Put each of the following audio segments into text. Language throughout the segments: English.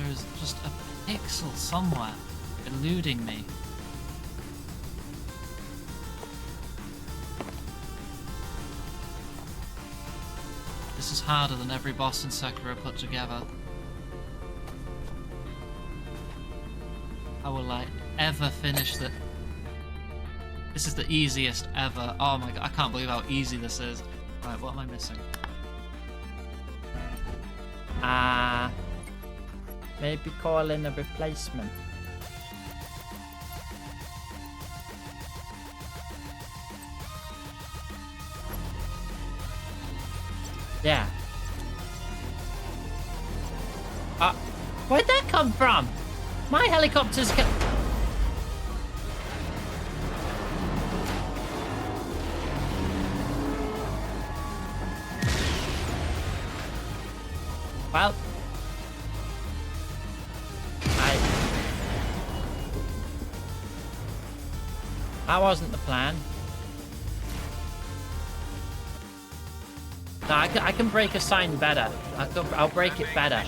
is just a pixel somewhere eluding me. This is harder than every boss in Sekiro put together. How will I ever finish that? This is the easiest ever. Oh my god, I can't believe how easy this is. Right, what am I missing? Maybe call in a replacement. Yeah. Where'd that come from? My helicopter's well, that wasn't the plan. No, I can break a sign better. I'll break it better.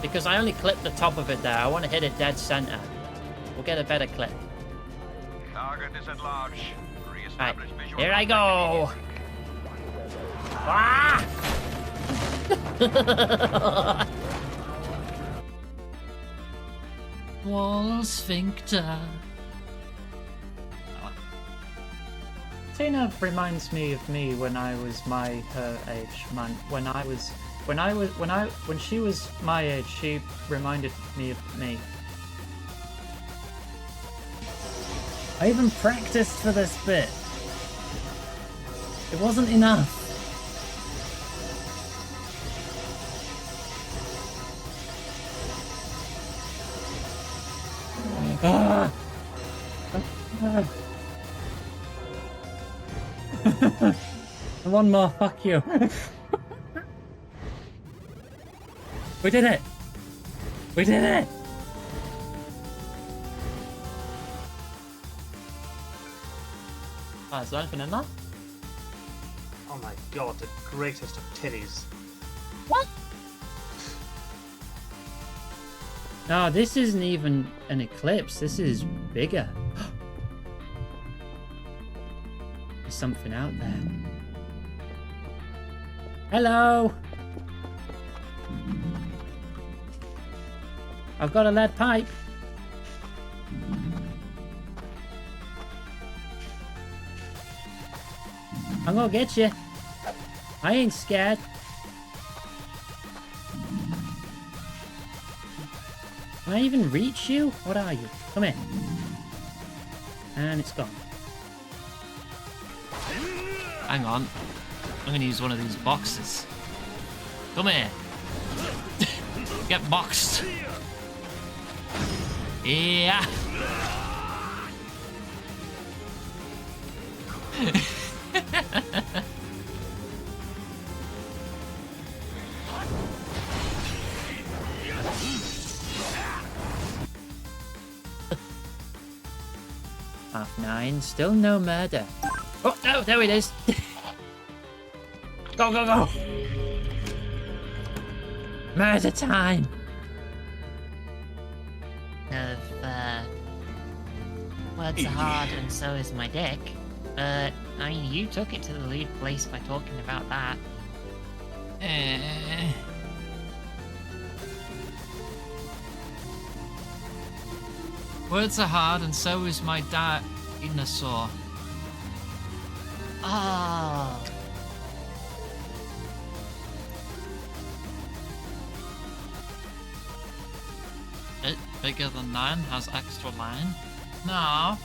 Because I only clipped the top of it there. I want to hit it dead center. We'll get a better clip. Target is at large. Right, here I go. Ah! Wall sphincter. Tina reminds me of me when I was her age, man. When she was my age, she reminded me of me. I even practiced for this bit. It wasn't enough. One more, fuck you. We did it! We did it! Is there anything in there? Oh my god, the greatest of titties. What? No, this isn't even an eclipse. This is bigger. There's something out there. Hello! I've got a lead pipe. I'm gonna get you. I ain't scared. Can I even reach you? What are you? Come here. And it's gone. Hang on. I'm gonna use one of these boxes. Come here. Get boxed. Yeah. Half-9, still no murder. Oh, no, there it is. Go, go, go. Murder time. Words are hard and so is my dick. I mean, you took it to the lead place by talking about that. Words are hard and so is my dinosaur. Oh. It bigger than 9 has extra line. No,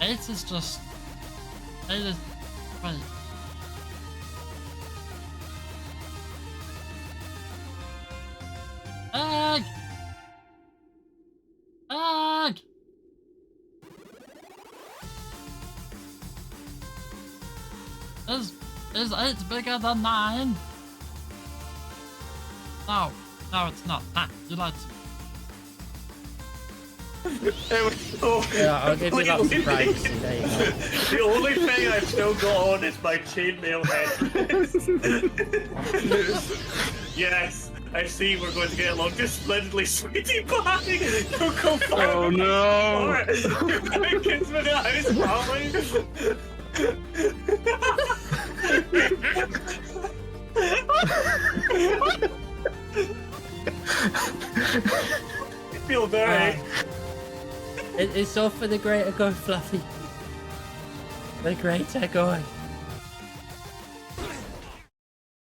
8 is just... 8 is... Wait. Egg! Egg! Is 8 bigger than 9? No, no it's not. Ah, you lied to me. Yeah, I'll give you that for privacy. There you go. The only thing I've still got on is my chainmail head. Yes, I see we're going to get along just splendidly, sweetie pie. You go for it. Oh no! You kids with the house, I feel very. It's all for the greater good, Fluffy. The greater good.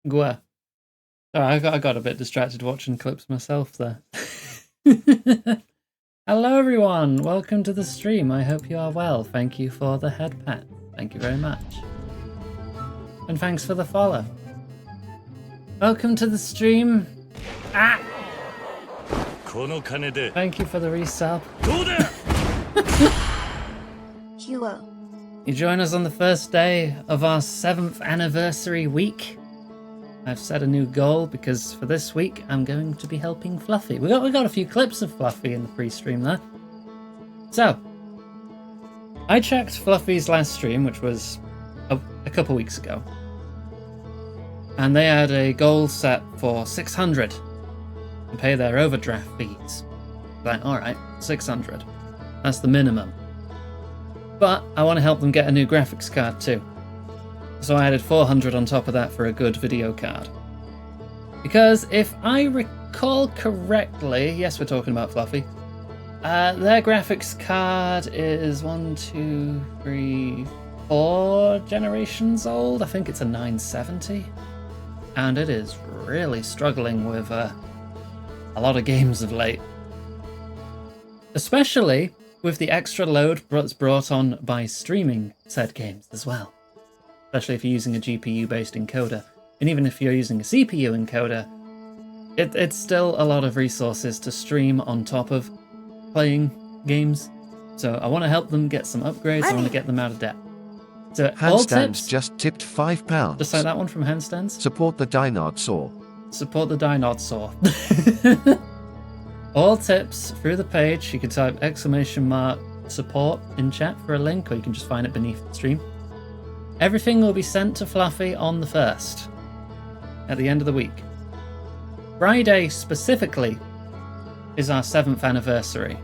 Gwa. Sorry, I got a bit distracted watching clips myself there. Hello everyone, welcome to the stream. I hope you are well. Thank you for the head pat. Thank you very much. And thanks for the follow. Welcome to the stream. Ah! Thank you for the resub. You join us on the first day of our 7th anniversary week. I've set a new goal because for this week I'm going to be helping Fluffy. We got a few clips of Fluffy in the pre-stream there. So, I checked Fluffy's last stream, which was a couple weeks ago. And they had a goal set for 600 and pay their overdraft fees. Like, alright, 600. That's the minimum. But I want to help them get a new graphics card too. So I added 400 on top of that for a good video card. Because if I recall correctly, yes, we're talking about Fluffy, their graphics card is 1, 2, 3, 4 generations old. I think it's a 970. And it is really struggling with a lot of games of late. Especially with the extra load that's brought on by streaming said games as well. Especially if you're using a GPU-based encoder. And even if you're using a CPU encoder, it's still a lot of resources to stream on top of playing games. So I want to help them get some upgrades. I want to get them out of debt. So all Handstands tips, just tipped £5. just like that one from Handstands. Support the dinosaur. Support the dinosaur. All tips through the page. You can type !support in chat for a link, or you can just find it beneath the stream. Everything will be sent to Fluffy on the 1st, at the end of the week. Friday specifically is our 7th anniversary.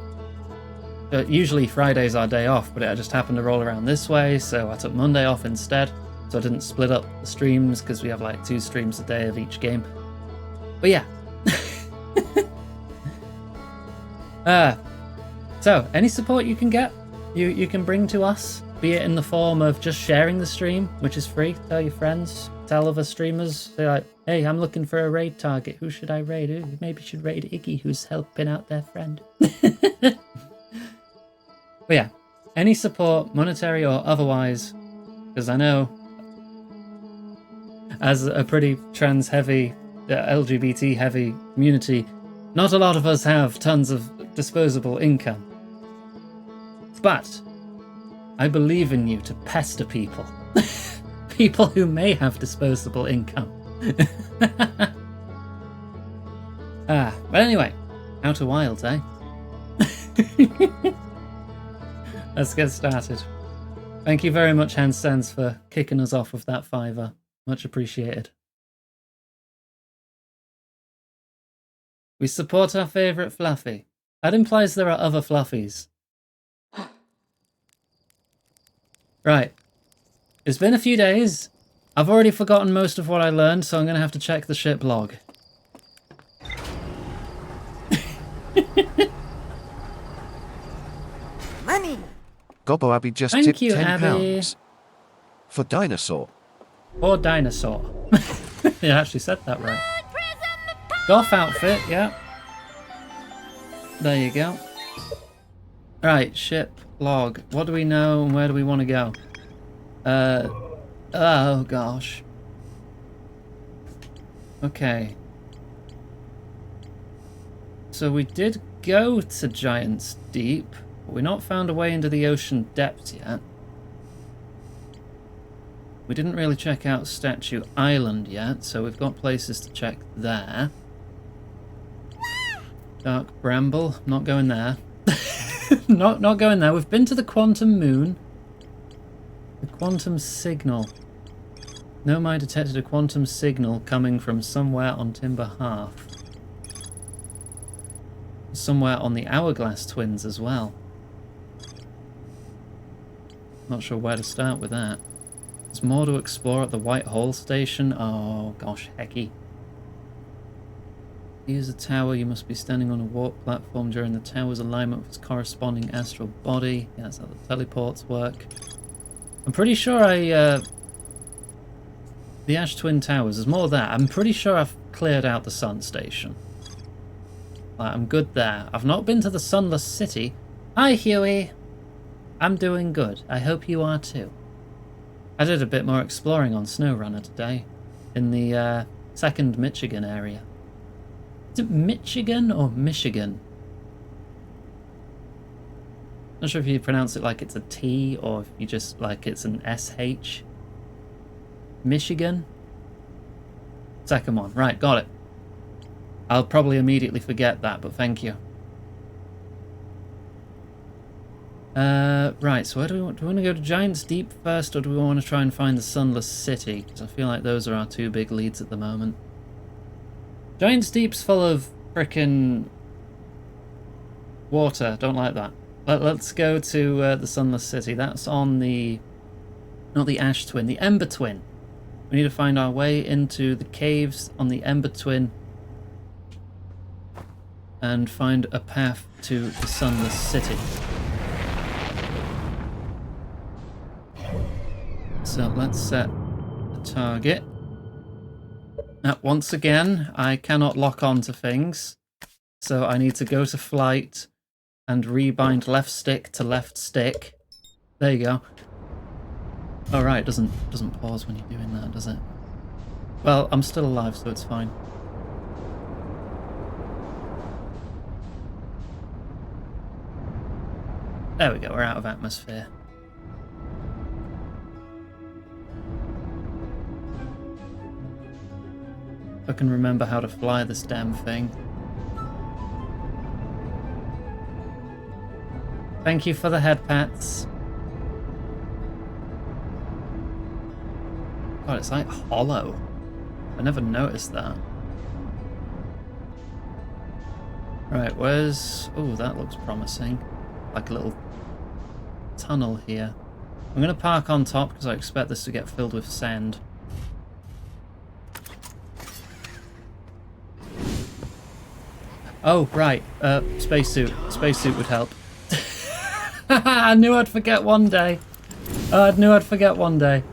But usually Friday's our day off, but it just happened to roll around this way, so I took Monday off instead. So I didn't split up the streams because we have like 2 streams a day of each game. But yeah. So any support you can get, you can bring to us, be it in the form of just sharing the stream, which is free. Tell your friends, tell other streamers. Say like, hey, I'm looking for a raid target. Who should I raid? Ooh, maybe you should raid Iggy, who's helping out their friend. But yeah, any support, monetary or otherwise, because I know as a pretty trans-heavy, LGBT-heavy community, not a lot of us have tons of disposable income. But I believe in you to pester people. People who may have disposable income. But anyway, Outer Wilds, eh? Let's get started. Thank you very much, Handstands, for kicking us off with that $5. Much appreciated. We support our favourite Fluffy. That implies there are other Fluffies. Right. It's been a few days. I've already forgotten most of what I learned, so I'm going to have to check the ship log. Money! Gobbo Abby just Thank tipped you, £10 Abby. for dinosaur. Or dinosaur. You actually said that right. Golf outfit, yeah. There you go. Right, ship log. What do we know and where do we want to go? Oh gosh. Okay. So we did go to Giant's Deep, but we've not found a way into the ocean depths yet. We didn't really check out Statue Island yet, so we've got places to check there. Dark Bramble, not going there. not going there. We've been to the Quantum Moon. The Quantum Signal. Nomai detected a quantum signal coming from somewhere on Timber Half. somewhere on the Hourglass Twins as well. Not sure where to start with that. There's more to explore at the White Hole station. Oh gosh, hecky. Use a tower. You must be standing on a warp platform during the tower's alignment with its corresponding astral body. Yeah, that's how the teleports work. I'm pretty sure the Ash Twin Towers, there's more there. I'm pretty sure I've cleared out the Sun Station. Like, I'm good there. I've not been to the Sunless City. Hi, Huey. I'm doing good. I hope you are too. I did a bit more exploring on SnowRunner today in the 2nd Michigan area. Is it Michigan or Michigan? Not sure if you pronounce it like it's a T or if you just like it's an SH. Michigan? Second one. Right, got it. I'll probably immediately forget that, but thank you. Right, so where do we want to go to Giant's Deep first, or do we want to try and find the Sunless City? Because I feel like those are our two big leads at the moment. Giant's Deep's full of frickin' water. Don't like that. Let's go to the Sunless City. That's on the... not the Ash Twin, the Ember Twin. We need to find our way into the caves on the Ember Twin and find a path to the Sunless City. So let's set the target. Now, once again, I cannot lock on to things, so I need to go to flight and rebind left stick to left stick. There you go. Oh right, it doesn't pause when you're doing that, does it? Well, I'm still alive, so it's fine. There we go, we're out of atmosphere. I can remember how to fly this damn thing. Thank you for the head pats. God, it's like hollow. I never noticed that. Right, where's... oh, that looks promising. Like a little tunnel here. I'm going to park on top because I expect this to get filled with sand. Oh, right. Spacesuit. Spacesuit would help. I knew I'd forget one day. I knew I'd forget one day.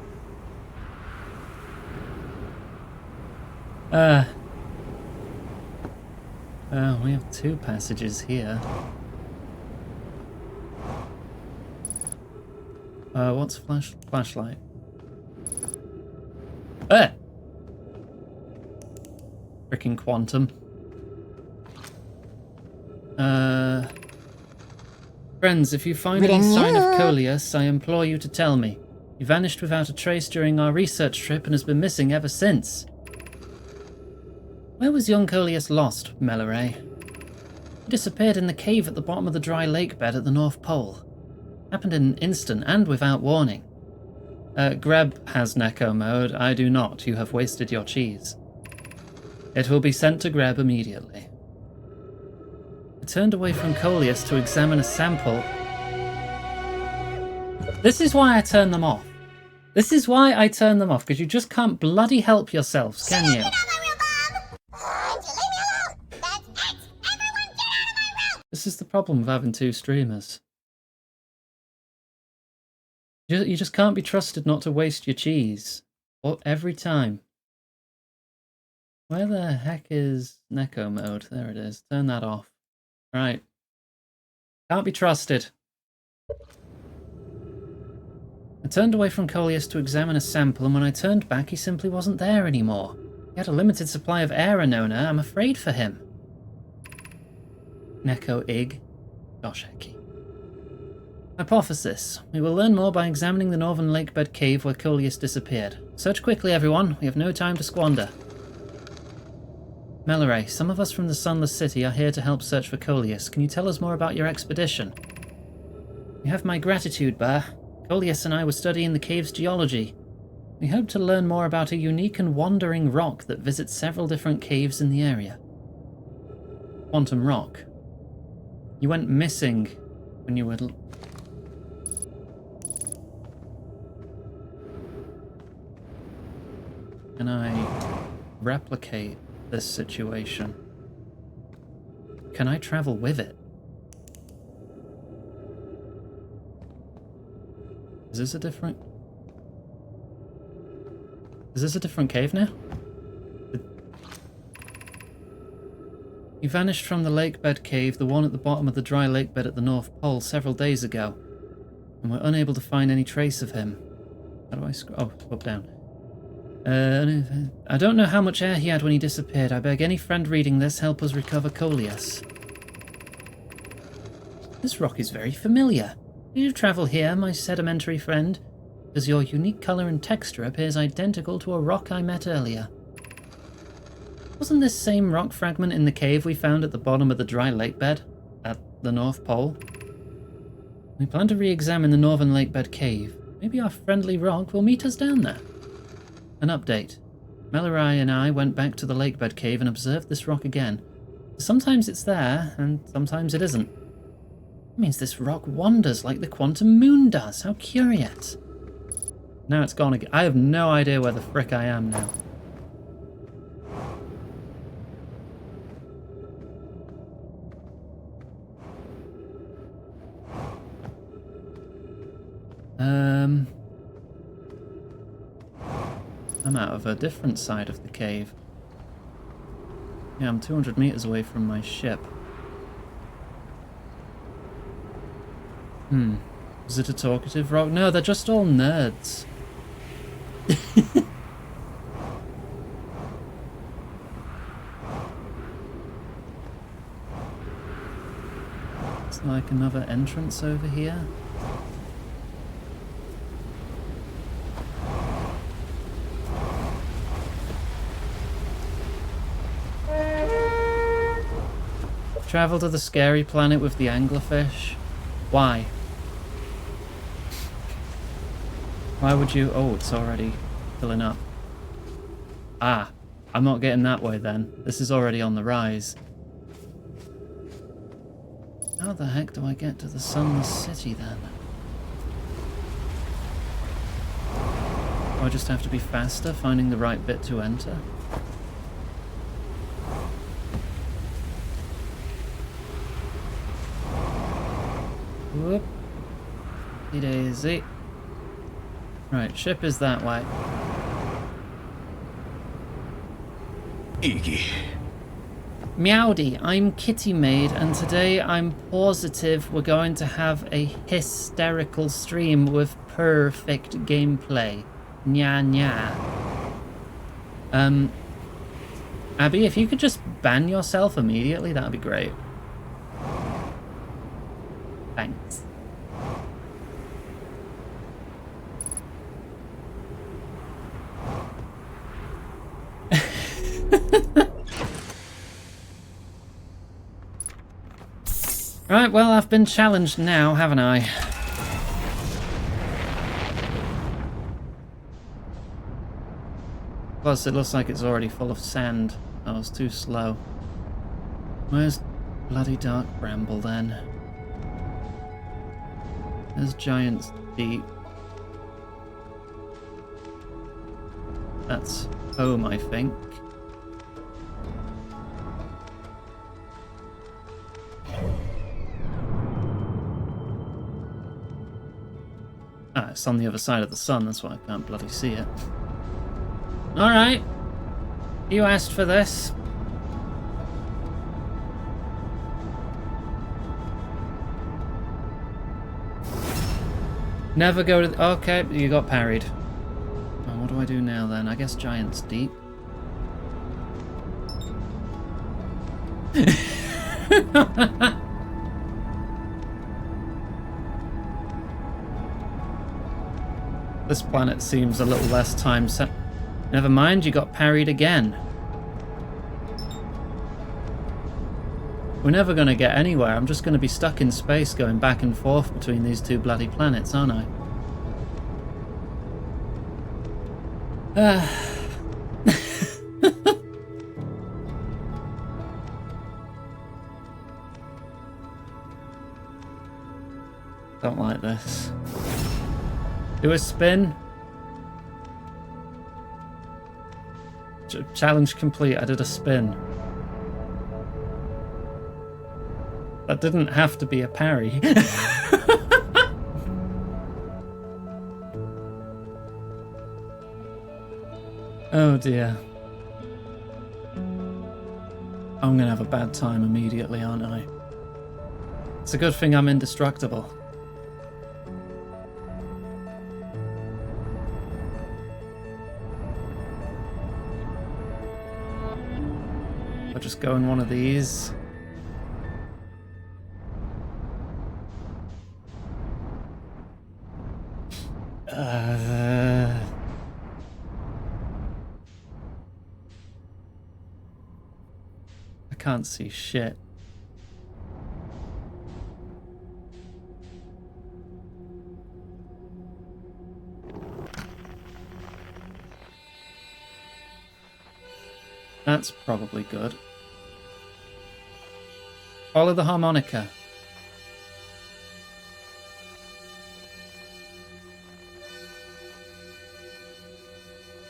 We have two passages here. What's flashlight? Freaking quantum. Friends, if you find any sign of Coleus, I implore you to tell me. He vanished without a trace during our research trip and has been missing ever since. Where was young Coleus lost, Melloray? He disappeared in the cave at the bottom of the dry lake bed at the North Pole. Happened in an instant and without warning. Greb has Neko mode. I do not. You have wasted your cheese. It will be sent to Greb immediately. I turned away from Coleus to examine a sample. This is why I turn them off. This is why I turn them off, because you just can't bloody help yourselves, can you? This is the problem with having two streamers. You just can't be trusted not to waste your cheese. Every time. Where the heck is Neko mode? There it is. Turn that off. Right. Can't be trusted. I turned away from Coleus to examine a sample, and when I turned back, he simply wasn't there anymore. He had a limited supply of air, Anona. I'm afraid for him. Neko Ig. Gosh, hecky. Hypothesis. We will learn more by examining the northern lakebed cave where Coleus disappeared. Search quickly, everyone. We have no time to squander. Melloray, some of us from the Sunless City are here to help search for Coleus. Can you tell us more about your expedition? You have my gratitude, Bah. Coleus and I were studying the cave's geology. We hope to learn more about a unique and wandering rock that visits several different caves in the area. Quantum rock. You went missing when you were... Can I replicate this situation? Can I travel with it? Is this a different... Is this a different cave now? You vanished from the lakebed cave, the one at the bottom of the dry lakebed at the North Pole, several days ago, and we're unable to find any trace of him. How do I scroll? Oh, up, down. I don't know how much air he had when he disappeared. I beg any friend reading this help us recover Coleus. This rock is very familiar. Did you travel here, my sedimentary friend? Because your unique colour and texture appears identical to a rock I met earlier. Wasn't this same rock fragment in the cave we found at the bottom of the dry lakebed at the North Pole? We plan to re-examine the northern lakebed cave. Maybe our friendly rock will meet us down there. An update. Mellorai and I went back to the lakebed cave and observed this rock again. Sometimes it's there, and sometimes it isn't. It means this rock wanders like the quantum moon does. How curious. Now it's gone again. I have no idea where the frick I am now. I'm out of a different side of the cave. Yeah, I'm 200 meters away from my ship. Is it a talkative rock? No, they're just all nerds. It's like another entrance over here. Travel to the scary planet with the anglerfish. Why? Why would you... Oh, it's already filling up. Ah, I'm not getting that way then. This is already on the rise. How the heck do I get to the Sunless City then? Do I just have to be faster, finding the right bit to enter? Whoop. Daisy. Right, ship is that way. Iggy. Meowdy, I'm IggyMaid, and today I'm positive we're going to have a hysterical stream with perfect gameplay. Nya nya. Abby, if you could just ban yourself immediately, that'd be great. Thanks. Right, well, I've been challenged now, haven't I? Plus, it looks like it's already full of sand. I was too slow. Where's bloody Dark Bramble, then? There's Giant's Deep. That's home, I think. Ah, it's on the other side of the sun, that's why I can't bloody see it. Alright. You asked for this. Never go to... Okay, you got parried. Oh, what do I do now then? I guess Giant's Deep. This planet seems a little less time set. Never mind, you got parried again. We're never going to get anywhere. I'm just going to be stuck in space going back and forth between these two bloody planets, aren't I? don't like this. Do a spin. Challenge complete. I did a spin. That didn't have to be a parry. Oh dear. I'm gonna have a bad time immediately, aren't I? It's a good thing I'm indestructible. I'll just go in one of these. I can't see shit. That's probably good. Follow the harmonica.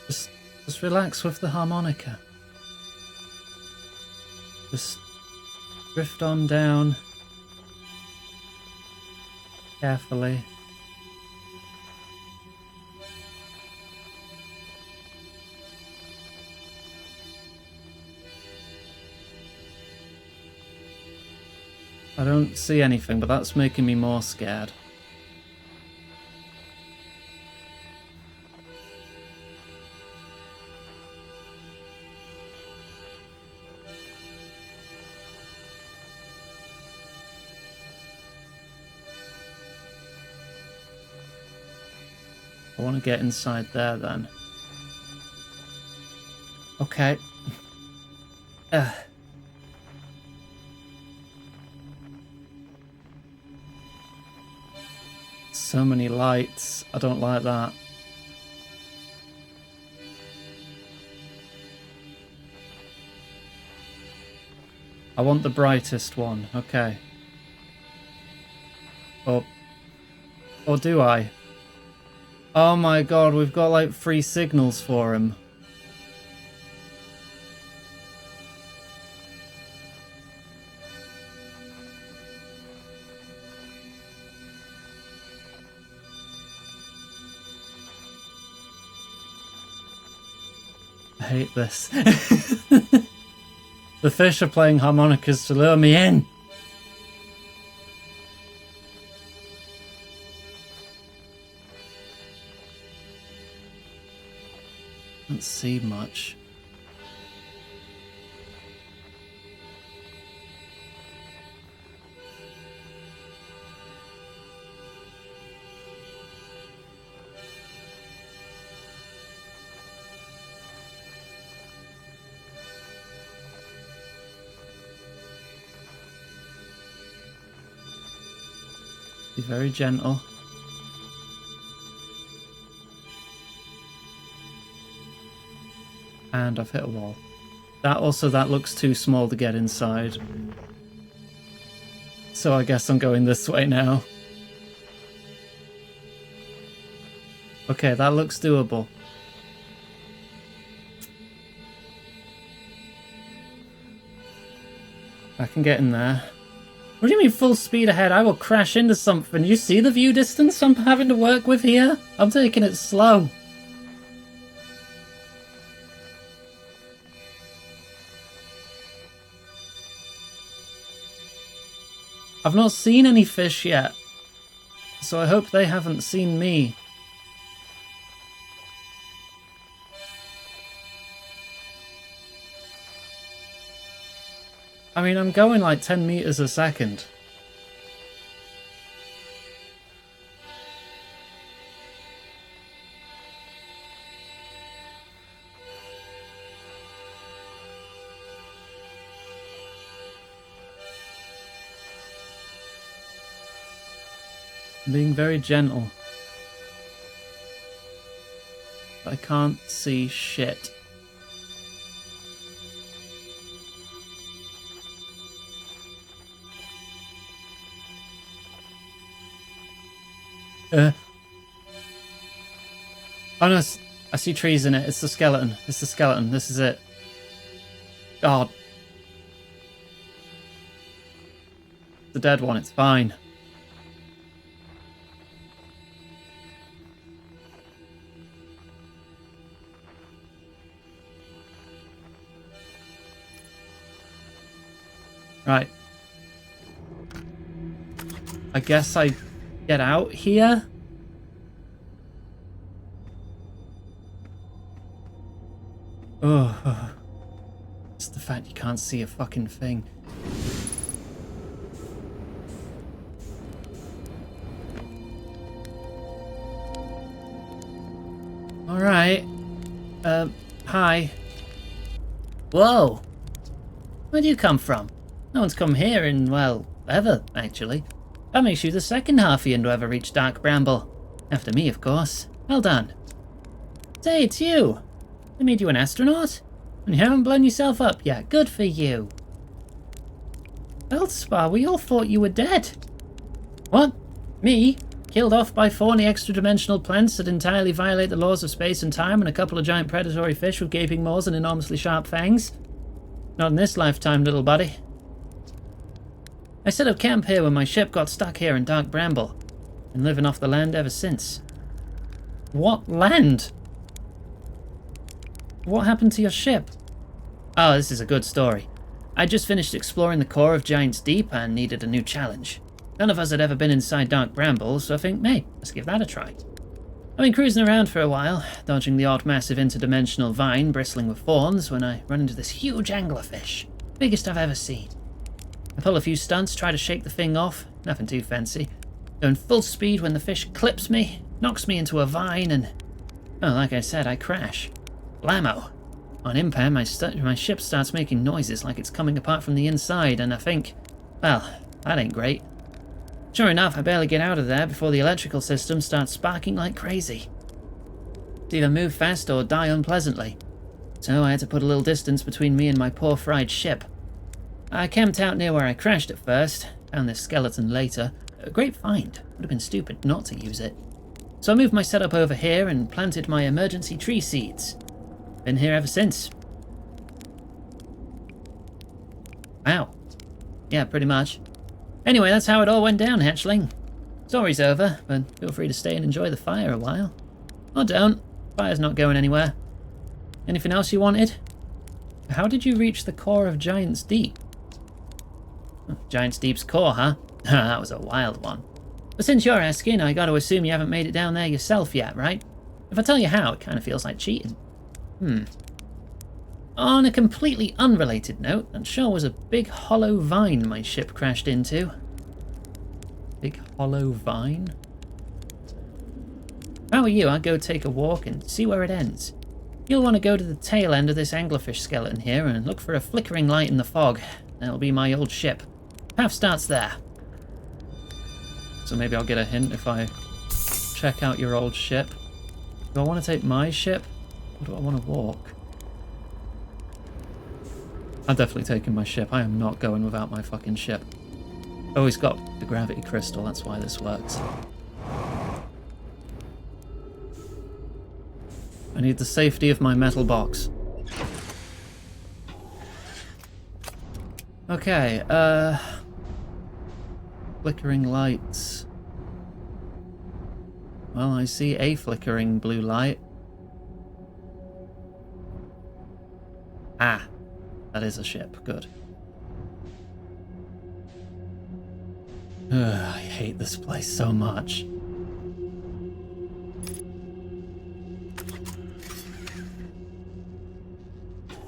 Just relax with the harmonica. Just drift on down carefully. I don't see anything, but that's making me more scared. I want to get inside there then. Okay. So many lights. I don't like that. I want the brightest one. Okay. Or do I? Oh my god, we've got like 3 signals for him. I hate this. The fish are playing harmonicas to lure me in. Can't see much. Be very gentle. And I've hit a wall. That looks too small to get inside. So I guess I'm going this way now. Okay, that looks doable. I can get in there. What do you mean full speed ahead? I will crash into something. You see the view distance I'm having to work with here? I'm taking it slow. I've not seen any fish yet, so I hope they haven't seen me. I mean, I'm going like 10 meters a second. I'm being very gentle. I can't see shit. Oh no, I see trees in it. It's the skeleton. It's the skeleton. This is it. God. The dead one. It's fine. Right. I guess I get out here. Oh. It's the fact you can't see a fucking thing. Alright. Hi. Whoa. Where do you come from? No one's come here in, well, ever, actually. That makes you the second halfian to ever reach Dark Bramble. After me, of course. Well done. Say, it's you. They made you an astronaut? And you haven't blown yourself up yet. Good for you. Feldspar, we all thought you were dead. What? Me? Killed off by thorny extra-dimensional plants that entirely violate the laws of space and time, and a couple of giant predatory fish with gaping maws and enormously sharp fangs? Not in this lifetime, little buddy. I set up camp here when my ship got stuck here in Dark Bramble. Been living off the land ever since. What land? What happened to your ship? Oh, this is a good story. I just finished exploring the core of Giant's Deep and needed a new challenge. None of us had ever been inside Dark Bramble, so I think, hey, let's give that a try. I've been cruising around for a while, dodging the odd massive interdimensional vine bristling with thorns when I run into this huge anglerfish. Biggest I've ever seen. I pull a few stunts, try to shake the thing off, nothing too fancy. Going full speed when the fish clips me, knocks me into a vine, and... oh, like I said, I crash. Blammo. On impact, my ship starts making noises like it's coming apart from the inside, and I think, well, that ain't great. Sure enough, I barely get out of there before the electrical system starts sparking like crazy. It's either move fast or die unpleasantly. So I had to put a little distance between me and my poor fried ship. I camped out near where I crashed at first, found this skeleton later. A great find. Would have been stupid not to use it. So I moved my setup over here and planted my emergency tree seeds. Been here ever since. Wow. Yeah, pretty much. Anyway, that's how it all went down, hatchling. Story's over, but feel free to stay and enjoy the fire a while. Or don't. Fire's not going anywhere. Anything else you wanted? How did you reach the core of Giant's Deep? Oh, Giant's Deep's core, huh? That was a wild one. But since you're asking, I gotta assume you haven't made it down there yourself yet, right? If I tell you how, it kind of feels like cheating. On a completely unrelated note, that sure was a big hollow vine my ship crashed into. Big hollow vine? If I were you, I'd go take a walk and see where it ends. You'll want to go to the tail end of this anglerfish skeleton here and look for a flickering light in the fog. That'll be my old ship. Path starts there. So maybe I'll get a hint if I check out your old ship. Do I want to take my ship? Or do I want to walk? I'm definitely taking my ship. I am not going without my fucking ship. Oh, he's got the gravity crystal. That's why this works. I need the safety of my metal box. Okay, flickering lights. Well, I see a flickering blue light. Ah, that is a ship. Good. Ugh, I hate this place so much.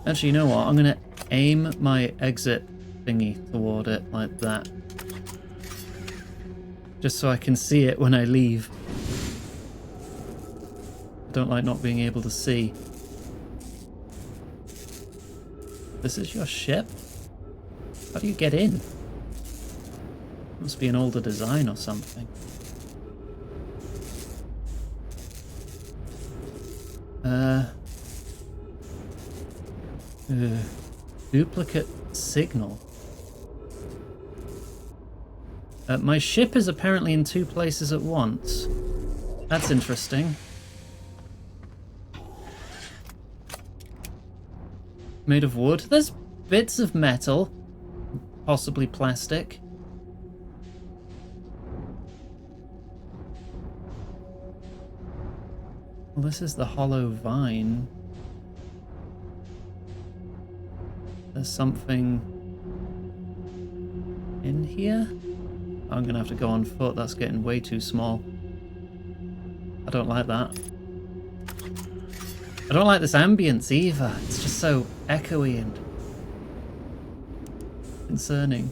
Actually, you know what? I'm gonna aim my exit thingy toward it like that. Just so I can see it when I leave. I don't like not being able to see. This is your ship? How do you get in? Must be an older design or something. Duplicate signal. My ship is apparently in two places at once. That's interesting. Made of wood. There's bits of metal. Possibly plastic. Well, this is the hollow vine. There's something in here? I'm gonna have to go on foot. That's getting way too small. I don't like that. I don't like this ambience either. It's just so echoey and concerning.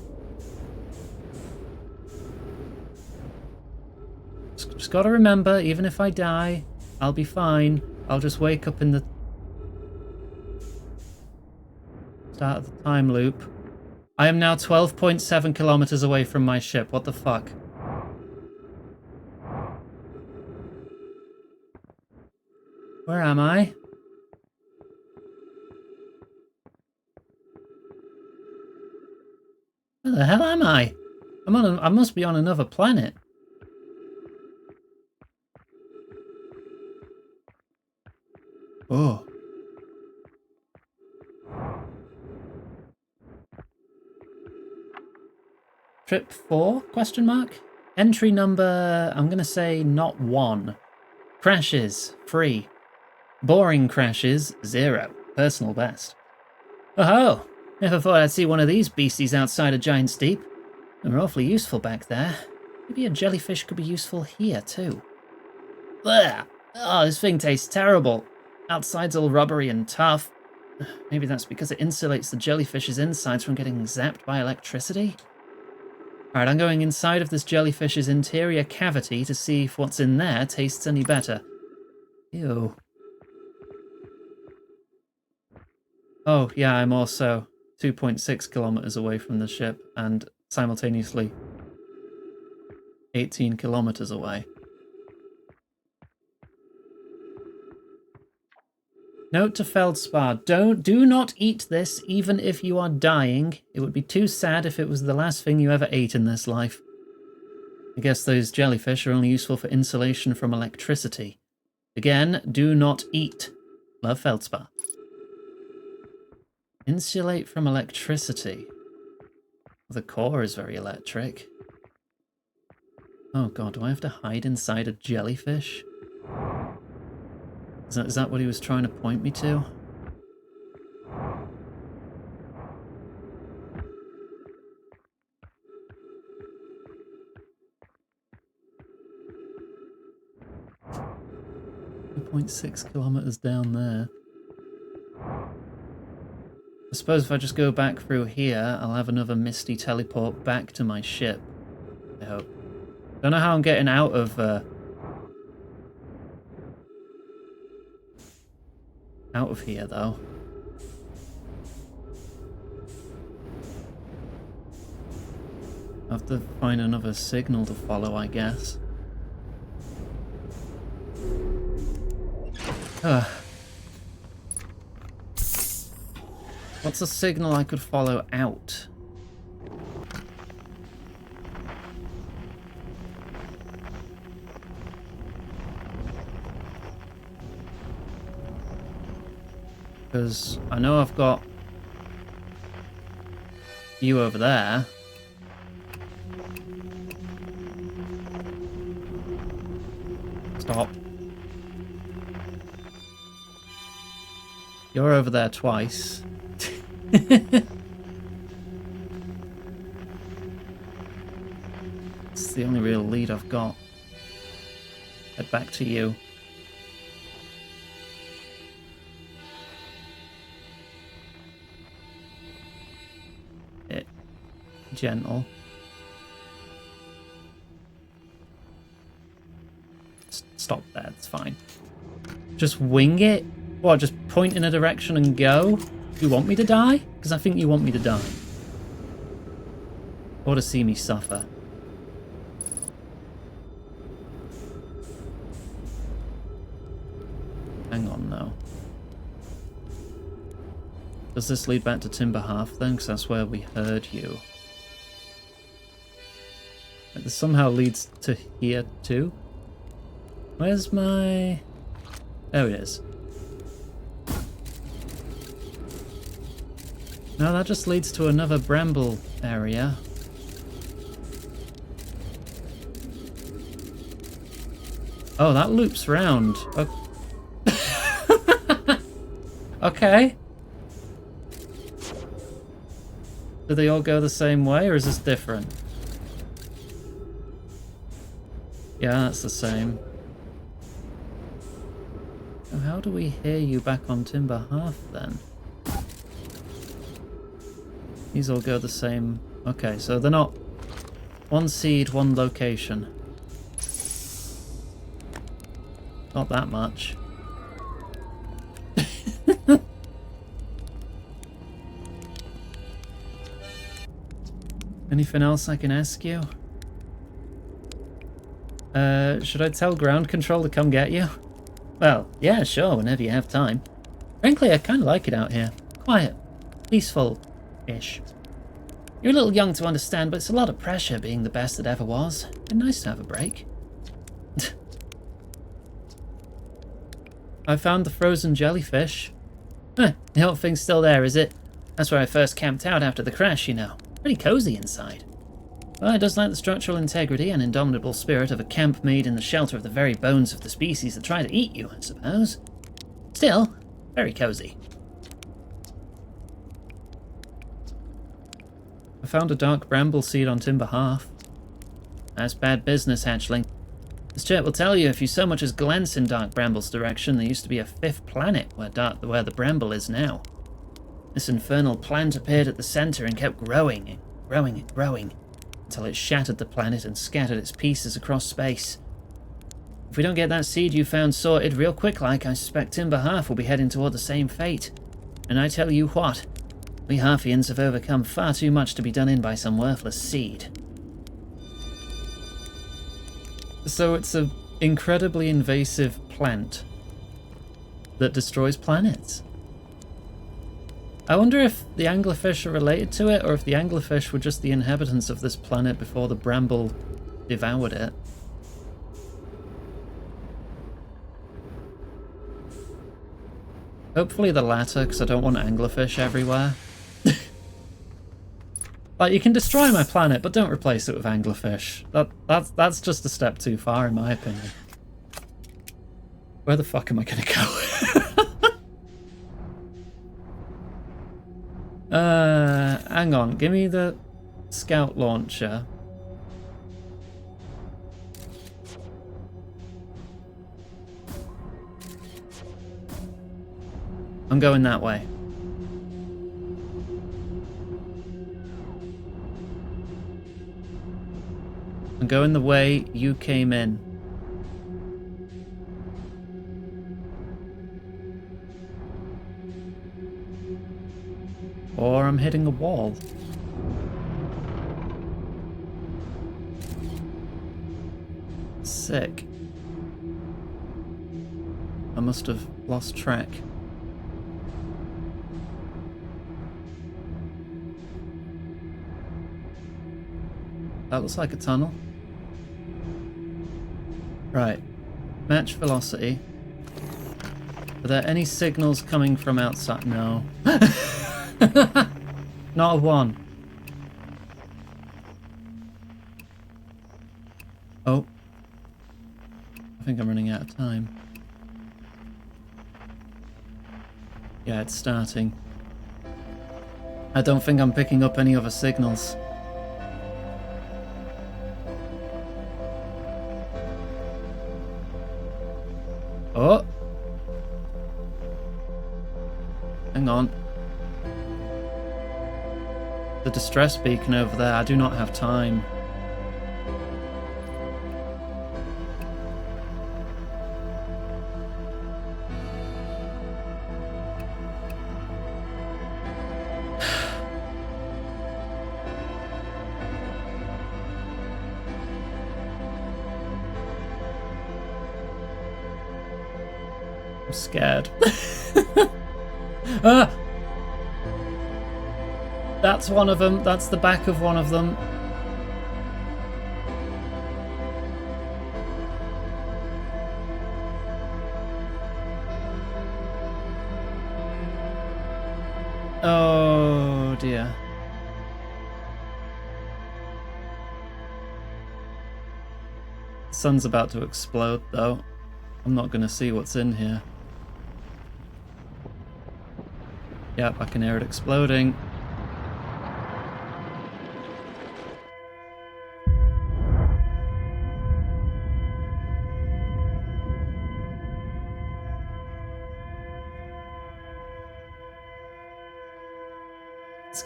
Just gotta remember, even if I die, I'll be fine. I'll just wake up in the start of the time loop. I am now 12.7 kilometers away from my ship. What the fuck? Where am I? Where the hell am I? I must be on another planet. Oh. Trip 4? Question mark? Entry number, I'm gonna say not 1. Crashes, 3. Boring crashes, 0. Personal best. Oh-ho! Never thought I'd see one of these beasties outside of Giant's Deep. They were awfully useful back there. Maybe a jellyfish could be useful here, too. Blech! Oh, this thing tastes terrible. Outside's all rubbery and tough. Maybe that's because it insulates the jellyfish's insides from getting zapped by electricity? Alright, I'm going inside of this jellyfish's interior cavity to see if what's in there tastes any better. Ew. Oh, yeah, I'm also 2.6 kilometers away from the ship and simultaneously 18 kilometers away. Note to Feldspar, do not eat this even if you are dying. It would be too sad if it was the last thing you ever ate in this life. I guess those jellyfish are only useful for insulation from electricity. Again, do not eat. Love, Feldspar. Insulate from electricity. The core is very electric. Oh god, do I have to hide inside a jellyfish? Is that what he was trying to point me to? .6 kilometers down there. I suppose if I just go back through here, I'll have another misty teleport back to my ship. I hope. Don't know how I'm getting out of here, though. I have to find another signal to follow, I guess. What's a signal I could follow out? Because I know I've got you over there. Stop. You're over there twice. It's the only real lead I've got. Head back to you. Gentle. Stop there, it's fine. Just wing it? What, just point in a direction and go? Do you want me to die? Because I think you want me to die. Or to see me suffer. Hang on, though. Does this lead back to Timber Half, then? Because that's where we heard you. This somehow leads to here, too? Where's my... There it is. No, that just leads to another bramble area. Oh, that loops round. Okay. Do they all go the same way, or is this different? Yeah, that's the same. So how do we hear you back on Timber Hearth, then? These all go the same... Okay, so they're not... One seed, one location. Not that much. Anything else I can ask you? Should I tell ground control to come get you? Well, yeah, sure, whenever you have time. Frankly, I kind of like it out here. Quiet. Peaceful-ish. You're a little young to understand, but it's a lot of pressure being the best that ever was. Been nice to have a break. I found the frozen jellyfish. The whole thing's still there, is it? That's where I first camped out after the crash, you know. Pretty cozy inside. Well, it does lack the structural integrity and indomitable spirit of a camp made in the shelter of the very bones of the species that try to eat you, I suppose. Still, very cozy. I found a dark bramble seed on Timber Hearth. That's bad business, hatchling. This chap will tell you if you so much as glance in Dark Bramble's direction, there used to be a fifth planet where the bramble is now. This infernal plant appeared at the center and kept growing and growing and growing, until it shattered the planet and scattered its pieces across space. If we don't get that seed you found sorted real quick like, I suspect Timber Hearth will be heading toward the same fate. And I tell you what, we Hearthians have overcome far too much to be done in by some worthless seed. So it's an incredibly invasive plant that destroys planets. I wonder if the anglerfish are related to it, or if the anglerfish were just the inhabitants of this planet before the bramble devoured it. Hopefully the latter, because I don't want anglerfish everywhere. Like, you can destroy my planet, but don't replace it with anglerfish. That's just a step too far, in my opinion. Where the fuck am I gonna go? Hang on, give me the scout launcher. I'm going that way. I'm going the way you came in. Or I'm hitting a wall. Sick. I must have lost track. That looks like a tunnel. Right. Match velocity. Are there any signals coming from outside? No. Not a one. Oh. I think I'm running out of time. Yeah, it's starting. I don't think I'm picking up any other signals. Oh! Hang on. The distress beacon over there, I do not have time. I'm scared. Ah! That's one of them. That's the back of one of them. Oh dear. The sun's about to explode though. I'm not gonna see what's in here. Yep, I can hear it exploding.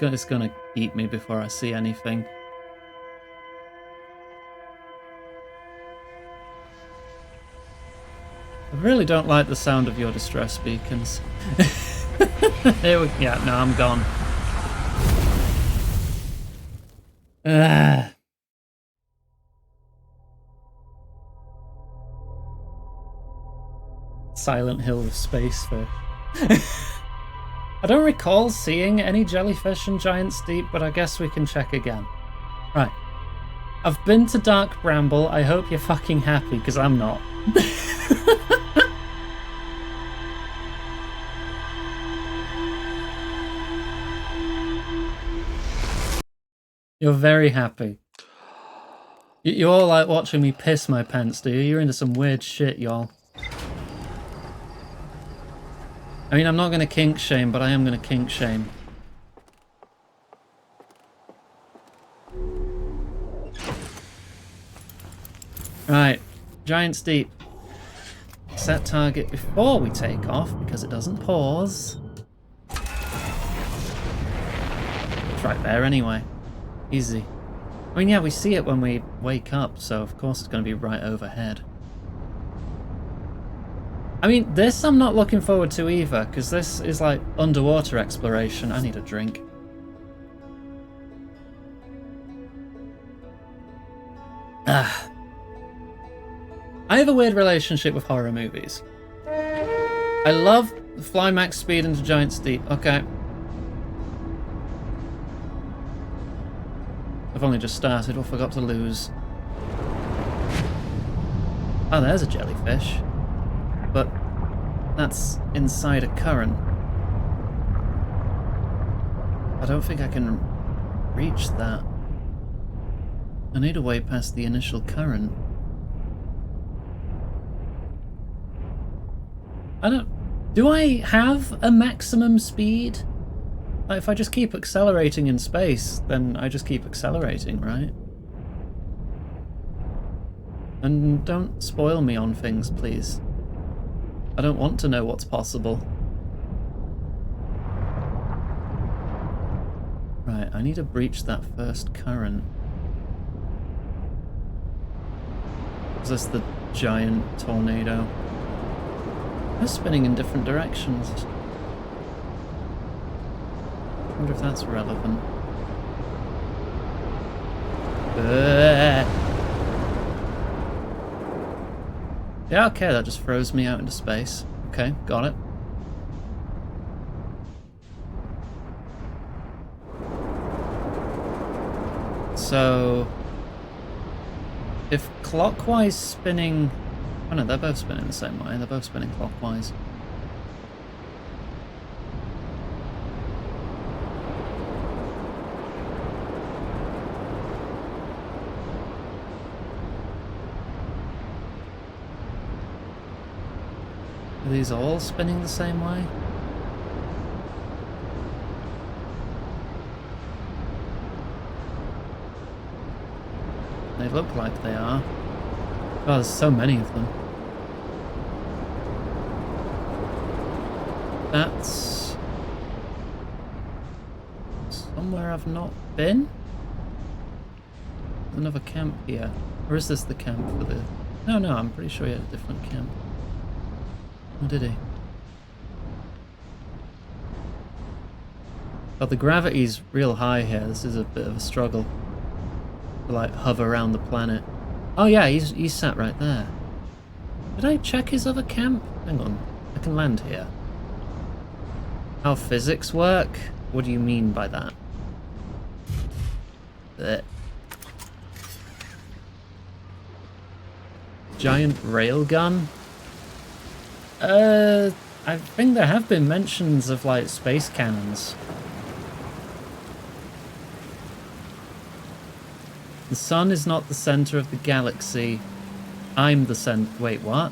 It's gonna eat me before I see anything. I really don't like the sound of your distress beacons. Yeah, no, I'm gone. Silent Hill of space fish. I don't recall seeing any jellyfish in Giant's Deep, but I guess we can check again. Right. I've been to Dark Bramble. I hope you're fucking happy, because I'm not. You're very happy. You all like watching me piss my pants, do you? You're into some weird shit, y'all. I mean, I'm not going to kink shame, but I am going to kink shame. Right, Giant's Deep. Set target before we take off, because it doesn't pause. It's right there anyway. Easy. I mean, yeah, we see it when we wake up, so of course it's going to be right overhead. I mean, this I'm not looking forward to either, because this is like underwater exploration. I need a drink. Ah. I have a weird relationship with horror movies. I love fly max speed into Giant's Deep. Okay. I've only just started or forgot to lose. Oh, there's a jellyfish. But that's inside a current. I don't think I can reach that. I need a way past the initial current. Do I have a maximum speed? Like, if I just keep accelerating in space, then I just keep accelerating, right? And don't spoil me on things, please. I don't want to know what's possible. Right, I need to breach that first current. Is this the giant tornado? They're spinning in different directions. I wonder if that's relevant. Yeah, okay, that just throws me out into space. Okay, got it. So, if clockwise spinning... Oh no, they're both spinning the same way. They're both spinning clockwise. Are these all spinning the same way? They look like they are. Oh, there's so many of them. That's somewhere I've not been? There's another camp here. Or is this the camp for the... No, I'm pretty sure he had a different camp. Or did he? Oh, the gravity's real high here. This is a bit of a struggle to like hover around the planet. Oh yeah, he's sat right there. Did I check his other camp? Hang on, I can land here. How physics work? What do you mean by that? Blech. Giant railgun? I think there have been mentions of like space cannons. The sun is not the center of the galaxy. I'm the center. Wait, what?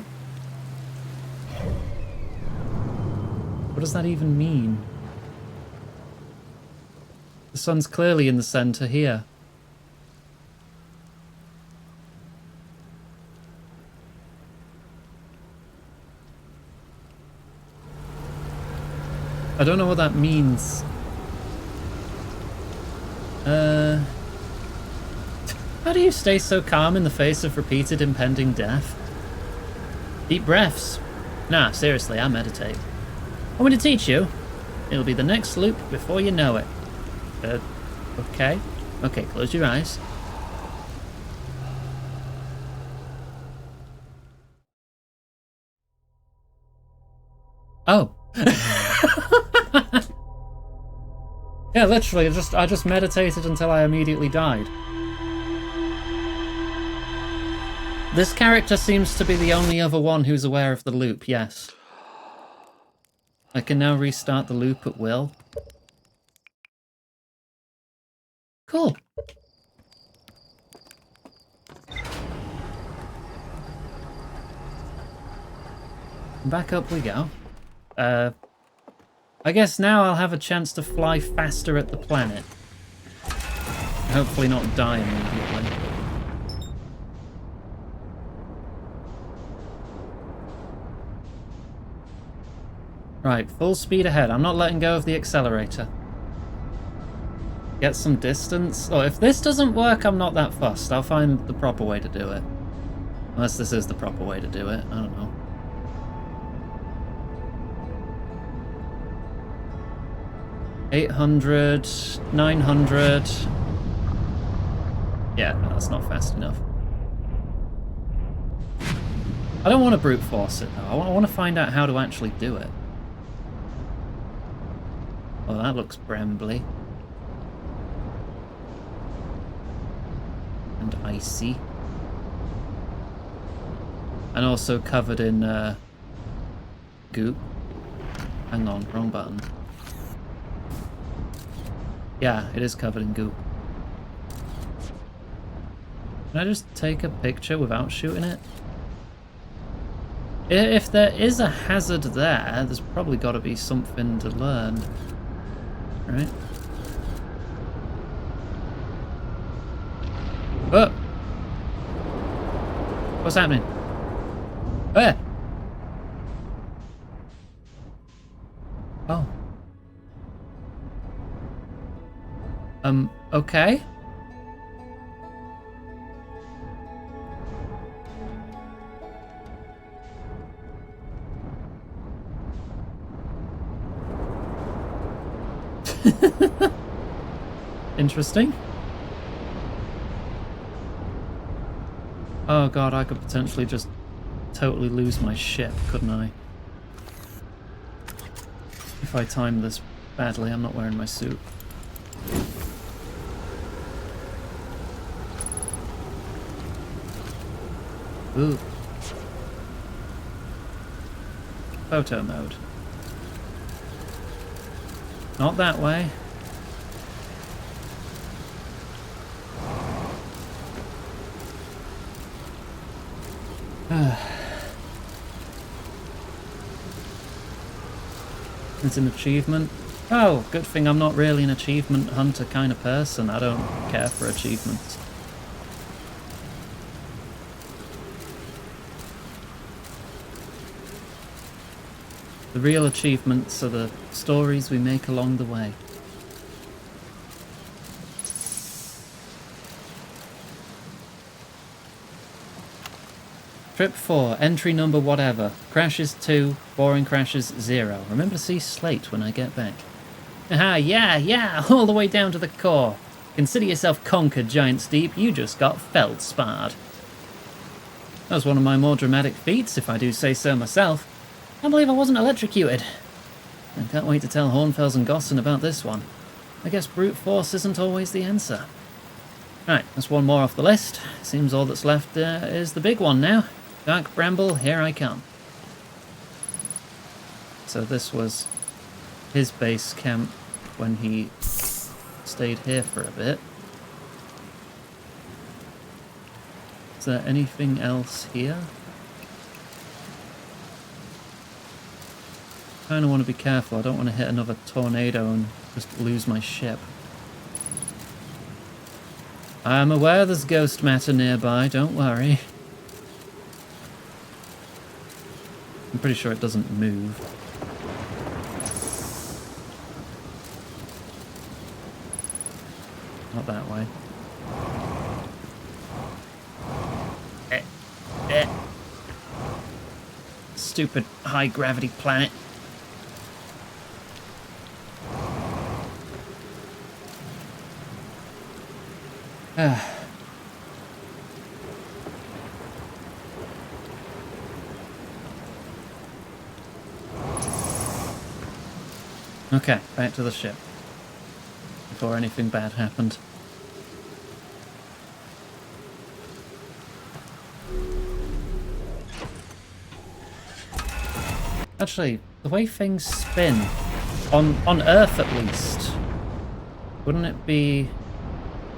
What does that even mean? The sun's clearly in the center here. I don't know what that means. How do you stay so calm in the face of repeated impending death? Deep breaths. Nah, seriously, I meditate. I'm going to teach you. It'll be the next loop before you know it. Okay. Okay, close your eyes. Oh. Yeah, literally, I just meditated until I immediately died. This character seems to be the only other one who's aware of the loop, yes. I can now restart the loop at will. Cool. Back up we go. I guess now I'll have a chance to fly faster at the planet. Hopefully not die immediately. Right, full speed ahead. I'm not letting go of the accelerator. Get some distance. Oh, if this doesn't work, I'm not that fussed. I'll find the proper way to do it. Unless this is the proper way to do it. I don't know. $800, 900. Yeah, no, that's not fast enough. I don't want to brute force it though. I want to find out how to actually do it. Oh, that looks brambly. And icy. And also covered in goop. Hang on, wrong button. Yeah, it is covered in goop. Can I just take a picture without shooting it? If there is a hazard there, there's probably got to be something to learn. Right? Oh! What's happening? Where? Oh. Okay. Interesting. Oh god, I could potentially just totally lose my ship, couldn't I? If I time this badly, I'm not wearing my suit. Ooh. Photo mode. Not that way. It's an achievement. Oh, good thing I'm not really an achievement hunter kind of person. I don't care for achievements. The real achievements are the stories we make along the way. Trip 4, entry number whatever. Crashes 2, boring crashes 0. Remember to see Slate when I get back. Aha, yeah, all the way down to the core. Consider yourself conquered, Giants Deep. You just got feldsparred. That was one of my more dramatic feats, if I do say so myself. I believe I wasn't electrocuted. I can't wait to tell Hornfels and Gosson about this one. I guess brute force isn't always the answer. Right, that's one more off the list. Seems all that's left is the big one now. Dark Bramble, here I come. So this was his base camp when he stayed here for a bit. Is there anything else here? Kind of want to be careful. I don't want to hit another tornado and just lose my ship. I'm aware there's ghost matter nearby, don't worry. I'm pretty sure it doesn't move. Not that way. Stupid high gravity planet. Okay, back to the ship. Before anything bad happened. Actually, the way things spin, on Earth at least, wouldn't it be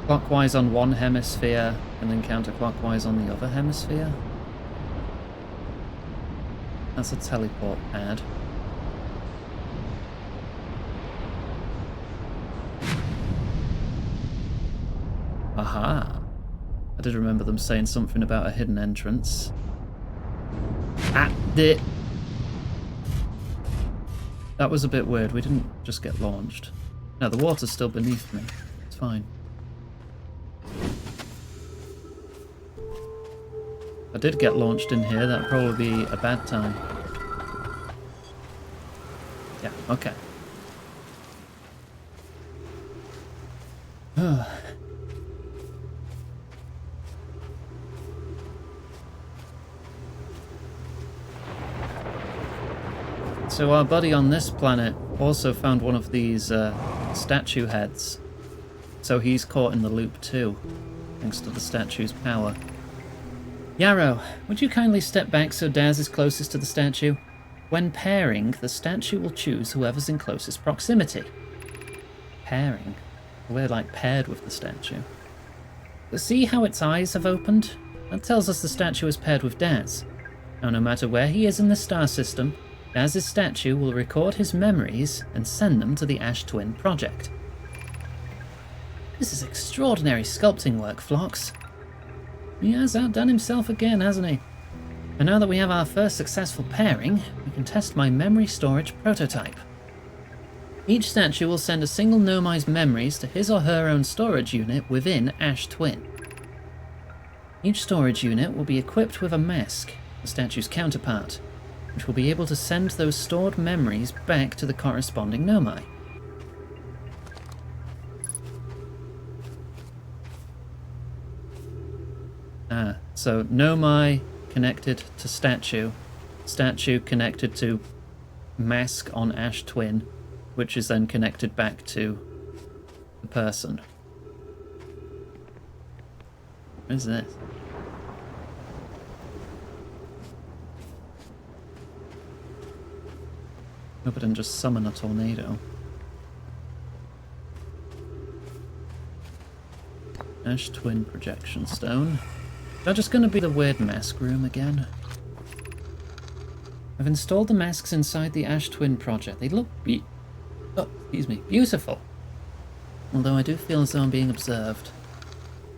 clockwise on one hemisphere and then counterclockwise on the other hemisphere? That's a teleport pad. Aha! I did remember them saying something about a hidden entrance. That was a bit weird. We didn't just get launched. No, the water's still beneath me. It's fine. If I did get launched in here, that'd probably be a bad time. Yeah, okay. So our buddy on this planet also found one of these statue heads. So he's caught in the loop too, thanks to the statue's power. Yarrow, would you kindly step back so Daz is closest to the statue? When pairing, the statue will choose whoever's in closest proximity. Pairing? We're like paired with the statue. See how its eyes have opened? That tells us the statue is paired with Daz. Now no matter where he is in the star system, Daz's statue will record his memories and send them to the Ash Twin project. This is extraordinary sculpting work, Phlox. He has outdone himself again, hasn't he? And now that we have our first successful pairing, we can test my memory storage prototype. Each statue will send a single Nomi's memories to his or her own storage unit within Ash Twin. Each storage unit will be equipped with a mask, the statue's counterpart, which will be able to send those stored memories back to the corresponding Nomi. So Nomi connected to statue, statue connected to mask on Ash Twin, which is then connected back to the person. What is this? Hope I didn't just summon a tornado. Ash Twin projection stone. Is that just going to be the weird mask room again? I've installed the masks inside the Ash Twin project. They look beautiful. Although I do feel as though I'm being observed.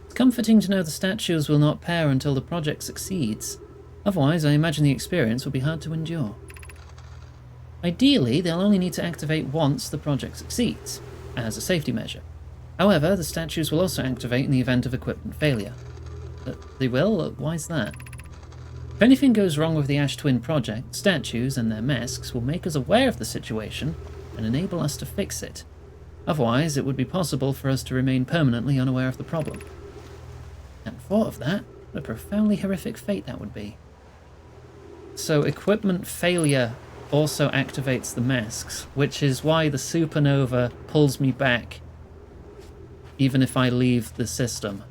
It's comforting to know the statues will not pair until the project succeeds. Otherwise, I imagine the experience will be hard to endure. Ideally, they'll only need to activate once the project succeeds, as a safety measure. However, the statues will also activate in the event of equipment failure. They will? Why is that? If anything goes wrong with the Ash Twin project, statues and their masks will make us aware of the situation and enable us to fix it. Otherwise, it would be possible for us to remain permanently unaware of the problem. And thought of that, what a profoundly horrific fate that would be. So equipment failure also activates the masks, which is why the supernova pulls me back even if I leave the system.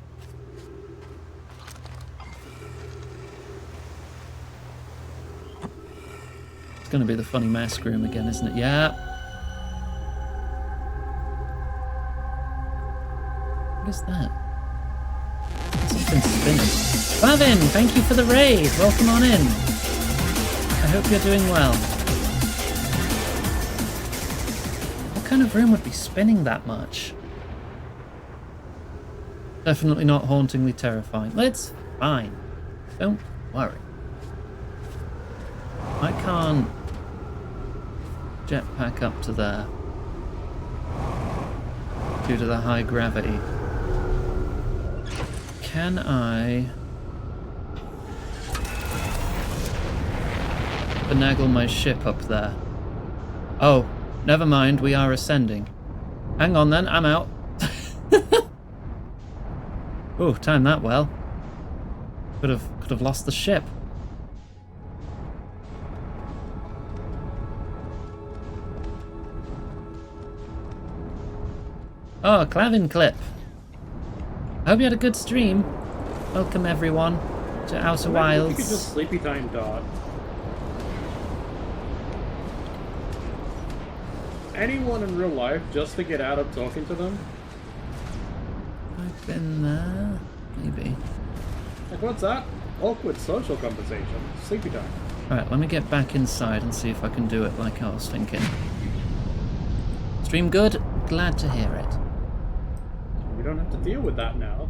It's going to be the funny mask room again, isn't it? Yeah. What is that? It's It's been spinning. Flavin, thank you for the raid. Welcome on in. I hope you're doing well. What kind of room would be spinning that much? Definitely not hauntingly terrifying. It's fine. Don't worry. I can't jetpack up to there due to the high gravity. Can I finagle my ship up there? Oh, never mind, we are ascending. Hang on then, I'm out. Oh, timed that well. Could have lost the ship. Oh, Clavin clip. I hope you had a good stream. Welcome everyone to Outer Wilds. You could just sleepy time dot. Anyone in real life just to get out of talking to them? I've been there. Maybe. Like, what's that? Awkward social conversation. Sleepy time. Alright, let me get back inside and see if I can do it like I was thinking. Stream good? Glad to hear it. We don't have to deal with that now.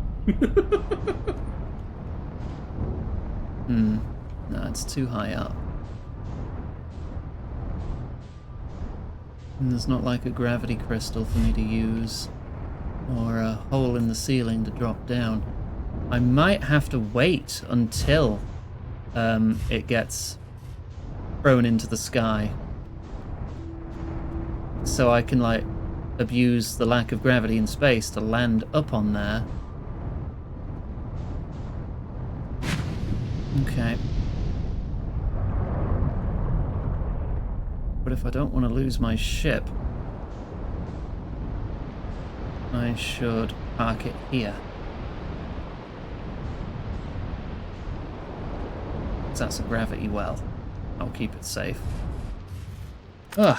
No, it's too high up. And there's not like a gravity crystal for me to use, or a hole in the ceiling to drop down. I might have to wait until it gets thrown into the sky, so I can like abuse the lack of gravity in space to land up on there. Okay. But if I don't want to lose my ship, I should park it here. That's a gravity well. I'll keep it safe. Ugh.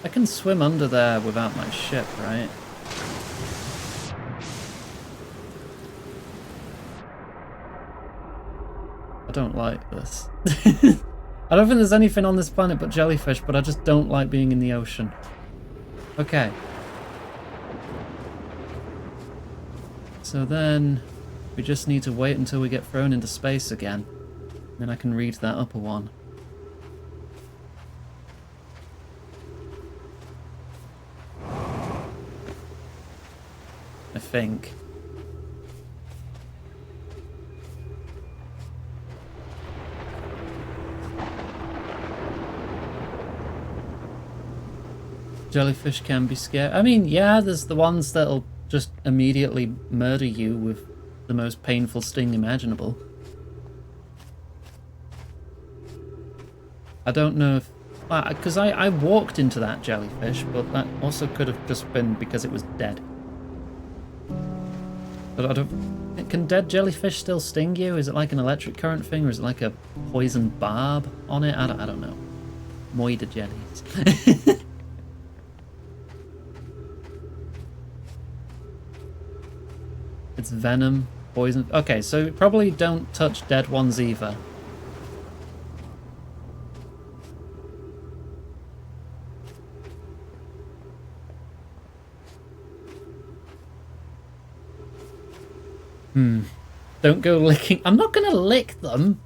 I can swim under there without my ship, right? I don't like this. I don't think there's anything on this planet but jellyfish, but I just don't like being in the ocean. Okay. So then we just need to wait until we get thrown into space again. Then I can read that upper one. I think. Jellyfish can be scary. I mean, yeah, there's the ones that'll just immediately murder you with the most painful sting imaginable. I don't know if... because I walked into that jellyfish, but that also could have just been because it was dead. But I don't... Can dead jellyfish still sting you? Is it like an electric current thing, or is it like a poison barb on it? I don't know. Moida jellies. It's venom, poison... Okay, so probably don't touch dead ones either. Don't go licking... I'm not gonna lick them!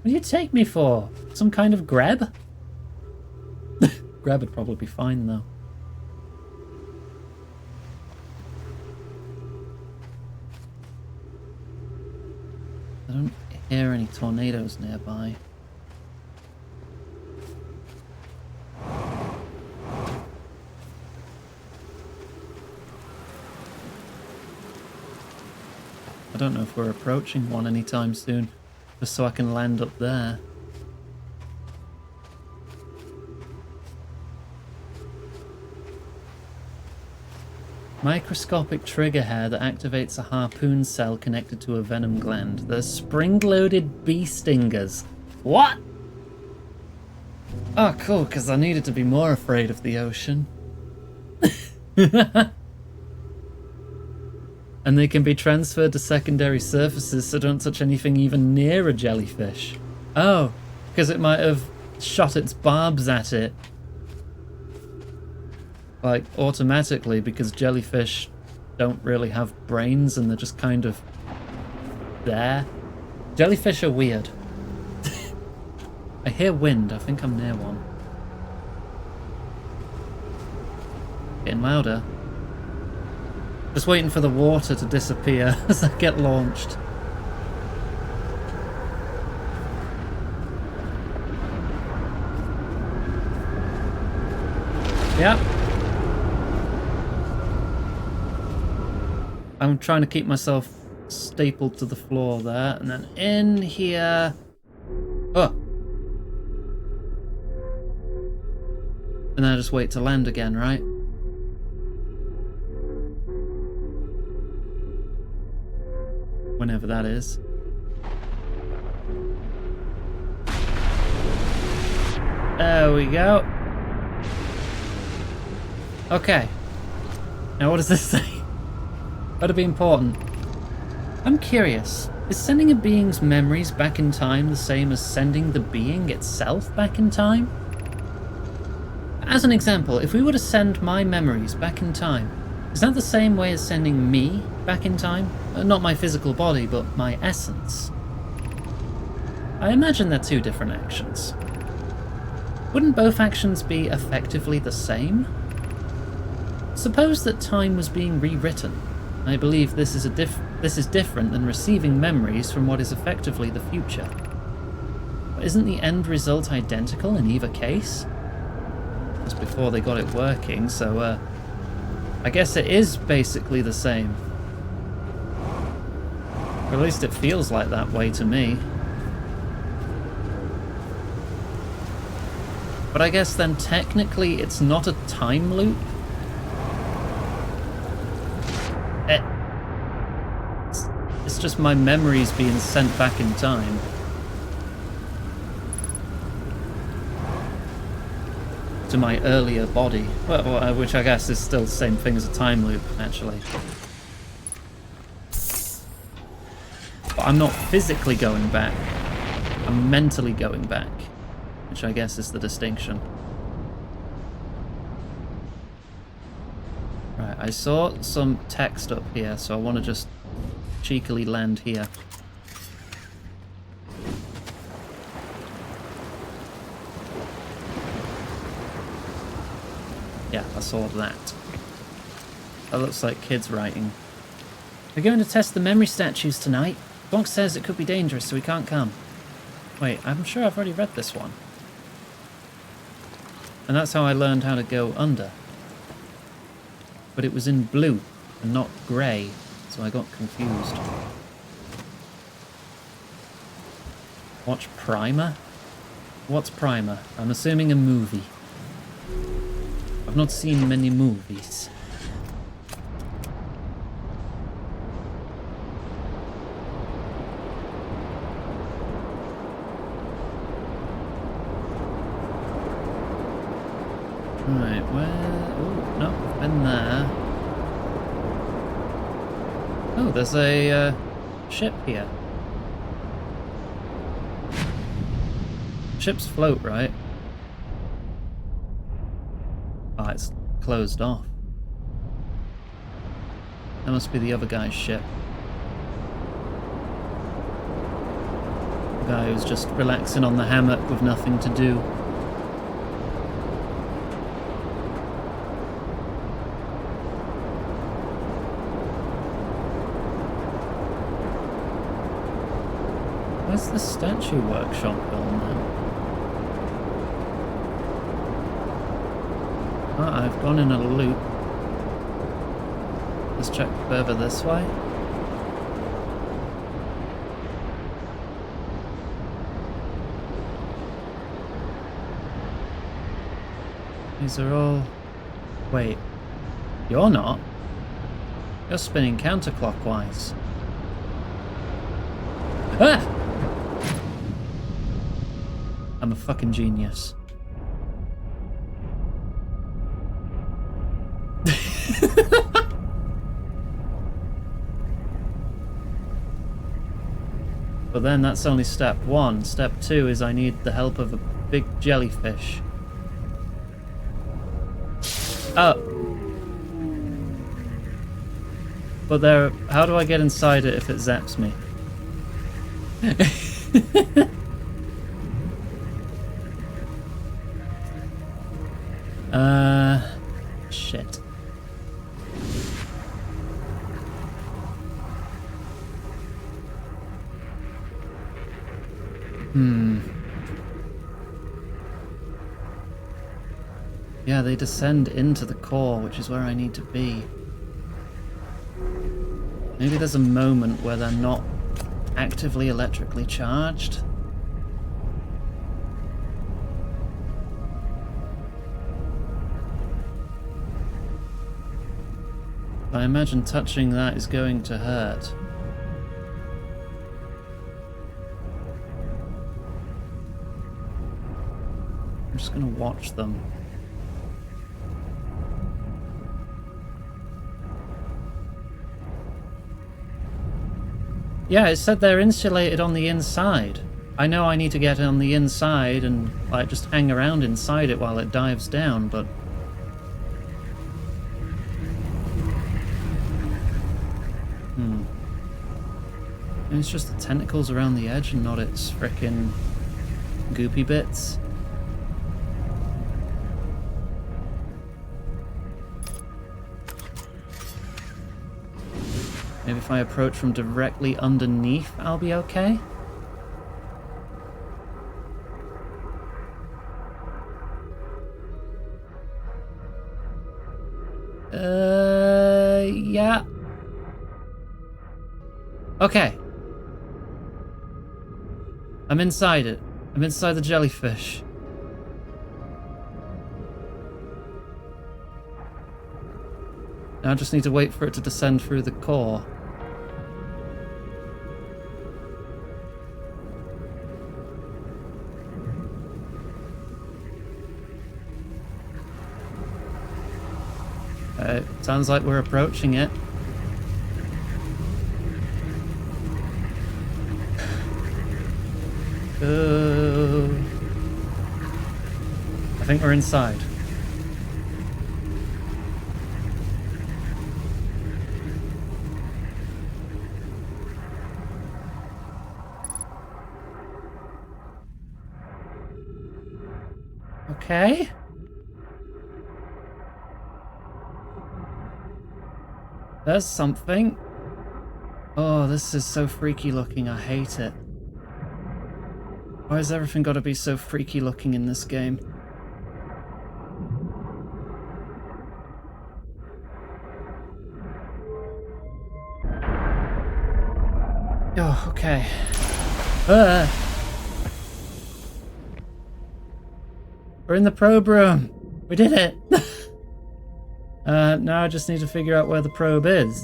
What do you take me for? Some kind of grab? Grab would probably be fine, though. I don't hear any tornadoes nearby. I don't know if we're approaching one anytime soon, just so I can land up there. Microscopic trigger hair that activates a harpoon cell connected to a venom gland. They're spring-loaded bee stingers. What? Oh, cool, because I needed to be more afraid of the ocean. And they can be transferred to secondary surfaces, so don't touch anything even near a jellyfish. Oh, because it might have shot its barbs at it. Like, automatically, because jellyfish don't really have brains and they're just kind of there. Jellyfish are weird. I hear wind. I think I'm near one. Getting louder. Just waiting for the water to disappear as I get launched. Yep. I'm trying to keep myself stapled to the floor there, and then in here. Oh. And then I just wait to land again, right? Whenever that is. There we go. Okay. Now what does this say? That'd be important. I'm curious. Is sending a being's memories back in time the same as sending the being itself back in time? As an example, if we were to send my memories back in time, is that the same way as sending me back in time? Not my physical body, but my essence. I imagine they're two different actions. Wouldn't both actions be effectively the same? Suppose that time was being rewritten. I believe this is different than receiving memories from what is effectively the future. But isn't the end result identical in either case? Just before they got it working, so I guess it is basically the same. Or at least it feels like that way to me. But I guess then technically it's not a time loop. It's just my memories being sent back in time. To my earlier body. Well, which I guess is still the same thing as a time loop, actually. But I'm not physically going back. I'm mentally going back. Which I guess is the distinction. Right, I saw some text up here, so I want to just cheekily land here. Yeah, I saw that. That looks like kids writing. We're going to test the memory statues tonight. Bonk says it could be dangerous, so we can't come. Wait, I'm sure I've already read this one. And that's how I learned how to go under. But it was in blue and not grey, so I got confused. Watch Primer? What's Primer? I'm assuming a movie. I've not seen many movies. Right, where... Oh, no, I've been there. Oh, there's a ship here. Ships float, right? Oh, it's closed off. That must be the other guy's ship. The guy who's just relaxing on the hammock with nothing to do. Where's the statue workshop gone now? Oh, I've gone in a loop. Let's check further this way. These are all... Wait. You're not? You're spinning counterclockwise. Ah! I'm a fucking genius. But then that's only step 1. Step 2 is I need the help of a big jellyfish. Oh. But there, how do I get inside it if it zaps me? Shit. Yeah, they descend into the core, which is where I need to be. Maybe there's a moment where they're not actively electrically charged. I imagine touching that is going to hurt. I'm just gonna watch them. Yeah, it said they're insulated on the inside. I know I need to get on the inside and like just hang around inside it while it dives down, but maybe it's just the tentacles around the edge and not its frickin' goopy bits. Maybe if I approach from directly underneath, I'll be okay? Yeah. Okay. I'm inside it. I'm inside the jellyfish. Now I just need to wait for it to descend through the core. Sounds like we're approaching it. I think we're inside. Okay. There's something. Oh, this is so freaky looking. I hate it. Why has everything got to be so freaky looking in this game? Oh, okay. We're in the probe room. We did it. Now I just need to figure out where the probe is.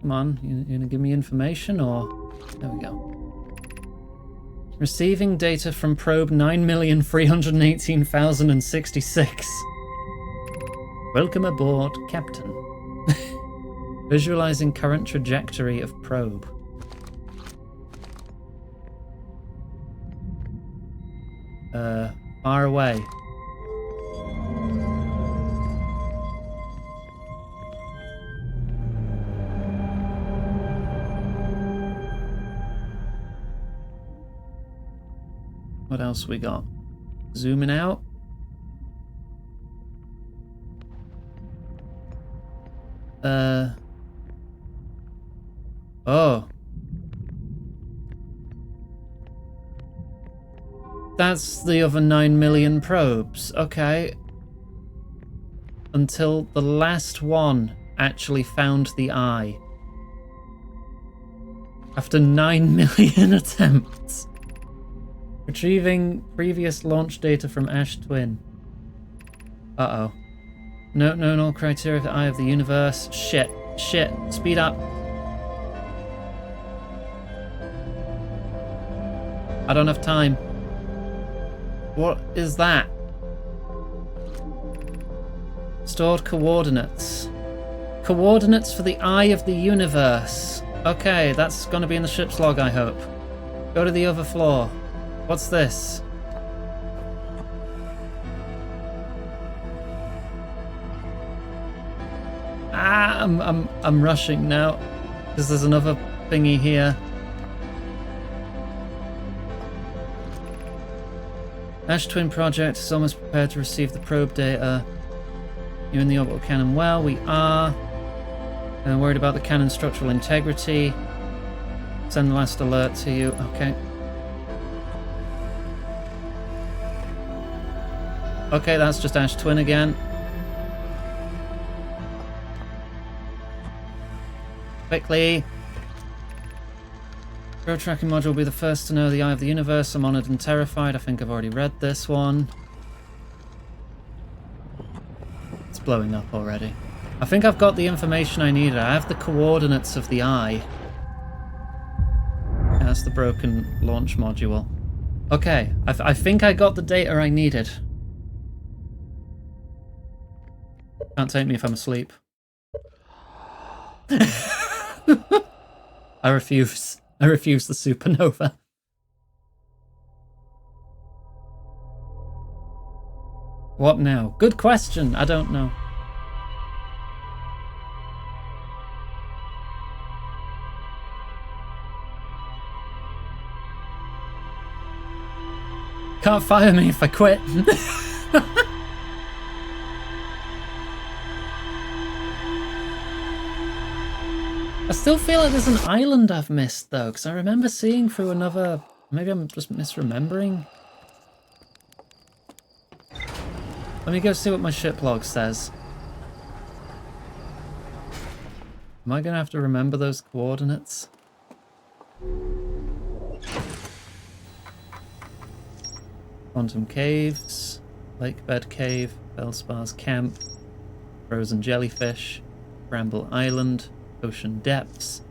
Come on, you gonna give me information or... There we go. Receiving data from probe 9,318,066. Welcome aboard, Captain. Visualizing current trajectory of probe. Far away. What else we got? Zooming out. Oh. That's the other 9 million probes. Okay. Until the last one actually found the eye. After 9 million attempts. Retrieving previous launch data from Ash Twin. Uh-oh. No, no, no criteria of the eye of the universe. Shit. Shit. Speed up. I don't have time. What is that? Stored coordinates. Coordinates for the eye of the universe. Okay, that's gonna be in the ship's log, I hope. Go to the other floor. What's this? Ah, I'm rushing now because there's another thingy here. Ash Twin Project is almost prepared to receive the probe data. You're in the orbital cannon. Well, we are. Worried about the cannon structural integrity. Send the last alert to you. Okay. Okay, that's just Ash Twin again. Quickly. Probe tracking module will be the first to know the eye of the universe. I'm honoured and terrified. I think I've already read this one. It's blowing up already. I think I've got the information I needed. I have the coordinates of the eye. Yeah, that's the broken launch module. Okay, I think I got the data I needed. Can't take me if I'm asleep. I refuse. I refuse the supernova. What now? Good question. I don't know. Can't fire me if I quit. I still feel like there's an island I've missed, though, because I remember seeing through another... Maybe I'm just misremembering. Let me go see what my ship log says. Am I going to have to remember those coordinates? Quantum Caves, Lakebed Cave, Feldspar's Camp, Frozen Jellyfish, Bramble Island, Ocean Depths.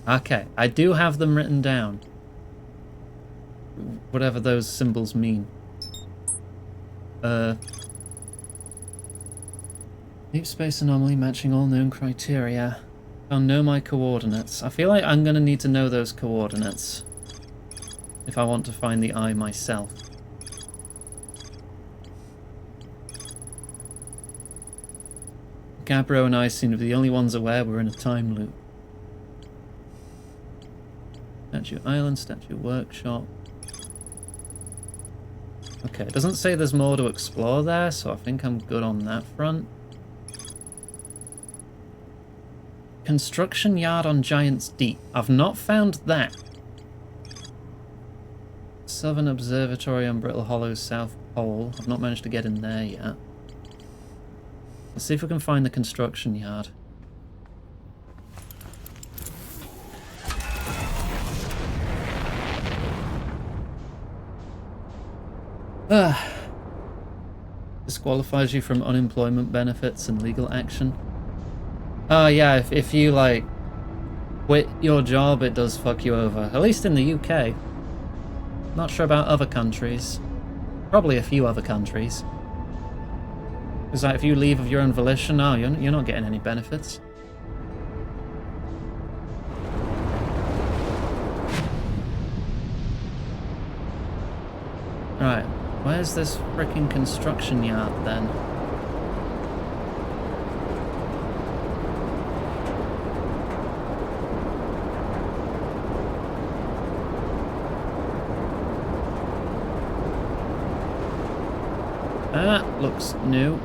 Okay, I do have them written down. Whatever those symbols mean. Deep space anomaly matching all known criteria. I'll know my coordinates. I feel like I'm going to need to know those coordinates if I want to find the eye myself. Gabbro and I seem to be the only ones aware we're in a time loop. Statue Island, Statue Workshop. Okay, it doesn't say there's more to explore there, so I think I'm good on that front. Construction Yard on Giant's Deep. I've not found that. Southern Observatory on Brittle Hollow's South Pole. I've not managed to get in there yet. Let's see if we can find the construction yard. Disqualifies you from unemployment benefits and legal action. Oh yeah, if you like quit your job, it does fuck you over. At least in the UK. Not sure about other countries. Probably a few other countries. Because like, if you leave of your own volition, no, you're not getting any benefits. Right, where's this frickin' construction yard then? That looks new.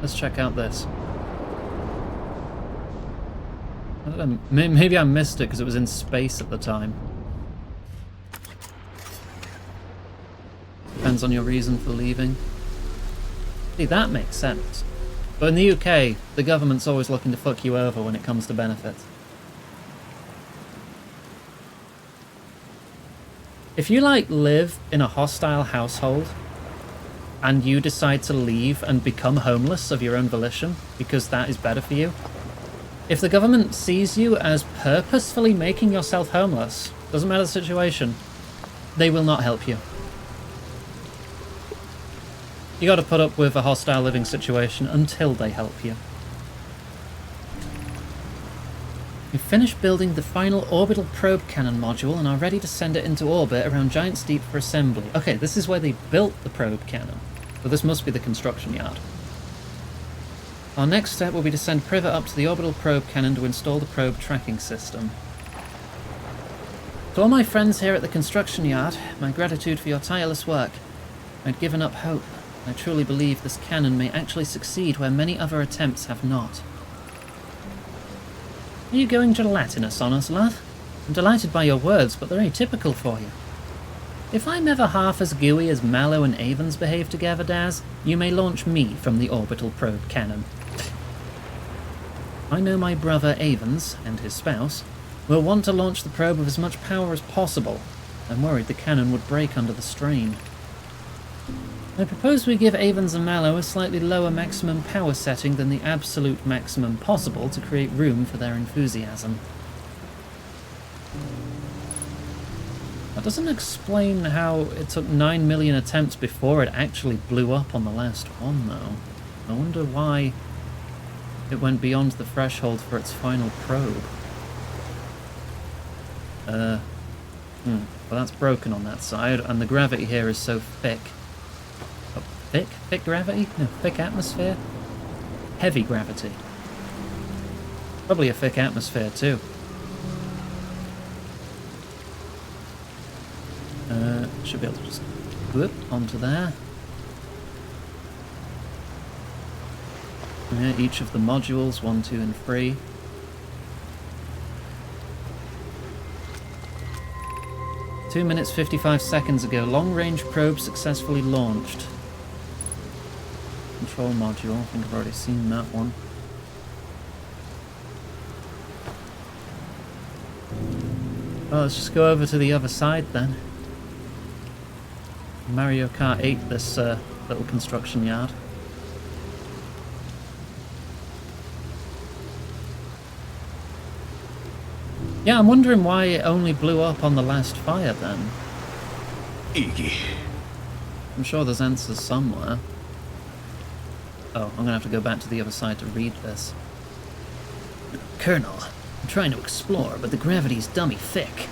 Let's check out this. I don't know, maybe I missed it because it was in space at the time. Depends on your reason for leaving. See, that makes sense. But in the UK, the government's always looking to fuck you over when it comes to benefits. If you, like, live in a hostile household, and you decide to leave and become homeless of your own volition because that is better for you. If the government sees you as purposefully making yourself homeless, doesn't matter the situation, they will not help you. You got to put up with a hostile living situation until they help you. We've finished building the final orbital probe cannon module and are ready to send it into orbit around Giant's Deep for assembly. Okay, this is where they built the probe cannon, so this must be the construction yard. Our next step will be to send Privet up to the orbital probe cannon to install the probe tracking system. To all my friends here at the construction yard, my gratitude for your tireless work. I'd given up hope. I truly believe this cannon may actually succeed where many other attempts have not. Are you going gelatinous on us, lad? I'm delighted by your words, but they're atypical for you. If I'm ever half as gooey as Mallow and Avens behave together, Daz, you may launch me from the orbital probe cannon. I know my brother Avens, and his spouse, will want to launch the probe with as much power as possible. I'm worried the cannon would break under the strain. I propose we give Avens and Mallow a slightly lower maximum power setting than the absolute maximum possible to create room for their enthusiasm. That doesn't explain how it took 9 million attempts before it actually blew up on the last one, though. I wonder why it went beyond the threshold for its final probe. Well, that's broken on that side, and the gravity here is so thick. Thick? Thick gravity? No, thick atmosphere? Heavy gravity. Probably a thick atmosphere too. Should be able to just whoop onto there. Yeah, each of the modules, 1, 2, and 3. Two minutes 55 seconds ago, long-range probe successfully launched. Control module, I think I've already seen that one. Well, let's just go over to the other side then. Mario Kart 8 this little construction yard. Yeah, I'm wondering why it only blew up on the last fire then. Iggy. I'm sure there's answers somewhere. Oh, I'm gonna have to go back to the other side to read this. Colonel, I'm trying to explore, but the gravity's dummy thick.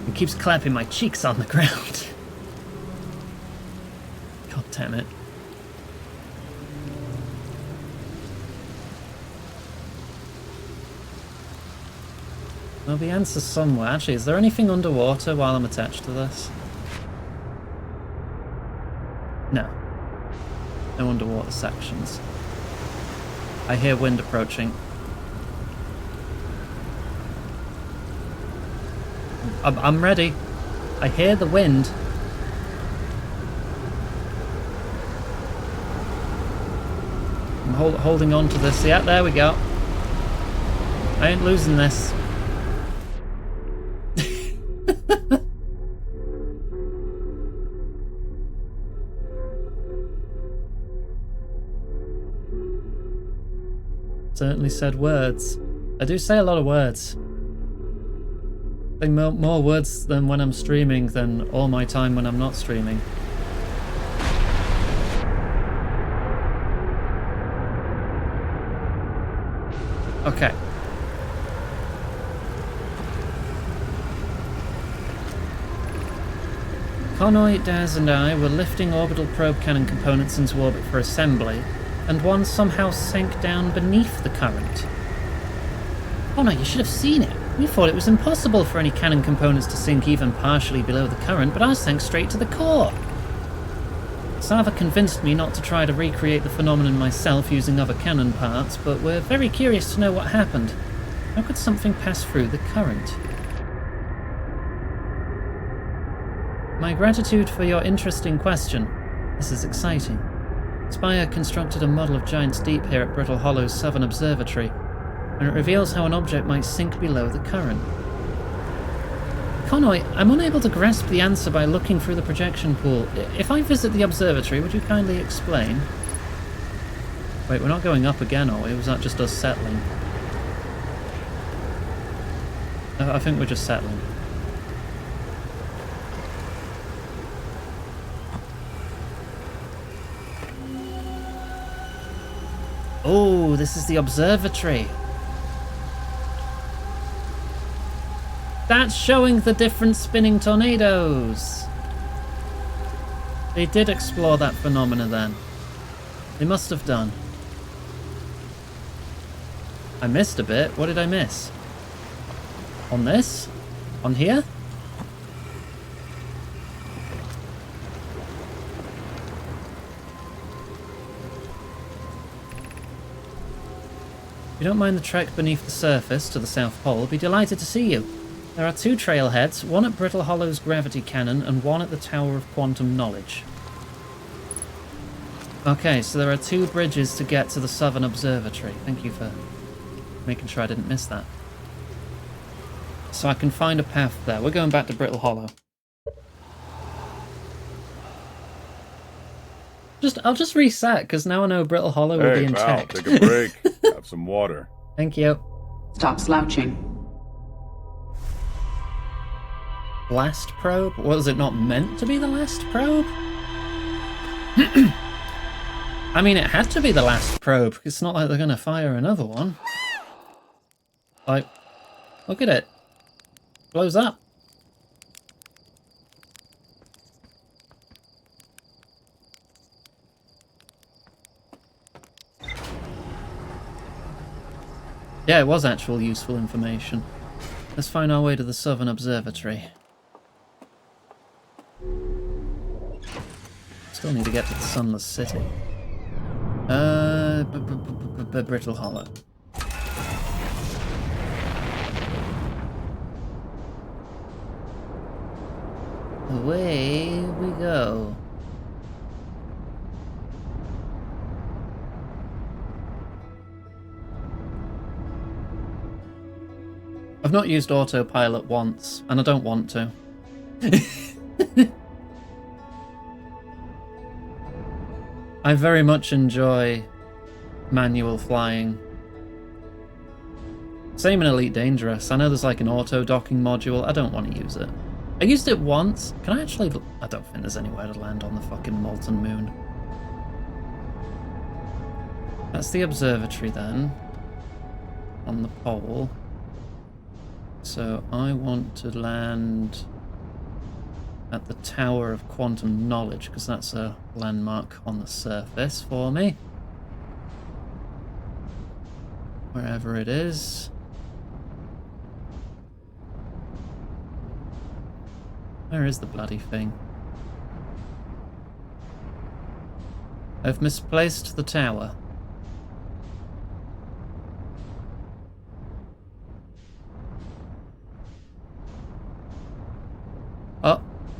It keeps clapping my cheeks on the ground. God damn it. There'll be answers somewhere. Actually, is there anything underwater while I'm attached to this? No. No underwater sections. I hear wind approaching. I'm ready. I hear the wind. I'm holding on to this. Yeah, there we go. I ain't losing this. Certainly said words. I do say a lot of words. I say more words than when I'm streaming than all my time when I'm not streaming. Okay. Connoy, Daz and I were lifting orbital probe cannon components into orbit for assembly, and one somehow sank down beneath the current. Oh no, you should have seen it. We thought it was impossible for any cannon components to sink even partially below the current, but ours sank straight to the core. Sava convinced me not to try to recreate the phenomenon myself using other cannon parts, but we're very curious to know what happened. How could something pass through the current? My gratitude for your interesting question. This is exciting. Spire constructed a model of Giant's Deep here at Brittle Hollow's Southern Observatory, and it reveals how an object might sink below the current. Connoy, I'm unable to grasp the answer by looking through the projection pool. If I visit the observatory, would you kindly explain? Wait, we're not going up again, are we? Was that just us settling? I think we're just settling. Oh, this is the observatory. That's showing the different spinning tornadoes. They did explore that phenomena then. They must have done. I missed a bit. What did I miss? On this? On here? If you don't mind the trek beneath the surface to the South Pole, I'd be delighted to see you. There are 2 trailheads, one at Brittle Hollow's gravity cannon and one at the Tower of Quantum Knowledge. Okay, so there are 2 bridges to get to the Southern Observatory. Thank you for making sure I didn't miss that. So I can find a path there. We're going back to Brittle Hollow. I'll just reset, because now I know Brittle Hollow will be in check. Take a break. Have some water. Thank you. Stop slouching. Last probe? Was it not meant to be the last probe? I mean, it had to be the last probe. It's not like they're going to fire another one. Like, look at it. Blows up. Yeah, it was actual useful information. Let's find our way to the Southern Observatory. Still need to get to the Sunless City. Brittle Hollow. Away we go. I've not used autopilot once, and I don't want to. I very much enjoy manual flying. Same in Elite Dangerous. I know there's like an auto-docking module. I don't want to use it. I used it once. Can I actually... I don't think there's anywhere to land on the fucking molten moon. That's the observatory then. On the pole. So I want to land at the Tower of Quantum Knowledge, because that's a landmark on the surface for me. Wherever it is. Where is the bloody thing? I've misplaced the tower.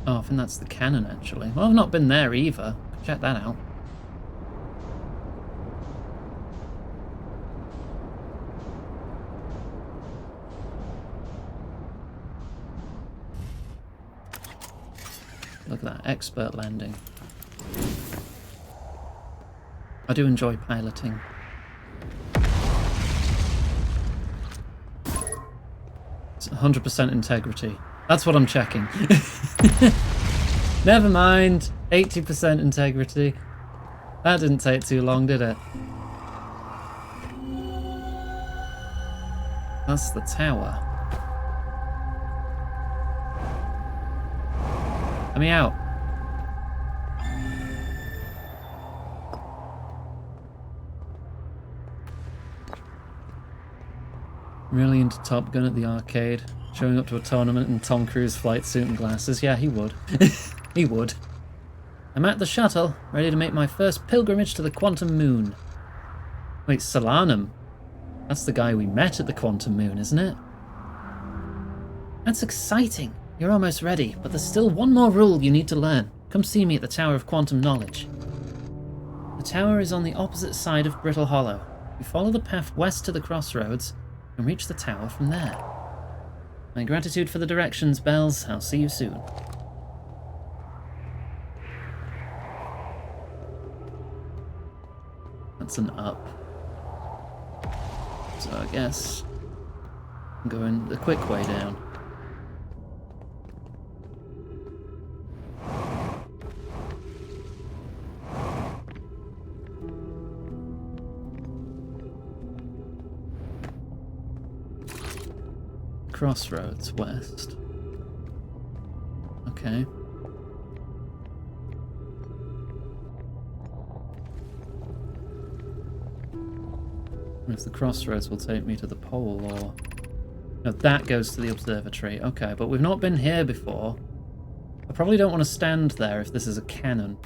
Oh, I think that's the cannon, actually. Well, I've not been there either. Check that out. Look at that, expert landing. I do enjoy piloting. It's 100% integrity. That's what I'm checking. Never mind. 80% integrity. That didn't take too long, did it? That's the tower. Let me out. Really into Top Gun at the arcade. Showing up to a tournament in Tom Cruise flight suit and glasses. Yeah, he would. He would. I'm at the shuttle, ready to make my first pilgrimage to the Quantum Moon. Wait, Solanum? That's the guy we met at the Quantum Moon, isn't it? That's exciting. You're almost ready, but there's still one more rule you need to learn. Come see me at the Tower of Quantum Knowledge. The tower is on the opposite side of Brittle Hollow. You follow the path west to the crossroads and reach the tower from there. My gratitude for the directions, Bells. I'll see you soon. That's an up. So I guess I'm going the quick way down. Crossroads west. Okay. If the crossroads will take me to the pole, or... No, that goes to the observatory. Okay, but we've not been here before. I probably don't want to stand there if this is a cannon.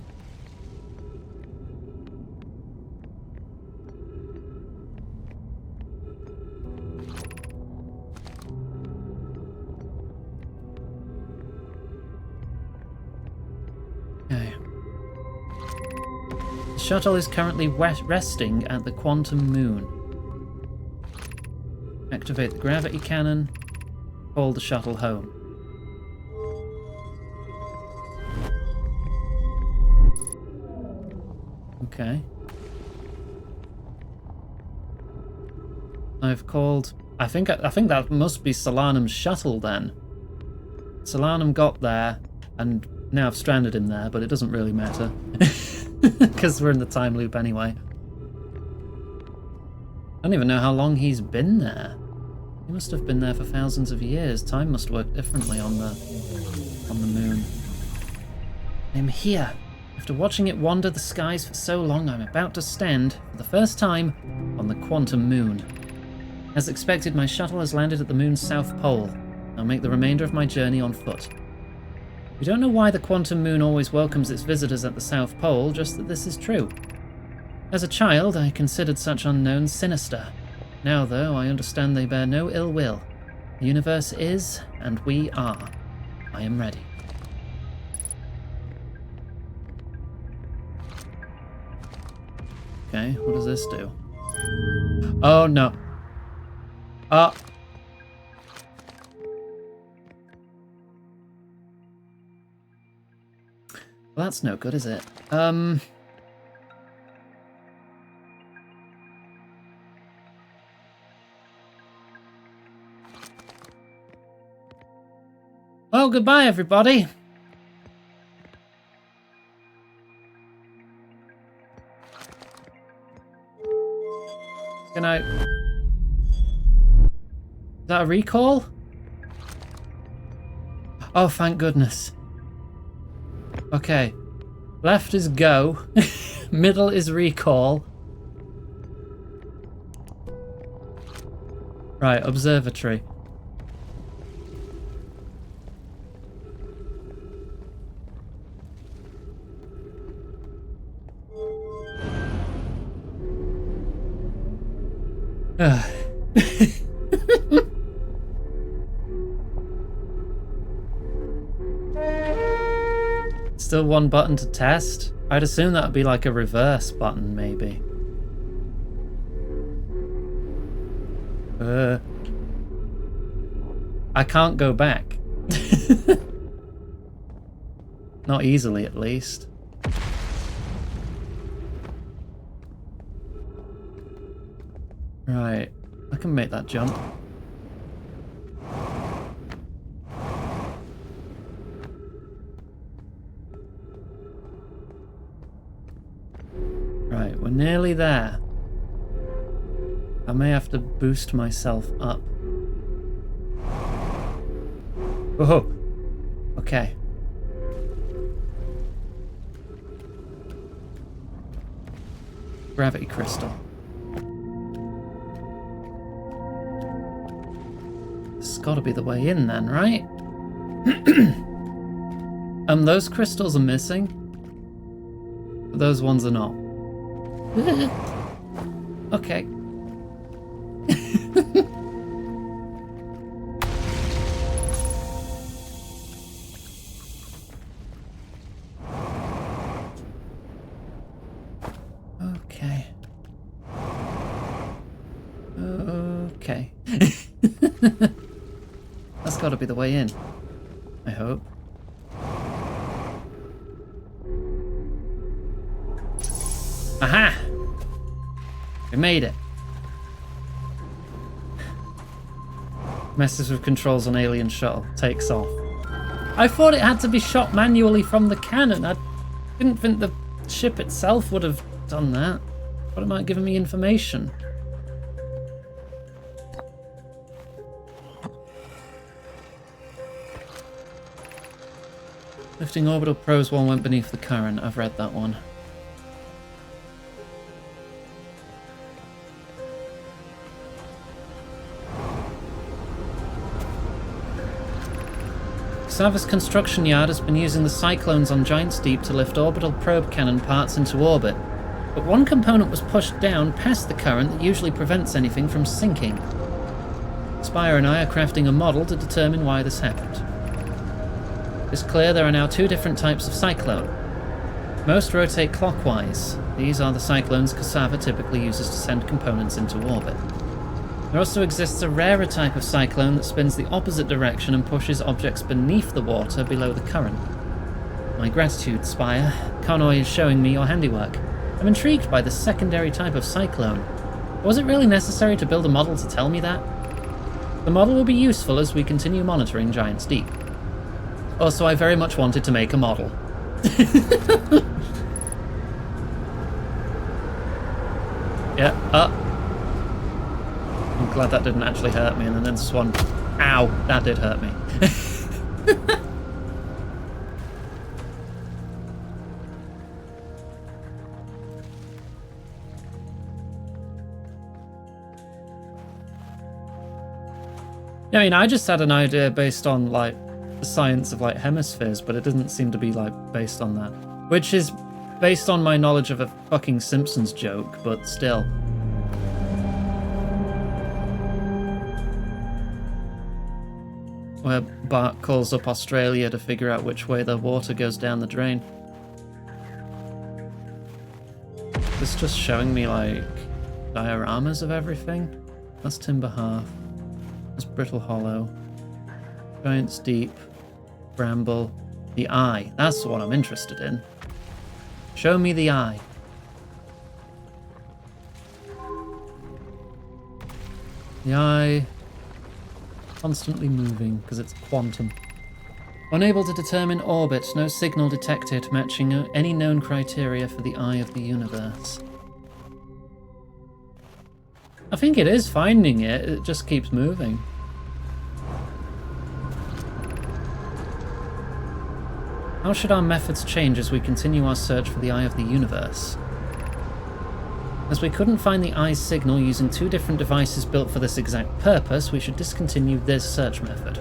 Okay. The shuttle is currently resting at the quantum moon. Activate the gravity cannon. Call the shuttle home. Okay. I've called... I think that must be Solanum's shuttle then. Solanum got there, and now I've stranded him there, but it doesn't really matter. Because we're in the time loop anyway. I don't even know how long he's been there. He must have been there for thousands of years. Time must work differently on the moon. I'm here. After watching it wander the skies for so long, I'm about to stand, for the first time, on the quantum moon. As expected, my shuttle has landed at the moon's south pole. I'll make the remainder of my journey on foot. We don't know why the quantum moon always welcomes its visitors at the South Pole, just that this is true. As a child, I considered such unknowns sinister. Now, though, I understand they bear no ill will. The universe is, and we are. I am ready. Okay, what does this do? Oh, no. Oh. Well, that's no good, is it? Well, goodbye, everybody. Can I... Is that a recall? Oh, thank goodness. Okay. Left is go. Middle is recall. Right, observatory. Still one button to test? I'd assume that would be like a reverse button, maybe. I can't go back. Not easily, at least. Right, I can make that jump. Right, we're nearly there. I may have to boost myself up. Whoa! Okay. Gravity crystal. This has got to be the way in then, right? Those crystals are missing. But those ones are not. Okay. Okay. Okay. That's That's got to be the way in. I hope. Aha! We made it. Messes with controls on alien shuttle. Takes off. I thought it had to be shot manually from the cannon. I didn't think the ship itself would have done that. But it might have given me information. Lifting orbital probes while went beneath the current. I've read that one. Sava's construction yard has been using the cyclones on Giant's Deep to lift orbital probe cannon parts into orbit, but one component was pushed down past the current that usually prevents anything from sinking. Spire and I are crafting a model to determine why this happened. It's clear there are now two different types of cyclone. Most rotate clockwise. These are the cyclones Cassava typically uses to send components into orbit. There also exists a rarer type of cyclone that spins the opposite direction and pushes objects beneath the water below the current. My gratitude, Spire. Connoy is showing me your handiwork. I'm intrigued by the secondary type of cyclone. Was it really necessary to build a model to tell me that? The model will be useful as we continue monitoring Giant's Deep. Also, I very much wanted to make a model. Yeah, I'm glad that didn't actually hurt me, and then Swan. Ow, that did hurt me. I mean, I just had an idea based on, like, the science of, like, hemispheres, but it doesn't seem to be, like, based on that. Which is based on my knowledge of a fucking Simpsons joke, but still. Where Bart calls up Australia to figure out which way the water goes down the drain. It's just showing me, like, dioramas of everything. That's Timber Hearth. That's Brittle Hollow. Giant's Deep. Bramble. The Eye. That's what I'm interested in. Show me the Eye. The Eye... constantly moving, because it's quantum. Unable to determine orbit, no signal detected matching any known criteria for the eye of the universe. I think it is finding it, it just keeps moving. How should our methods change as we continue our search for the eye of the universe? As we couldn't find the eye's signal using two different devices built for this exact purpose, we should discontinue this search method.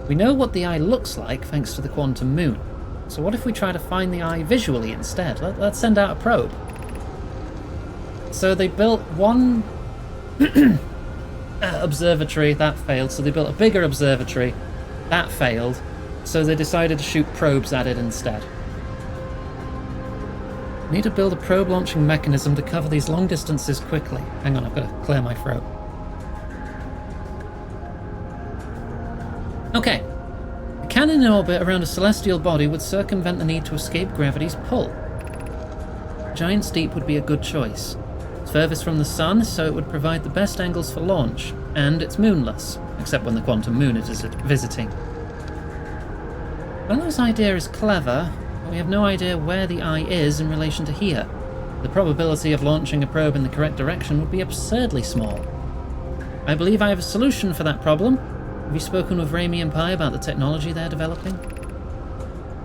We know what the eye looks like thanks to the quantum moon, so what if we try to find the eye visually instead? Let's send out a probe. So they built one observatory, that failed, so they built a bigger observatory, that failed, so they decided to shoot probes at it instead. Need to build a probe launching mechanism to cover these long distances quickly. Hang on, I've got to clear my throat. Okay. A cannon in orbit around a celestial body would circumvent the need to escape gravity's pull. Giant's Deep would be a good choice. It's furthest from the sun, so it would provide the best angles for launch, and it's moonless, except when the quantum moon is visiting. Bellow's idea is clever, but we have no idea where the eye is in relation to here. The probability of launching a probe in the correct direction would be absurdly small. I believe I have a solution for that problem. Have you spoken with Raimi and Pi about the technology they're developing?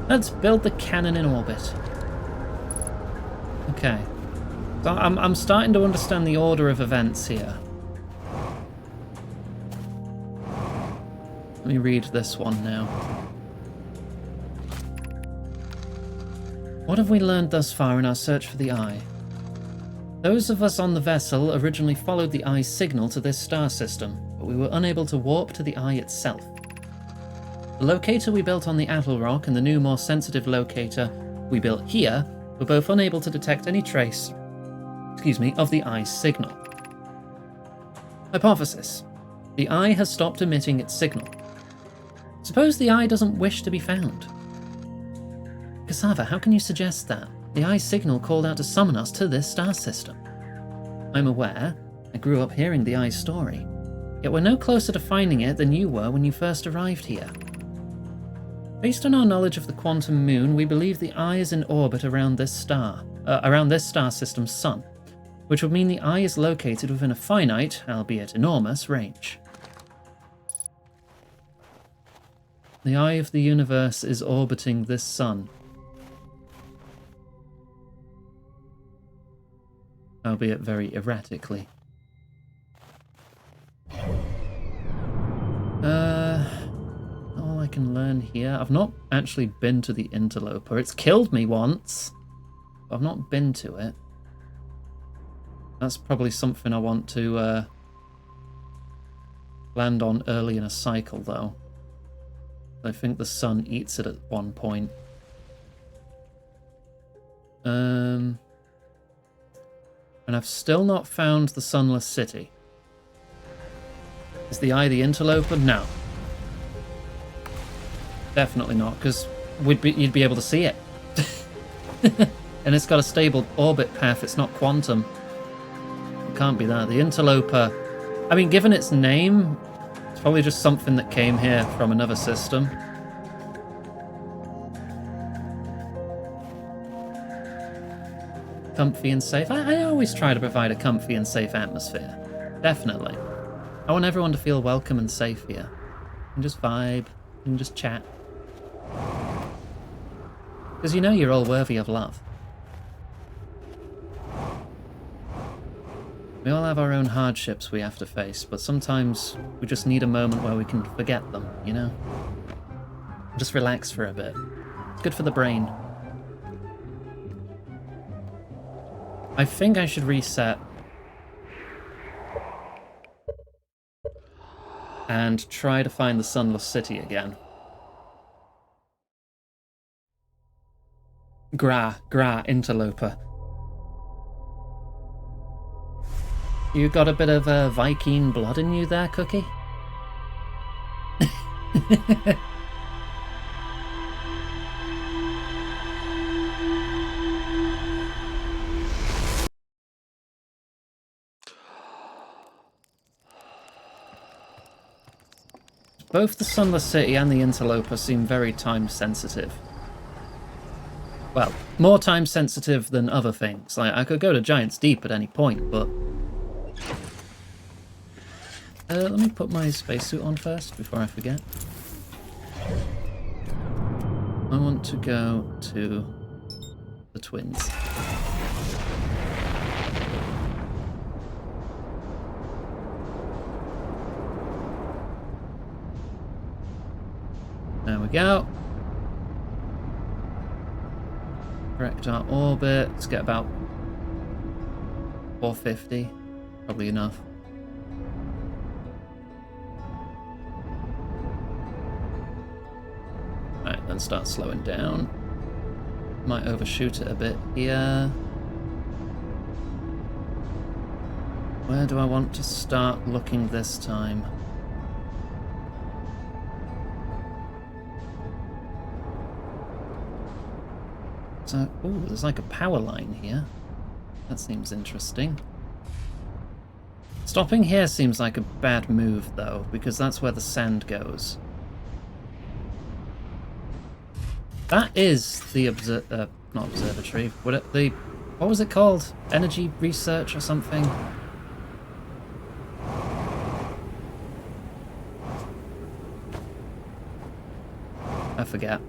Let's build the cannon in orbit. Okay. So I'm starting to understand the order of events here. Let me read this one now. What have we learned thus far in our search for the eye? Those of us on the vessel originally followed the eye's signal to this star system, but we were unable to warp to the eye itself. The locator we built on the Atl Rock and the new, more sensitive locator we built here were both unable to detect any trace, of the eye's signal. Hypothesis. The eye has stopped emitting its signal. Suppose the eye doesn't wish to be found. Cassava, how can you suggest that? The eye's signal called out to summon us to this star system. I'm aware. I grew up hearing the eye's story. Yet we're no closer to finding it than you were when you first arrived here. Based on our knowledge of the quantum moon, we believe the eye is in orbit around this star system's sun, which would mean the eye is located within a finite, albeit enormous, range. The eye of the universe is orbiting this sun, albeit very erratically. All I can learn here... I've not actually been to the interloper. It's killed me once, but I've not been to it. That's probably something I want to land on early in a cycle, though. I think the sun eats it at one point. And I've still not found the Sunless City. Is the eye the interloper? No. Definitely not, because you'd be able to see it. And it's got a stable orbit path, it's not quantum. It can't be that. The interloper, I mean, given its name, it's probably just something that came here from another system. Comfy and safe. I always try to provide a comfy and safe atmosphere. Definitely. I want everyone to feel welcome and safe here. And just vibe, and just chat. Because you know you're all worthy of love. We all have our own hardships we have to face, but sometimes we just need a moment where we can forget them, you know? Just relax for a bit. It's good for the brain. I think I should reset and try to find the Sunless City again. Gra, interloper. You got a bit of Viking blood in you there, Cookie? Both the Sunless City and the Interloper seem very time-sensitive. Well, more time-sensitive than other things. Like, I could go to Giant's Deep at any point, but... let me put my spacesuit on first, before I forget. I want to go to the Twins. There we go. Correct our orbit. Let's get about 450. Probably enough. Right, then start slowing down. Might overshoot it a bit here. Where do I want to start looking this time? So, ooh, there's like a power line here. That seems interesting. Stopping here seems like a bad move, though, because that's where the sand goes. That is the not observatory. What was it called? Energy research or something? I forget.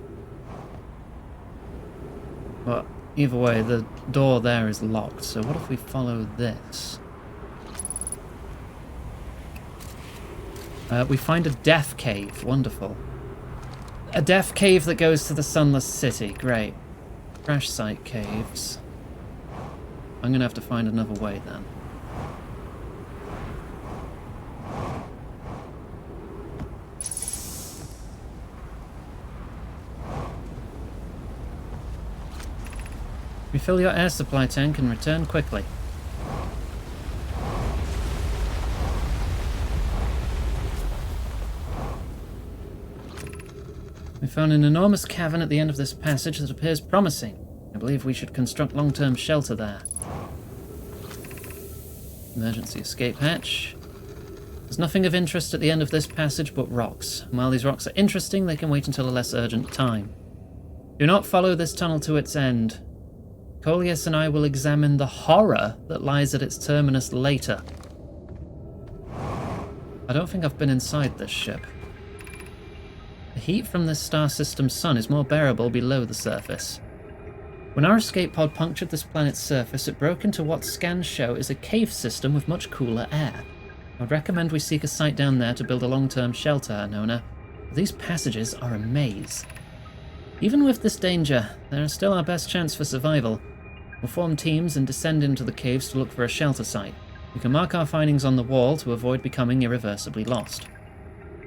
But either way, the door there is locked, so what if we follow this? We find a death cave. Wonderful. A death cave that goes to the Sunless City. Great. Crash site caves. I'm gonna have to find another way then. Refill your air supply tank and return quickly. found an enormous cavern at the end of this passage that appears promising. I believe we should construct long-term shelter there. Emergency escape hatch. There's nothing of interest at the end of this passage but rocks. And while these rocks are interesting, they can wait until a less urgent time. Do not follow this tunnel to its end. Coleus and I will examine the horror that lies at its terminus later. I don't think I've been inside this ship. The heat from this star system's sun is more bearable below the surface. When our escape pod punctured this planet's surface, it broke into what scans show is a cave system with much cooler air. I'd recommend we seek a site down there to build a long-term shelter, Anona. These passages are a maze. Even with this danger, they are still our best chance for survival. We'll form teams and descend into the caves to look for a shelter site. We can mark our findings on the wall to avoid becoming irreversibly lost.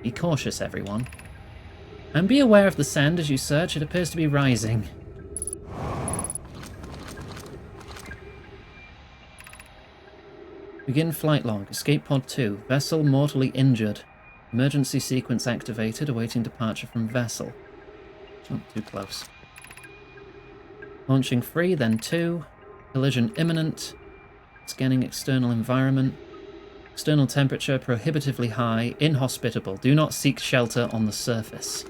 Be cautious, everyone. And be aware of the sand as you search. It appears to be rising. Begin flight log. Escape pod 2. Vessel mortally injured. Emergency sequence activated, awaiting departure from vessel. Oh, too close. Launching 3, then 2. Collision imminent. Scanning external environment. External temperature prohibitively high. Inhospitable. Do not seek shelter on the surface.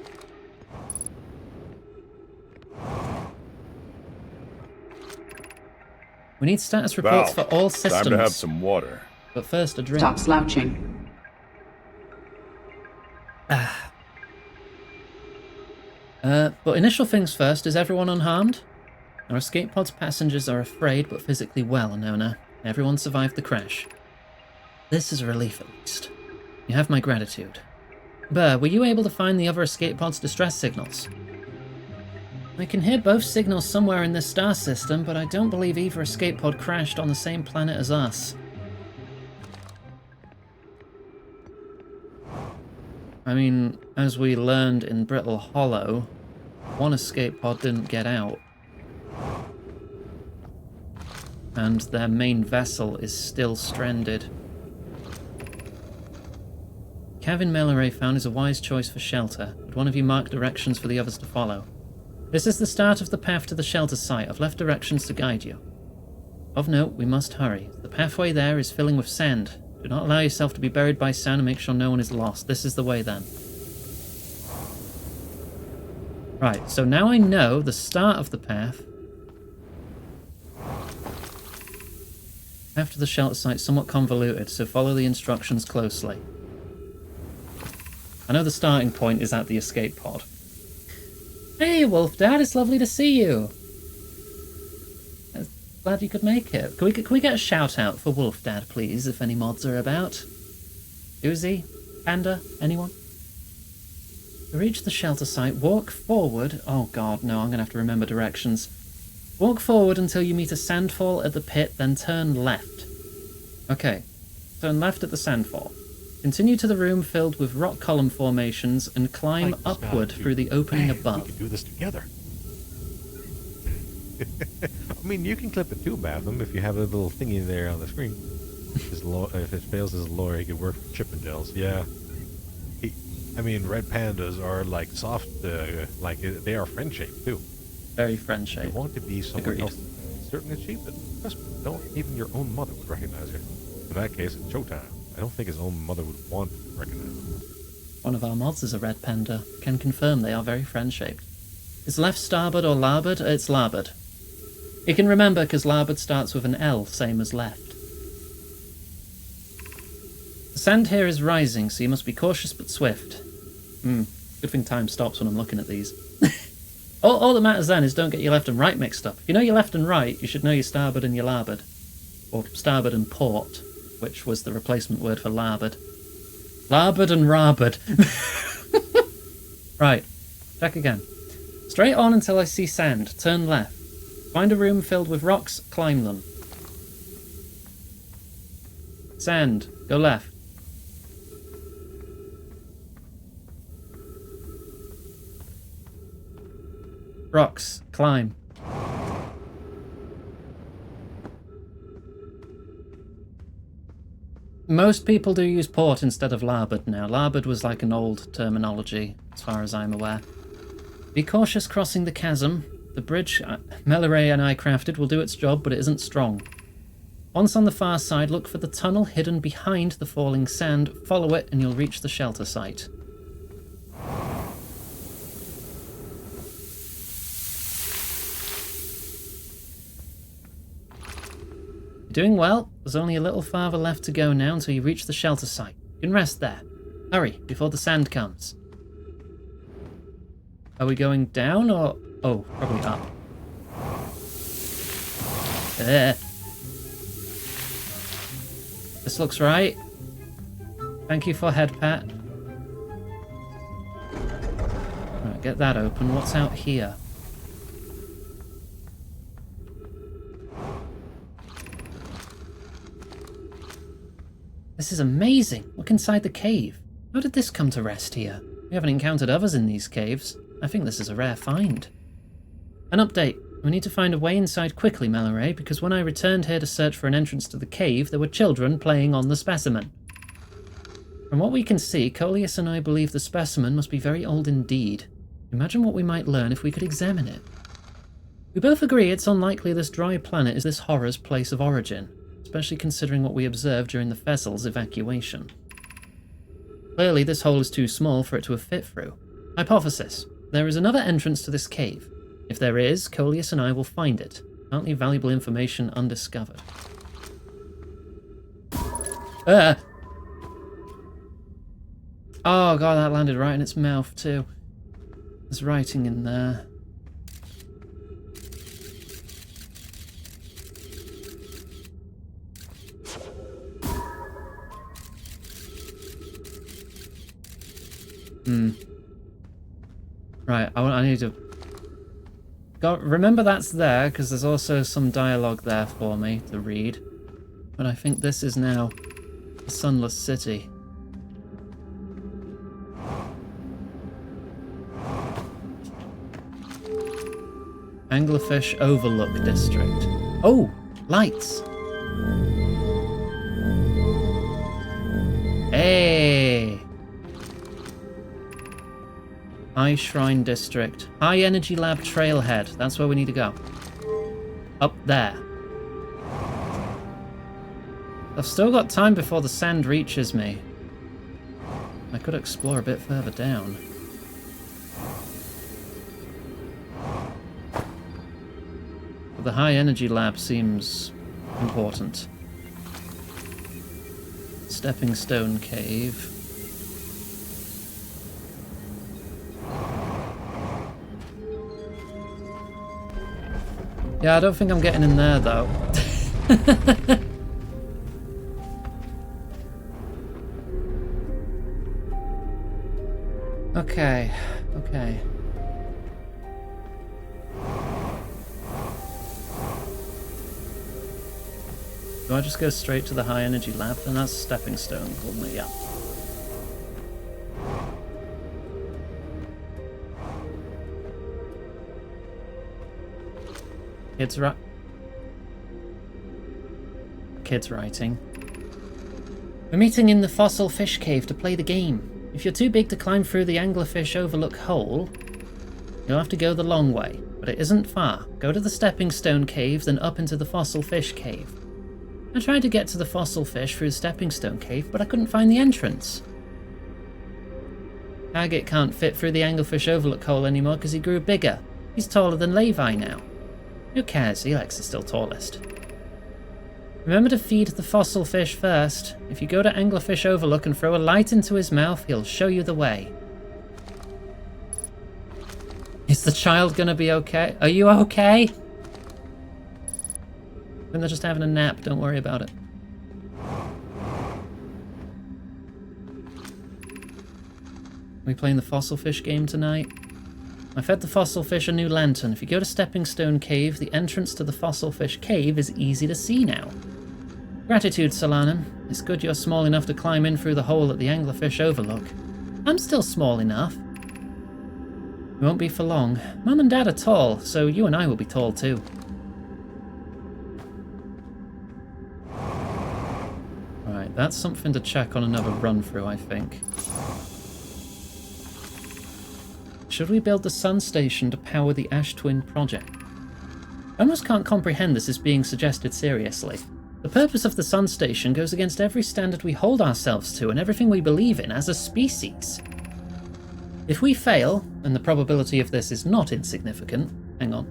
We need status reports for all systems. Time to have some water. But first, a drink. Stop slouching. But initial things first, is everyone unharmed? Our escape pod's passengers are afraid but physically well, Anona. Everyone survived the crash. This is a relief at least. You have my gratitude. Burr, were you able to find the other escape pod's distress signals? I can hear both signals somewhere in this star system, but I don't believe either escape pod crashed on the same planet as us. I mean, as we learned in Brittle Hollow, one escape pod didn't get out. And their main vessel is still stranded. Kevin Milleray found is a wise choice for shelter. Would one of you mark directions for the others to follow? This is the start of the path to the shelter site. I've left directions to guide you. Of note, we must hurry. The pathway there is filling with sand. Do not allow yourself to be buried by sand and make sure no one is lost. This is the way then. Right, so now I know the start of the path. Path to the shelter site is somewhat convoluted, so follow the instructions closely. I know the starting point is at the escape pod. Hey, Wolf Dad, it's lovely to see you. Glad you could make it. Can we get a shout out for Wolf Dad, please, if any mods are about? Uzi? Panda? Anyone? To reach the shelter site, walk forward. Oh god, no, I'm going to have to remember directions. Walk forward until you meet a sandfall at the pit, then turn left. Okay, turn left at the sandfall. Continue to the room filled with rock column formations and climb upward through the opening above. We can do this together. I mean, you can clip a tube out of them if you have a little thingy there on the screen. If it fails as a lure, he could work for Chippendales. Yeah. I mean, red pandas are like soft, they are friend-shaped too. Very friend-shaped. You want to be someone else certainly cheap, but trust me, don't even your own mother would recognize you. In that case, it's showtime. I don't think his own mother would want to recognize him. One of our mods is a red panda. Can confirm they are very friend-shaped. Is left starboard or larboard? It's larboard. You can remember because larboard starts with an L, same as left. The sand here is rising, so you must be cautious but swift. Good thing time stops when I'm looking at these. all that matters then is don't get your left and right mixed up. If you know your left and right, you should know your starboard and your larboard. Or starboard and port, which was the replacement word for larboard. Larboard and rabboard. Right, check again. Straight on until I see sand. Turn left. Find a room filled with rocks, climb them. Sand, go left. Rocks, climb. Most people do use port instead of larboard now. Larboard was like an old terminology, as far as I'm aware. Be cautious crossing the chasm. The bridge Meleray and I crafted will do its job, but it isn't strong. Once on the far side, look for the tunnel hidden behind the falling sand. Follow it and you'll reach the shelter site. You're doing well. There's only a little farther left to go now until you reach the shelter site. You can rest there. Hurry, before the sand comes. Are we going down or... Oh, probably up. There. This looks right. Thank you for head pat. Right, get that open. What's out here? This is amazing. Look inside the cave. How did this come to rest here? We haven't encountered others in these caves. I think this is a rare find. An update. We need to find a way inside quickly, Meleray, because when I returned here to search for an entrance to the cave, there were children playing on the specimen. From what we can see, Coleus and I believe the specimen must be very old indeed. Imagine what we might learn if we could examine it. We both agree it's unlikely this dry planet is this horror's place of origin, especially considering what we observed during the vessel's evacuation. Clearly, this hole is too small for it to have fit through. Hypothesis. There is another entrance to this cave. If there is, Coleus and I will find it. Apparently valuable information undiscovered. Oh god, that landed right in its mouth too. There's writing in there. Right, I need to... remember that's there, because there's also some dialogue there for me to read. But I think this is now the Sunless City. Anglerfish Overlook District. Oh, lights. Hey. High Shrine District. High Energy Lab Trailhead. That's where we need to go. Up there. I've still got time before the sand reaches me. I could explore a bit further down. But the High Energy Lab seems important. Stepping Stone Cave. Yeah, I don't think I'm getting in there, though. Okay. Do I just go straight to the High Energy Lab? Then that's Stepping Stone, wouldn't it? Yeah. Kids writing. We're meeting in the Fossil Fish Cave to play the game. If you're too big to climb through the Anglerfish Overlook hole, you'll have to go the long way, but it isn't far. Go to the Stepping Stone Cave, then up into the Fossil Fish Cave. I tried to get to the Fossil Fish through the Stepping Stone Cave, but I couldn't find the entrance. Target can't fit through the Anglerfish Overlook hole anymore because he grew bigger. He's taller than Levi now. Who cares? Elex is still tallest. Remember to feed the fossil fish first. If you go to Anglerfish Overlook and throw a light into his mouth, he'll show you the way. Is the child gonna be okay? Are you okay? I think they're just having a nap, don't worry about it. Are we playing the fossil fish game tonight? I fed the fossil fish a new lantern. If you go to Stepping Stone Cave, the entrance to the fossil fish cave is easy to see now. Gratitude, Solanan. It's good you're small enough to climb in through the hole at the Anglerfish Overlook. I'm still small enough. We won't be for long. Mum and Dad are tall, so you and I will be tall too. Right, that's something to check on another run through, I think. should we build the Sun Station to power the Ash Twin project? I almost can't comprehend this as being suggested seriously. The purpose of the Sun Station goes against every standard we hold ourselves to and everything we believe in as a species. If we fail, and the probability of this is not insignificant... Hang on.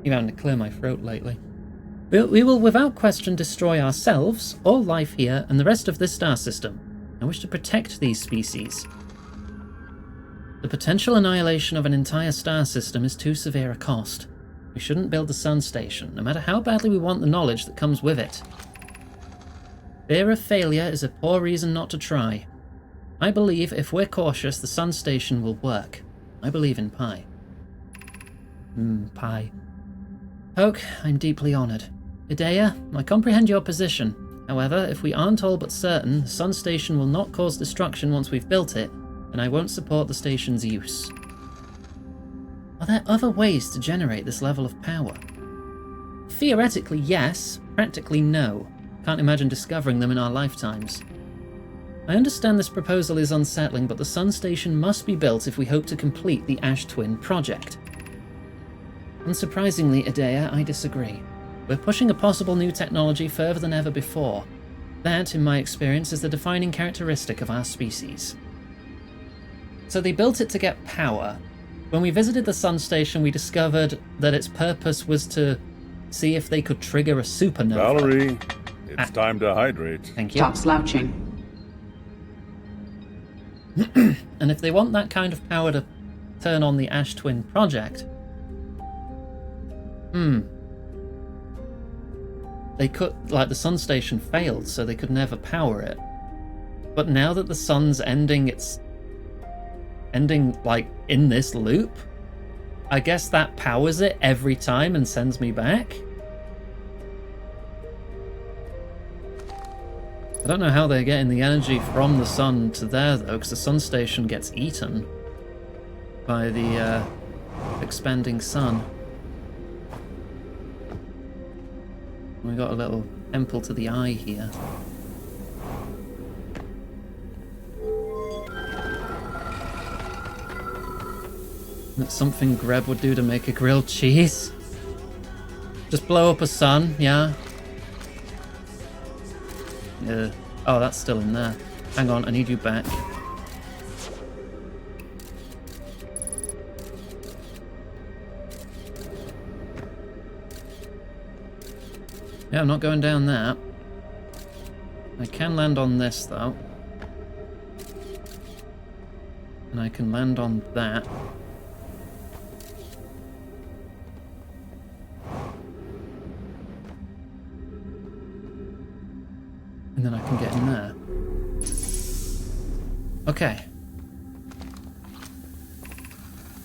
You're having to clear my throat lately. We will without question destroy ourselves, all life here, and the rest of this star system. I wish to protect these species. The potential annihilation of an entire star system is too severe a cost. We shouldn't build the Sun Station, no matter how badly we want the knowledge that comes with it. Fear of failure is a poor reason not to try. I believe if we're cautious, the Sun Station will work. I believe in Pi. Pi. Poke, I'm deeply honoured. Idea, I comprehend your position. However, if we aren't all but certain, the Sun Station will not cause destruction once we've built it, and I won't support the station's use. Are there other ways to generate this level of power? Theoretically, yes. Practically, no. Can't imagine discovering them in our lifetimes. I understand this proposal is unsettling, but the Sun Station must be built if we hope to complete the Ash Twin project. Unsurprisingly, Idea, I disagree. We're pushing a possible new technology further than ever before. That, in my experience, is the defining characteristic of our species. So they built it to get power. When we visited the Sun Station, we discovered that its purpose was to see if they could trigger a supernova. Valerie, it's time to hydrate. Thank you. Stop slouching. And if they want that kind of power to turn on the Ash Twin project... They could... Like, the Sun Station failed, so they could never power it. But now that the sun's ending like, in this loop, I guess that powers it every time and sends me back? I don't know how they're getting the energy from the sun to there, though, because the Sun Station gets eaten by the expanding sun. We got a little temple to the eye here. That's something Greb would do to make a grilled cheese. Just blow up a sun, yeah. Oh, that's still in there. Hang on, I need you back. Yeah, I'm not going down that. I can land on this, though. And I can land on that. And then I can get in there. Okay.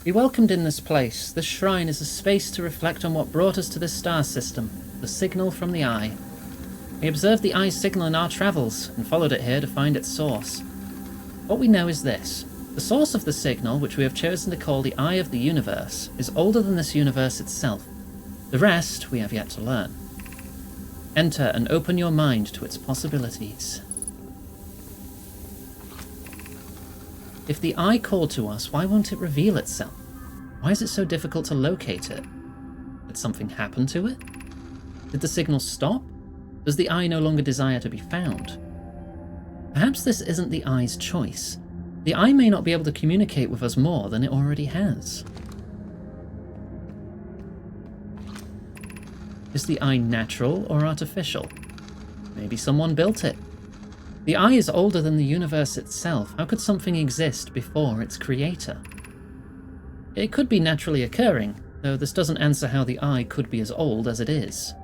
Be welcomed in this place. This shrine is a space to reflect on what brought us to this star system, the signal from the Eye. We observed the Eye's signal in our travels, and followed it here to find its source. What we know is this. The source of the signal, which we have chosen to call the Eye of the Universe, is older than this universe itself. The rest we have yet to learn. Enter and open your mind to its possibilities. If the Eye called to us, why won't it reveal itself? Why is it so difficult to locate it? Did something happen to it? Did the signal stop? Does the Eye no longer desire to be found? Perhaps this isn't the Eye's choice. The Eye may not be able to communicate with us more than it already has. Is the Eye natural or artificial? Maybe someone built it. The Eye is older than the universe itself. How could something exist before its creator? It could be naturally occurring, though this doesn't answer how the Eye could be as old as it is.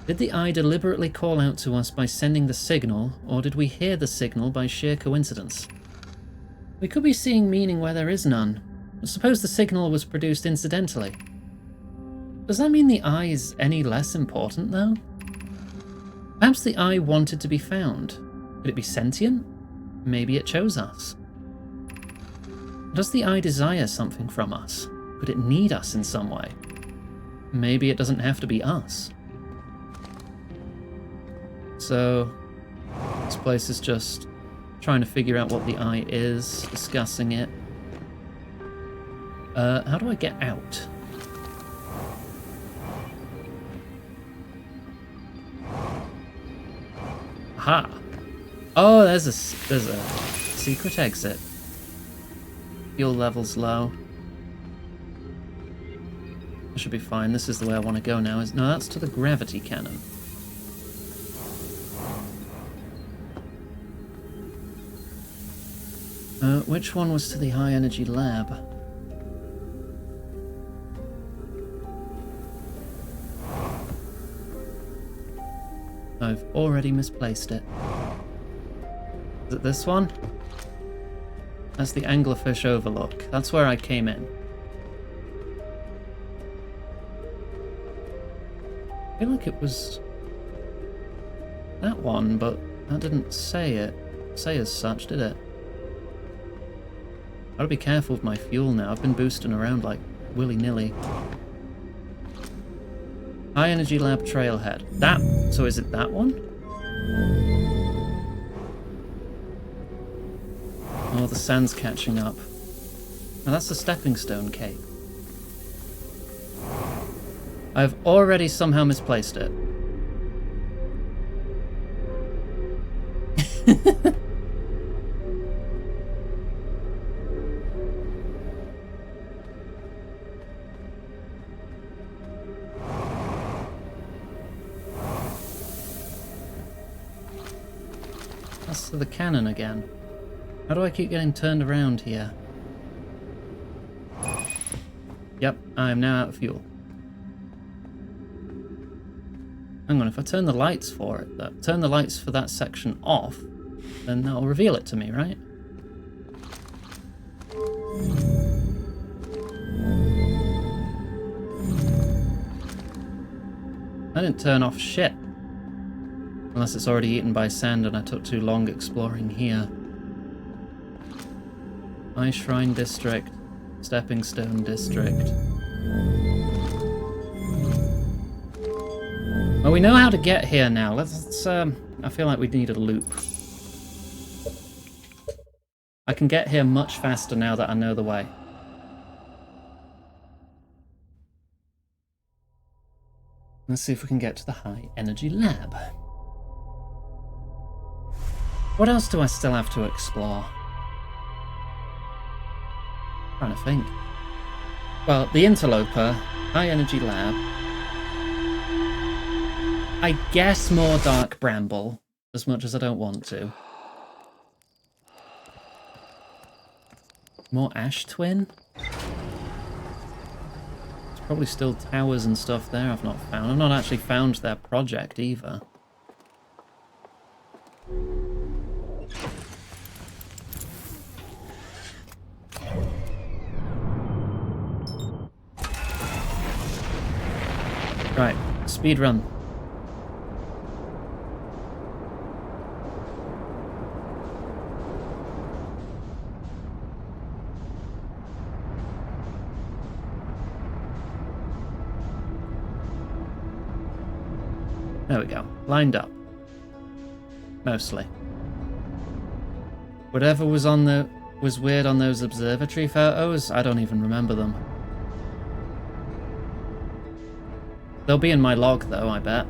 Did the Eye deliberately call out to us by sending the signal, or did we hear the signal by sheer coincidence? We could be seeing meaning where there is none. Suppose the signal was produced incidentally. Does that mean the Eye is any less important, though? Perhaps the Eye wanted to be found. Could it be sentient? Maybe it chose us. Does the Eye desire something from us? Could it need us in some way? Maybe it doesn't have to be us. So, this place is just trying to figure out what the eye is, discussing it. How do I get out? Aha! Oh, there's a secret exit. Fuel level's low. I should be fine. This is the way I want to go now. No, that's to the gravity cannon. Which one was to the high energy lab? I've already misplaced it. Is it this one? That's the Anglerfish Overlook. That's where I came in. I feel like it was that one, but that didn't say as such, did it? Gotta be careful with my fuel now. I've been boosting around like willy-nilly. High Energy Lab Trailhead. So is it that one? Oh, the sand's catching up. Oh, that's the Stepping Stone Cape. I've already somehow misplaced it. That's to the cannon again. How do I keep getting turned around here? Yep, I am now out of fuel. Hang on, if I turn the lights for it, turn the lights for that section off, then that'll reveal it to me, right? I didn't turn off shit. Unless it's already eaten by sand and I took too long exploring here. Ice Shrine District. Stepping Stone District. Well, we know how to get here now. Let's I feel like we need a loop. I can get here much faster now that I know the way. Let's see if we can get to the High Energy Lab. What else do I still have to explore? I'm trying to think. Well, the Interloper, High Energy Lab. I guess more Dark Bramble, as much as I don't want to. More Ash Twin? There's probably still towers and stuff there I've not found. I've not actually found their project either. Right, speed run. There we go. Lined up. Mostly. Whatever was was weird on those observatory photos, I don't even remember them. They'll be in my log though, I bet.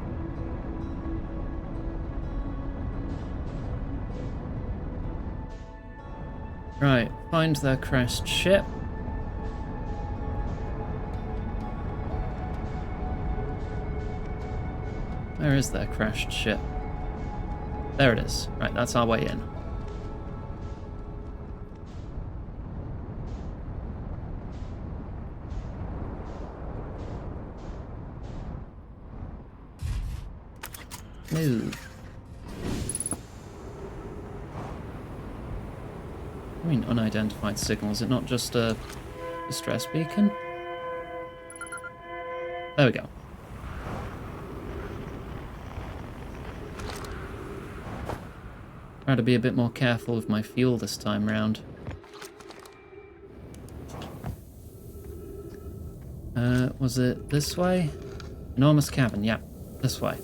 Right, find their crashed ship. Where is their crashed ship? There it is. Right, that's our way in. Move. I mean, unidentified signal. Is it not just a distress beacon? There we go. Try to be a bit more careful with my fuel this time round. Was it this way? Enormous cavern, yeah, this way.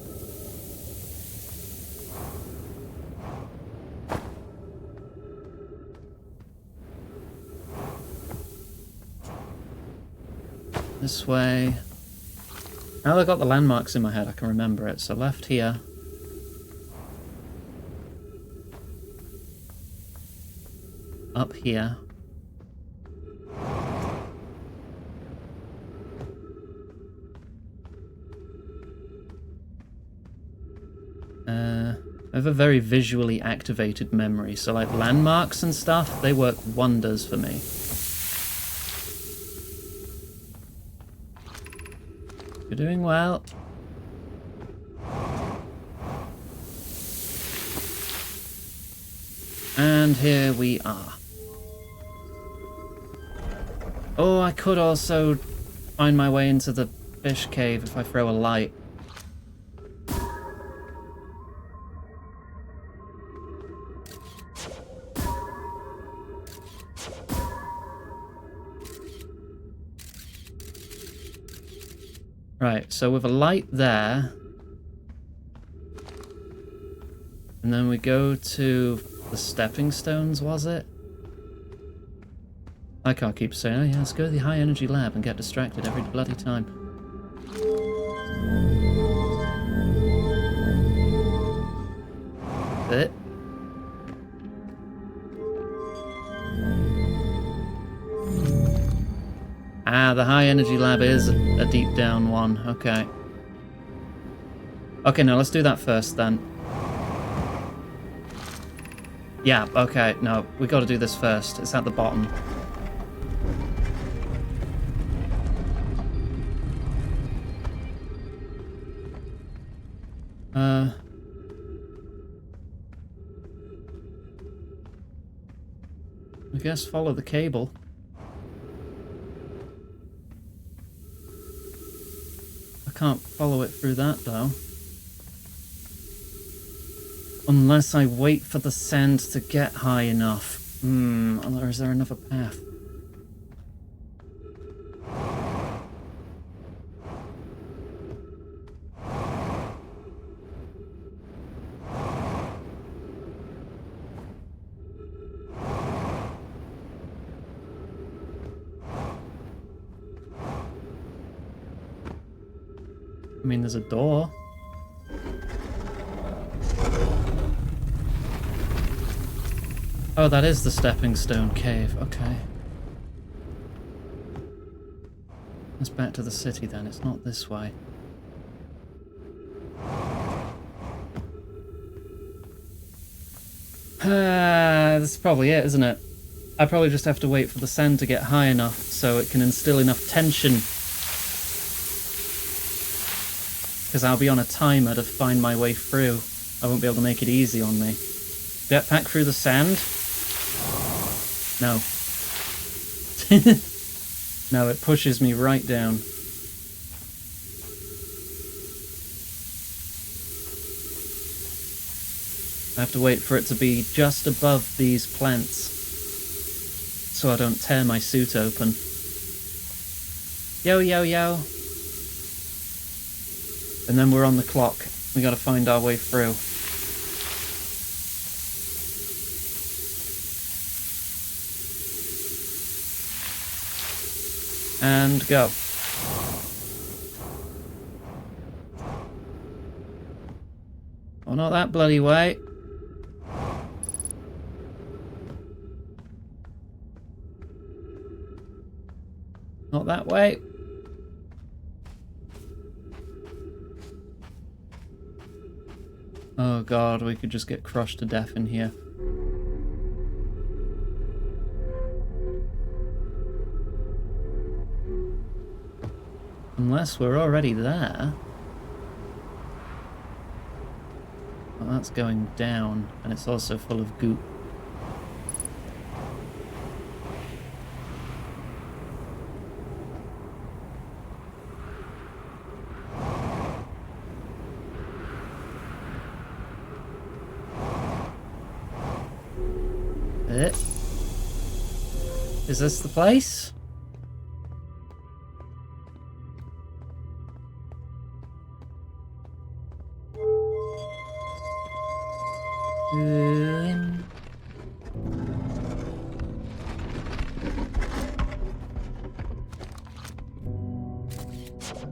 This way. Now that I've got the landmarks in my head, I can remember it. So left here. Up here. I have a very visually activated memory, so like landmarks and stuff, they work wonders for me. You're doing well. And here we are. Oh, I could also find my way into the fish cave if I throw a light. Right, so with a light there, and then we go to the stepping stones, was it? I can't keep saying, oh yeah, let's go to the high energy lab and get distracted every bloody time. It. Ah, the high energy lab is a deep down one. Okay. Okay, now let's do that first then. Yeah, okay, no, we gotta do this first. It's at the bottom. I guess follow the cable. I can't follow it through that though. Unless I wait for the sand to get high enough. Or is there another path? I mean, there's a door. Oh, that is the stepping stone cave. Okay. It's back to the city then. It's not this way. That's probably it, isn't it? I probably just have to wait for the sand to get high enough so it can instill enough tension. Because I'll be on a timer to find my way through. I won't be able to make it easy on me. Jetpack through the sand? No. No, it pushes me right down. I have to wait for it to be just above these plants so I don't tear my suit open. Yo, yo, yo. And then we're on the clock. We gotta find our way through. And go. Oh, not that bloody way. Not that way. Oh god, we could just get crushed to death in here. Unless we're already there. Well, that's going down, and it's also full of goop. Is this the place?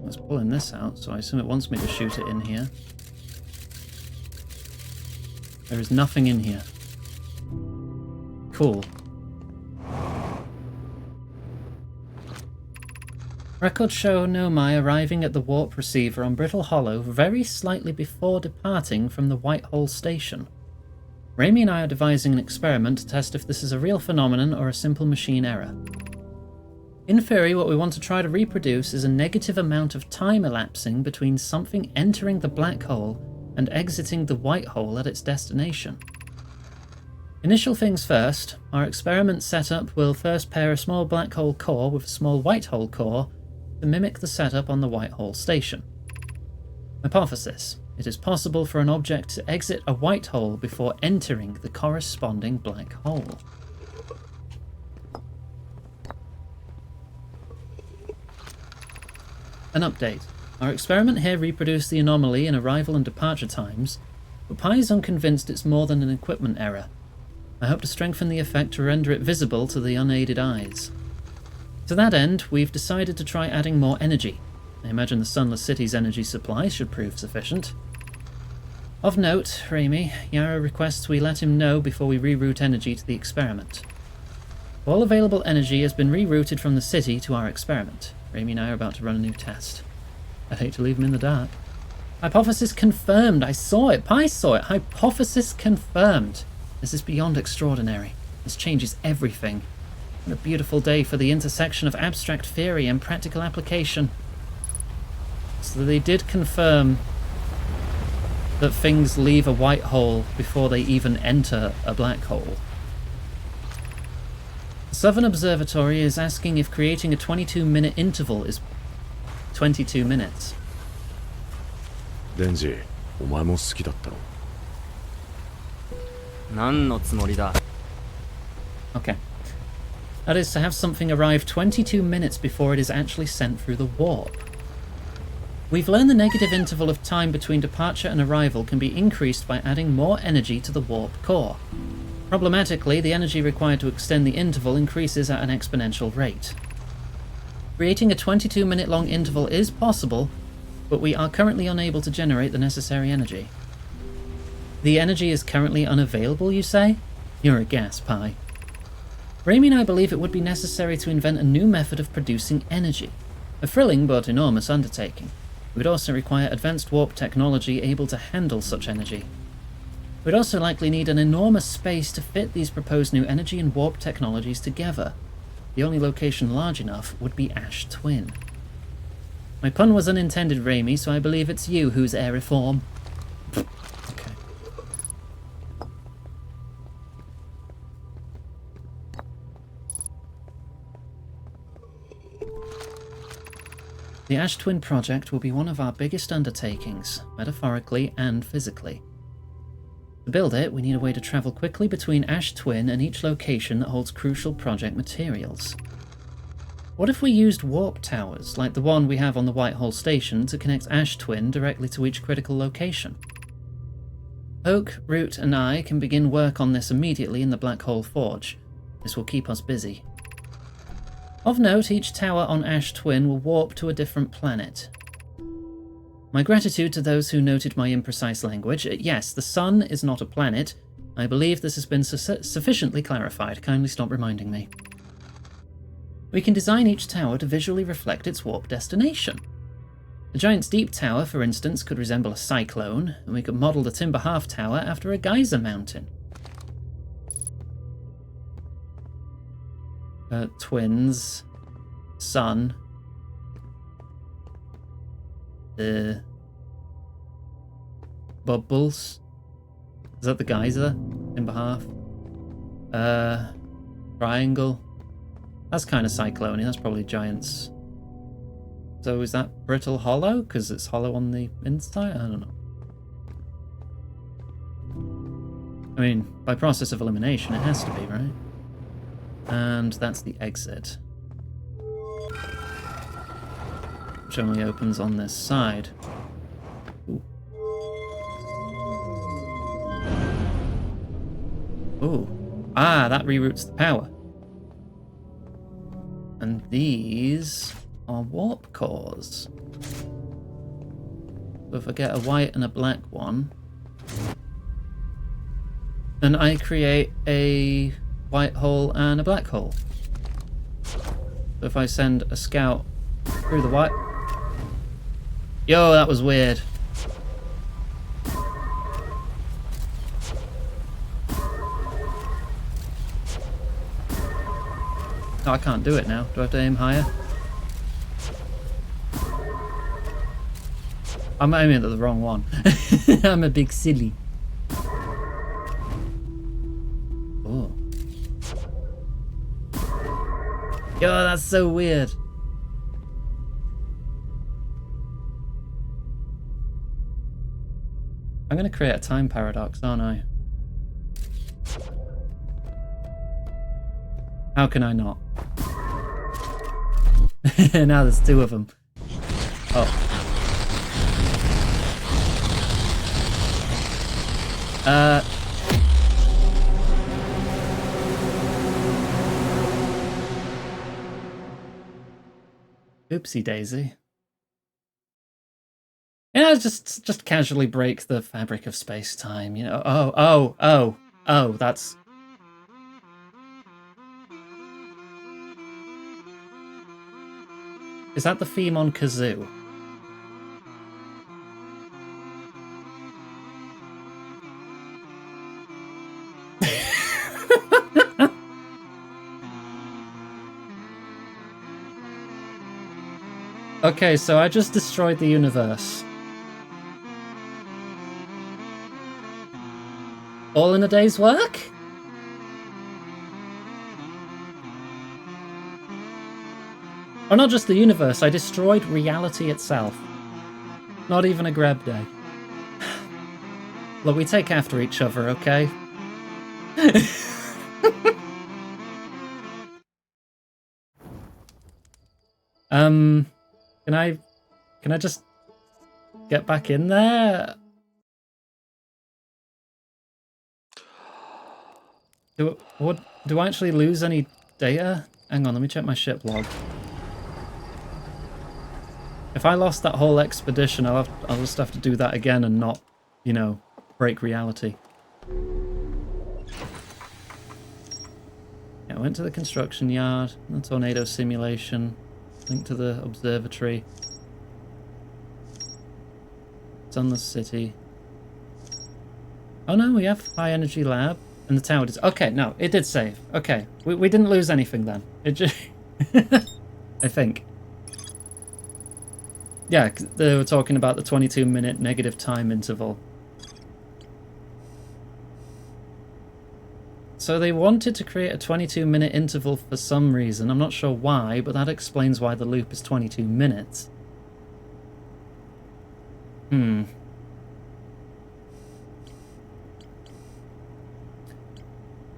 It's pulling this out, so I assume it wants me to shoot it in here. There is nothing in here. Cool. Records show Nomai arriving at the warp receiver on Brittle Hollow very slightly before departing from the Whitehall station. Raimi and I are devising an experiment to test if this is a real phenomenon or a simple machine error. In theory, what we want to try to reproduce is a negative amount of time elapsing between something entering the black hole and exiting the white hole at its destination. Initial things first, our experiment setup will first pair a small black hole core with a small white hole core to mimic the setup on the Whitehall station. Hypothesis: it is possible for an object to exit a white hole before entering the corresponding black hole. An update. Our experiment here reproduced the anomaly in arrival and departure times, but Pi is unconvinced it's more than an equipment error. I hope to strengthen the effect to render it visible to the unaided eyes. To that end, we've decided to try adding more energy. I imagine the Sunless City's energy supply should prove sufficient. Of note, Raimi, Yara requests we let him know before we reroute energy to the experiment. All available energy has been rerouted from the city to our experiment. Raimi and I are about to run a new test. I'd hate to leave him in the dark. Hypothesis confirmed! I saw it! Pi saw it! Hypothesis confirmed! This is beyond extraordinary. This changes everything. What a beautiful day for the intersection of abstract theory and practical application. So they did confirm that things leave a white hole before they even enter a black hole. The Southern Observatory is asking if creating a 22-minute interval is 22 minutes. Denji, お前も好きだったろ。何のつもりだ? Okay. That is to have something arrive 22 minutes before it is actually sent through the warp. We've learned the negative interval of time between departure and arrival can be increased by adding more energy to the warp core. Problematically, the energy required to extend the interval increases at an exponential rate. Creating a 22-minute long interval is possible, but we are currently unable to generate the necessary energy. The energy is currently unavailable, you say? You're a gas, Pi. Raimi and I believe it would be necessary to invent a new method of producing energy. A thrilling but enormous undertaking. We would also require advanced warp technology able to handle such energy. We'd also likely need an enormous space to fit these proposed new energy and warp technologies together. The only location large enough would be Ash Twin. My pun was unintended, Raimi, so I believe it's you who's air reform. Okay. The Ash Twin project will be one of our biggest undertakings, metaphorically and physically. To build it, we need a way to travel quickly between Ash Twin and each location that holds crucial project materials. What if we used warp towers, like the one we have on the Whitehall station, to connect Ash Twin directly to each critical location? Oak, Root, and I can begin work on this immediately in the Black Hole Forge. This will keep us busy. Of note, each tower on Ash Twin will warp to a different planet. My gratitude to those who noted my imprecise language. Yes, the Sun is not a planet. I believe this has been sufficiently clarified. Kindly stop reminding me. We can design each tower to visually reflect its warp destination. The Giant's Deep Tower, for instance, could resemble a cyclone, and we could model the Timber Half Tower after a geyser mountain. Twins. Sun. Bubbles. Is that the geyser? Timber Half? Triangle. That's kind of cyclone. That's probably Giants. So is that Brittle Hollow? Because it's hollow on the inside? I don't know. I mean, by process of elimination, it has to be, right? And that's the exit. Which only opens on this side. Ooh. Ooh. Ah, that reroutes the power. And these are warp cores. So if I get a white and a black one, then I create a white hole and a black hole. So if I send a scout through the white... Yo, that was weird. Oh, I can't do it now. Do I have to aim higher? I'm aiming at the wrong one. I'm a big silly. Oh. Yo, that's so weird. I'm going to create a time paradox, aren't I? How can I not? Now there's two of them. Oh. Oopsie daisy. Yeah, just casually break the fabric of space-time, you know. Oh, that's... Is that the theme on Kazoo? Okay, so I just destroyed the universe. All in a day's work? Or not just the universe, I destroyed reality itself. Not even a grab day. Look, we take after each other, okay? Can I just get back in there? Do I actually lose any data? Hang on, let me check my ship log. If I lost that whole expedition, I'll just have to do that again and not, you know, break reality. Yeah, I went to the construction yard, the tornado simulation, linked to the observatory. Sunless City. Oh no, we have high energy lab and the tower does. Okay, no, it did save. Okay, we didn't lose anything then. It just, I think. Yeah, they were talking about the 22-minute negative time interval. So they wanted to create a 22-minute interval for some reason. I'm not sure why, but that explains why the loop is 22 minutes.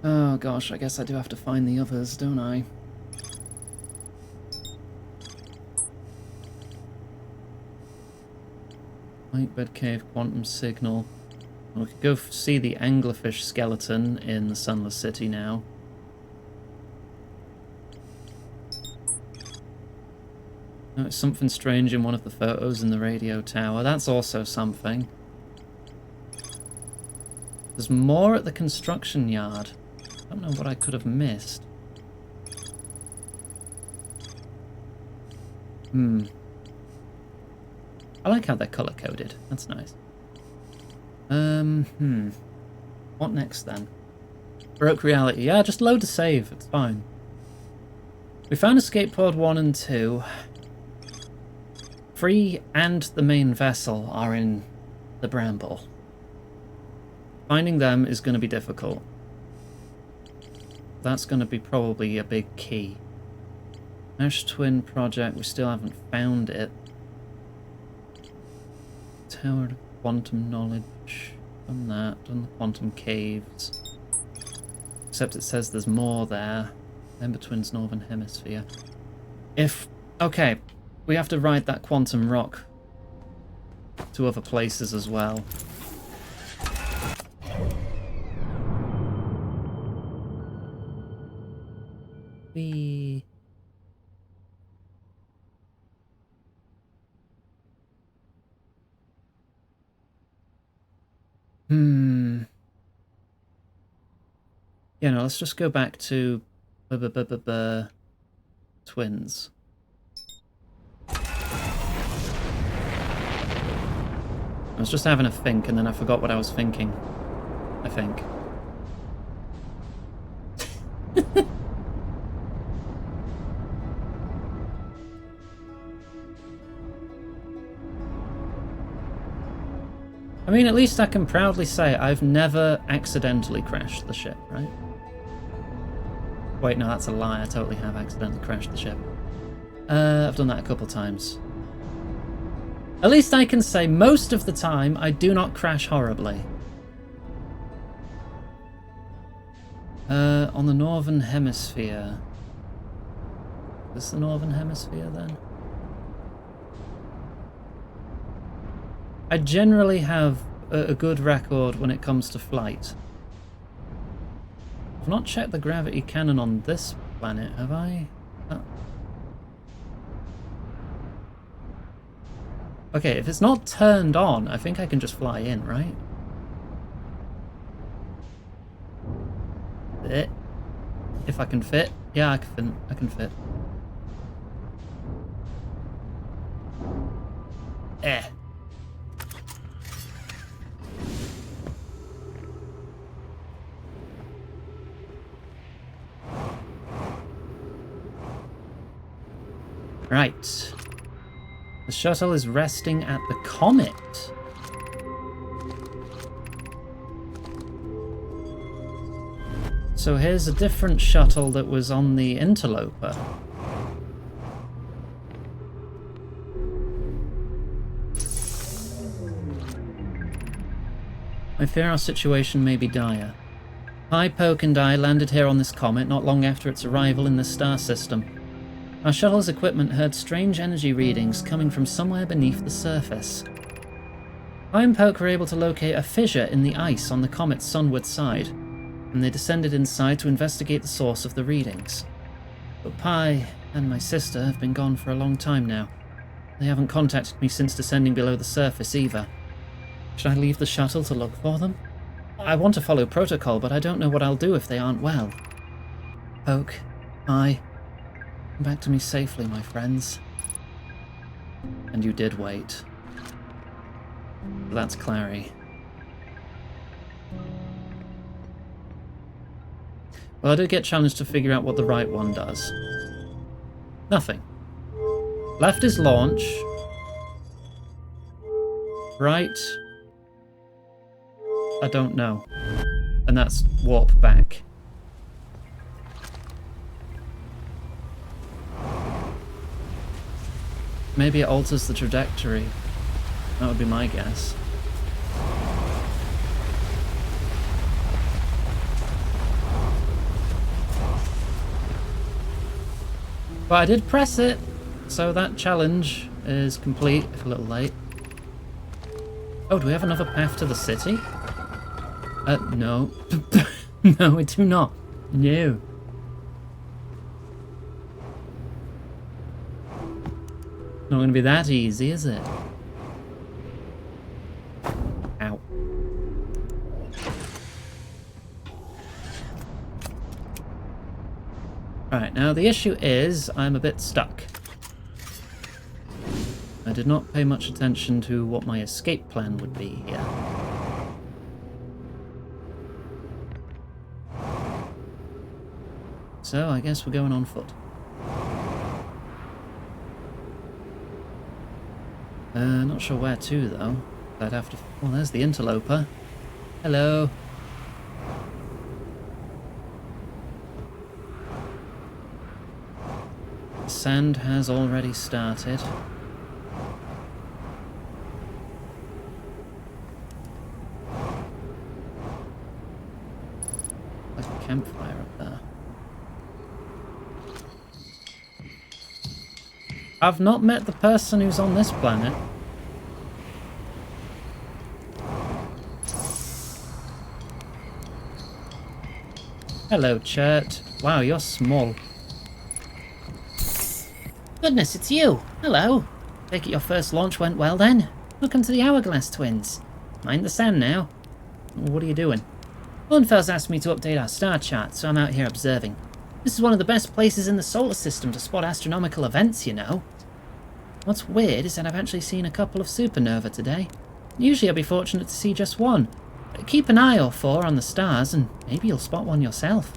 Oh gosh, I guess I do have to find the others, don't I? Whitebed Cave, Quantum Signal. We could go see the anglerfish skeleton in the Sunless City now. Notice something strange in one of the photos in the radio tower. That's also something. There's more at the construction yard. I don't know what I could have missed. I like how they're color-coded. That's nice. What next then? Broke reality. Yeah, just load a save. It's fine. We found escape pod 1 and 2. 3 and the main vessel are in the bramble. Finding them is going to be difficult. That's going to be probably a big key. Ash Twin Project, we still haven't found it. Tower of Quantum Knowledge. Done that. Done the Quantum Caves. Except it says there's more there. Ember Twin's Northern Hemisphere. Okay, we have to ride that Quantum Rock to other places as well. Yeah, no, let's just go back to twins. I was just having a think and then I forgot what I was thinking. I think. I mean, at least I can proudly say I've never accidentally crashed the ship, right? Wait, no, that's a lie. I totally have accidentally crashed the ship. I've done that a couple times. At least I can say most of the time I do not crash horribly. On the Northern Hemisphere. Is this the Northern Hemisphere then? I generally have a good record when it comes to flight. I've not checked the gravity cannon on this planet, have I? Okay, if it's not turned on, I think I can just fly in, right? If I can fit. Yeah, I can fit. Right. The shuttle is resting at the comet. So here's a different shuttle that was on the interloper. I fear our situation may be dire. Pi, Poke and I landed here on this comet not long after its arrival in the star system. Our shuttle's equipment heard strange energy readings coming from somewhere beneath the surface. Pi and Poke were able to locate a fissure in the ice on the comet's sunward side, and they descended inside to investigate the source of the readings. But Pi and my sister have been gone for a long time now. They haven't contacted me since descending below the surface either. Should I leave the shuttle to look for them? I want to follow protocol, but I don't know what I'll do if they aren't well. Poke, Pi, come back to me safely, my friends. And you did wait. That's Clary. Well, I did get challenged to figure out what the right one does. Nothing. Left is launch. Right. I don't know. And that's warp back. Maybe it alters the trajectory. That would be my guess. But I did press it, so that challenge is complete, if a little late. Oh, do we have another path to the city? No. No, we do not. No. Not going to be that easy, is it? Ow. Right, now the issue is I'm a bit stuck. I did not pay much attention to what my escape plan would be here. So I guess we're going on foot. Not sure where to though. I'd have to... Well, there's the interloper. Hello. Sand has already started. Like a campfire up there. I've not met the person who's on this planet. Hello, Chert. Wow, you're small. Goodness, it's you. Hello. Take it your first launch went well then. Welcome to the Hourglass Twins. Mind the sand now. What are you doing? Hornfels asked me to update our star chart, so I'm out here observing. This is one of the best places in the solar system to spot astronomical events, you know. What's weird is that I've actually seen a couple of supernovae today. Usually I'll be fortunate to see just one. Keep an eye or four on the stars, and maybe you'll spot one yourself.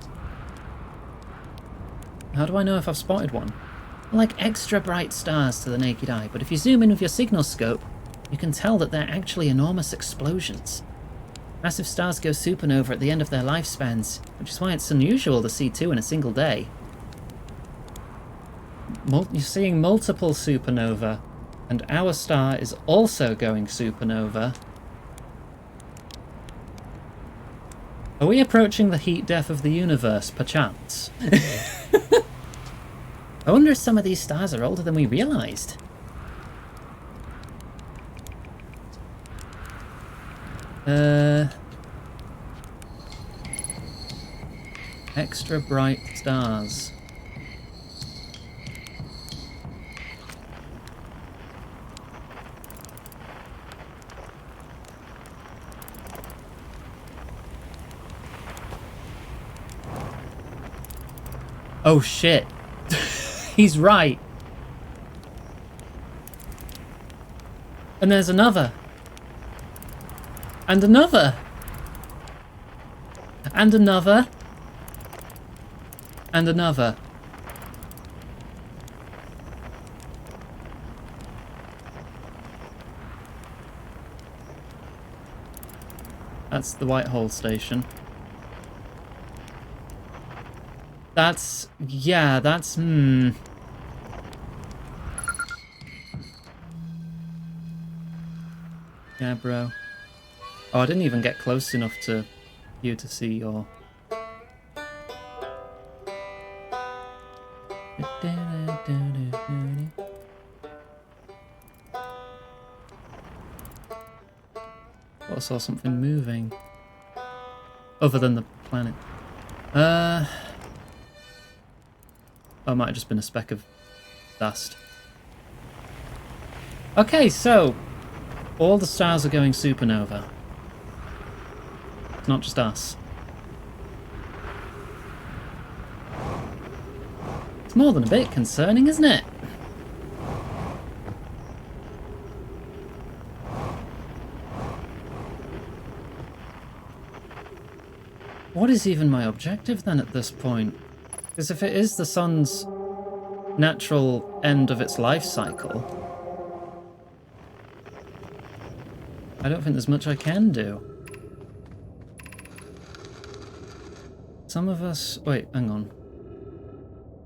How do I know if I've spotted one? They're like extra bright stars to the naked eye, but if you zoom in with your signal scope, you can tell that they're actually enormous explosions. Massive stars go supernova at the end of their lifespans, which is why it's unusual to see two in a single day. You're seeing multiple supernova, and our star is also going supernova. Are we approaching the heat death of the universe, perchance? I wonder if some of these stars are older than we realised. Extra bright stars. Oh shit. He's right. And there's another. And another. And another. And another. That's the Whitehall station. That's... yeah, that's... Yeah, bro. Oh, I didn't even get close enough to you to see your... I saw something moving. Other than the planet. Oh, it might have just been a speck of dust. Okay, so all the stars are going supernova. It's not just us. It's more than a bit concerning, isn't it? What is even my objective then at this point? Because if it is the sun's natural end of its life cycle, I don't think there's much I can do. Some of us... wait, hang on.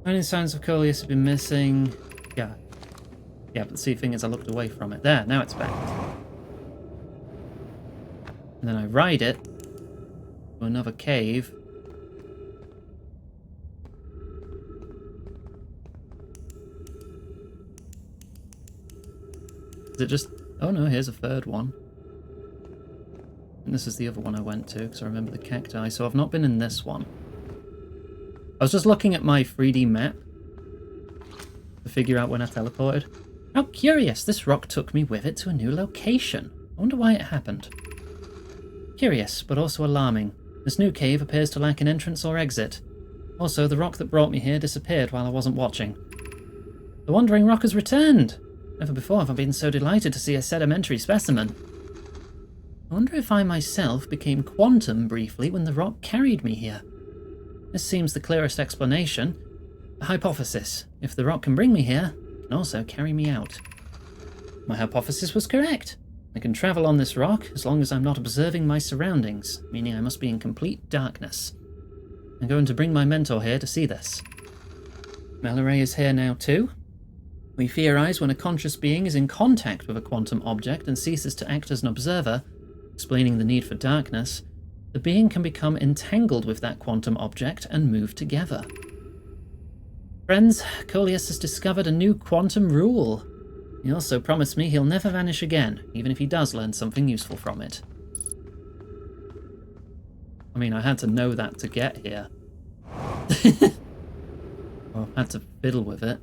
Only signs of Coleus have been missing. Yeah. Yeah, but the see thing is I looked away from it. There, now it's back. And then I ride it to another cave. Is it just... oh no, here's a third one. And this is the other one I went to, because I remember the cacti, so I've not been in this one. I was just looking at my 3D map to figure out when I teleported. How curious, this rock took me with it to a new location. I wonder why it happened. Curious, but also alarming. This new cave appears to lack an entrance or exit. Also, the rock that brought me here disappeared while I wasn't watching. The wandering rock has returned! Never before have I been so delighted to see a sedimentary specimen. I wonder if I myself became quantum briefly when the rock carried me here. This seems the clearest explanation. A hypothesis. If the rock can bring me here, it can also carry me out. My hypothesis was correct. I can travel on this rock as long as I'm not observing my surroundings, meaning I must be in complete darkness. I'm going to bring my mentor here to see this. Mallory is here now too. We theorize when a conscious being is in contact with a quantum object and ceases to act as an observer, explaining the need for darkness, the being can become entangled with that quantum object and move together. Friends, Coleus has discovered a new quantum rule. He also promised me he'll never vanish again, even if he does learn something useful from it. I mean, I had to know that to get here. Well, I had to fiddle with it.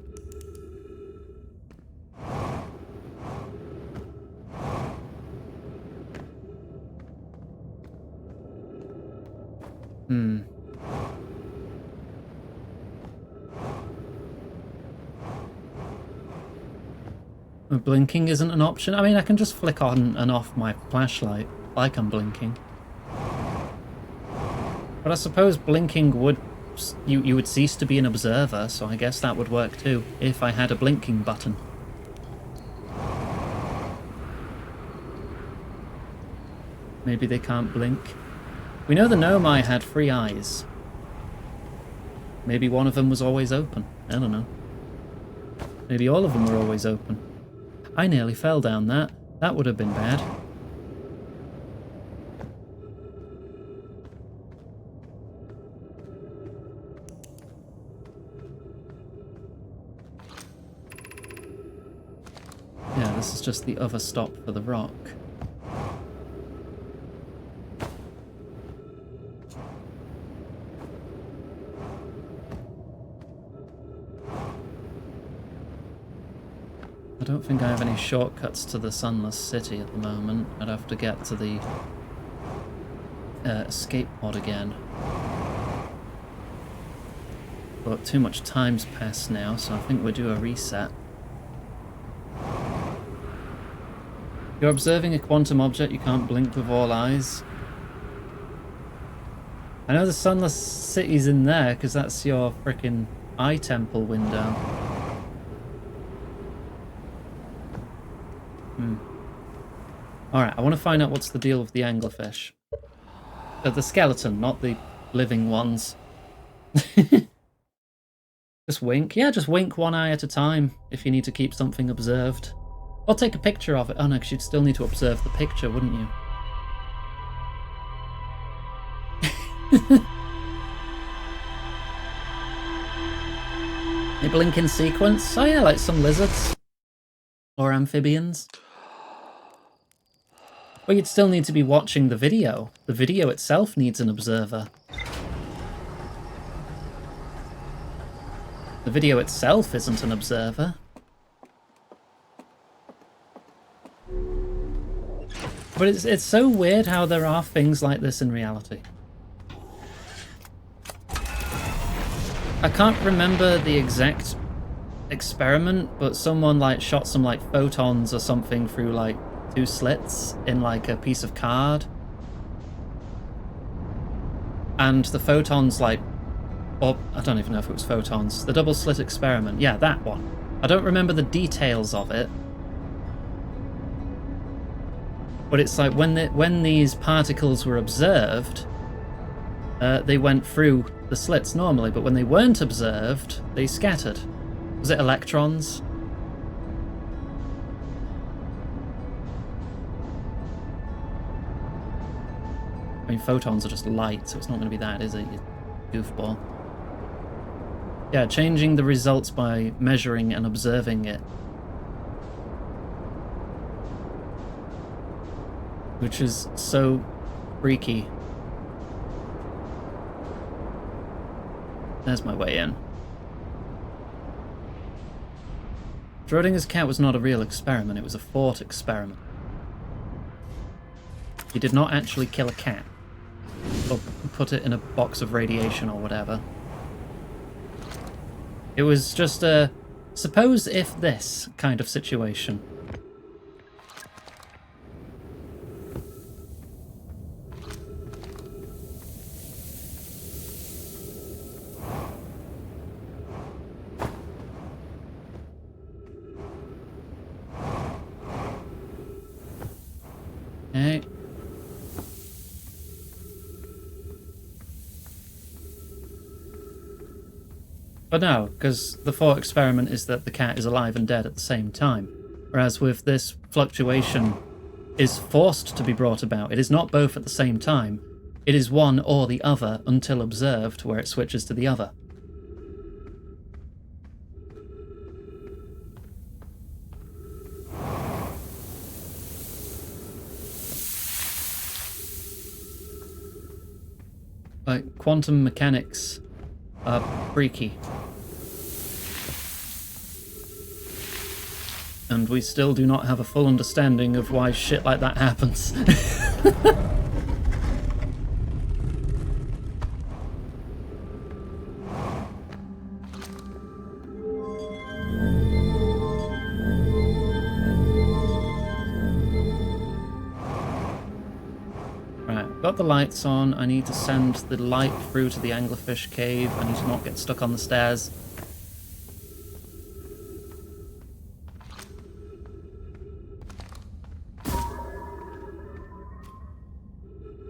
Blinking isn't an option. I mean, I can just flick on and off my flashlight like I'm blinking. But I suppose blinking would... You would cease to be an observer, so I guess that would work too, if I had a blinking button. Maybe they can't blink. We know the Nomai had 3 eyes. Maybe one of them was always open. I don't know. Maybe all of them were always open. I nearly fell down that. That would have been bad. Yeah, this is just the other stop for the rock. I don't think I have any shortcuts to the Sunless City at the moment. I'd have to get to the escape pod again. But too much time's passed now, so I think we'll do a reset. You're observing a quantum object, you can't blink with all eyes. I know the Sunless City's in there, because that's your frickin' eye temple window. Alright, I want to find out what's the deal with the anglerfish. The skeleton, not the living ones. Just wink. Yeah, just wink one eye at a time if you need to keep something observed. Or take a picture of it. Oh no, because you'd still need to observe the picture, wouldn't you? A blink in sequence? Oh yeah, like some lizards. Or amphibians. Well, you'd still need to be watching the video. The video itself needs an observer. The video itself isn't an observer. But it's so weird how there are things like this in reality. I can't remember the exact experiment, but someone like shot some like photons or something through like 2 slits in like a piece of card, and the photons like, or I don't even know if it was photons, the double slit experiment, yeah, that one. I don't remember the details of it, but it's like when these particles were observed, they went through the slits normally, but when they weren't observed, they scattered. Was it electrons? I mean, photons are just light, so it's not going to be that, is it, you goofball? Yeah, changing the results by measuring and observing it. Which is so freaky. There's my way in. Schrodinger's cat was not a real experiment, it was a thought experiment. He did not actually kill a cat. Or put it in a box of radiation or whatever. It was just a suppose if this kind of situation. Okay. But no, because the thought experiment is that the cat is alive and dead at the same time. Whereas with this, fluctuation is forced to be brought about. It is not both at the same time. It is one or the other until observed, where it switches to the other. Like, quantum mechanics are freaky. And we still do not have a full understanding of why shit like that happens. got the lights on. I need to send the light through to the anglerfish cave. I need to not get stuck on the stairs.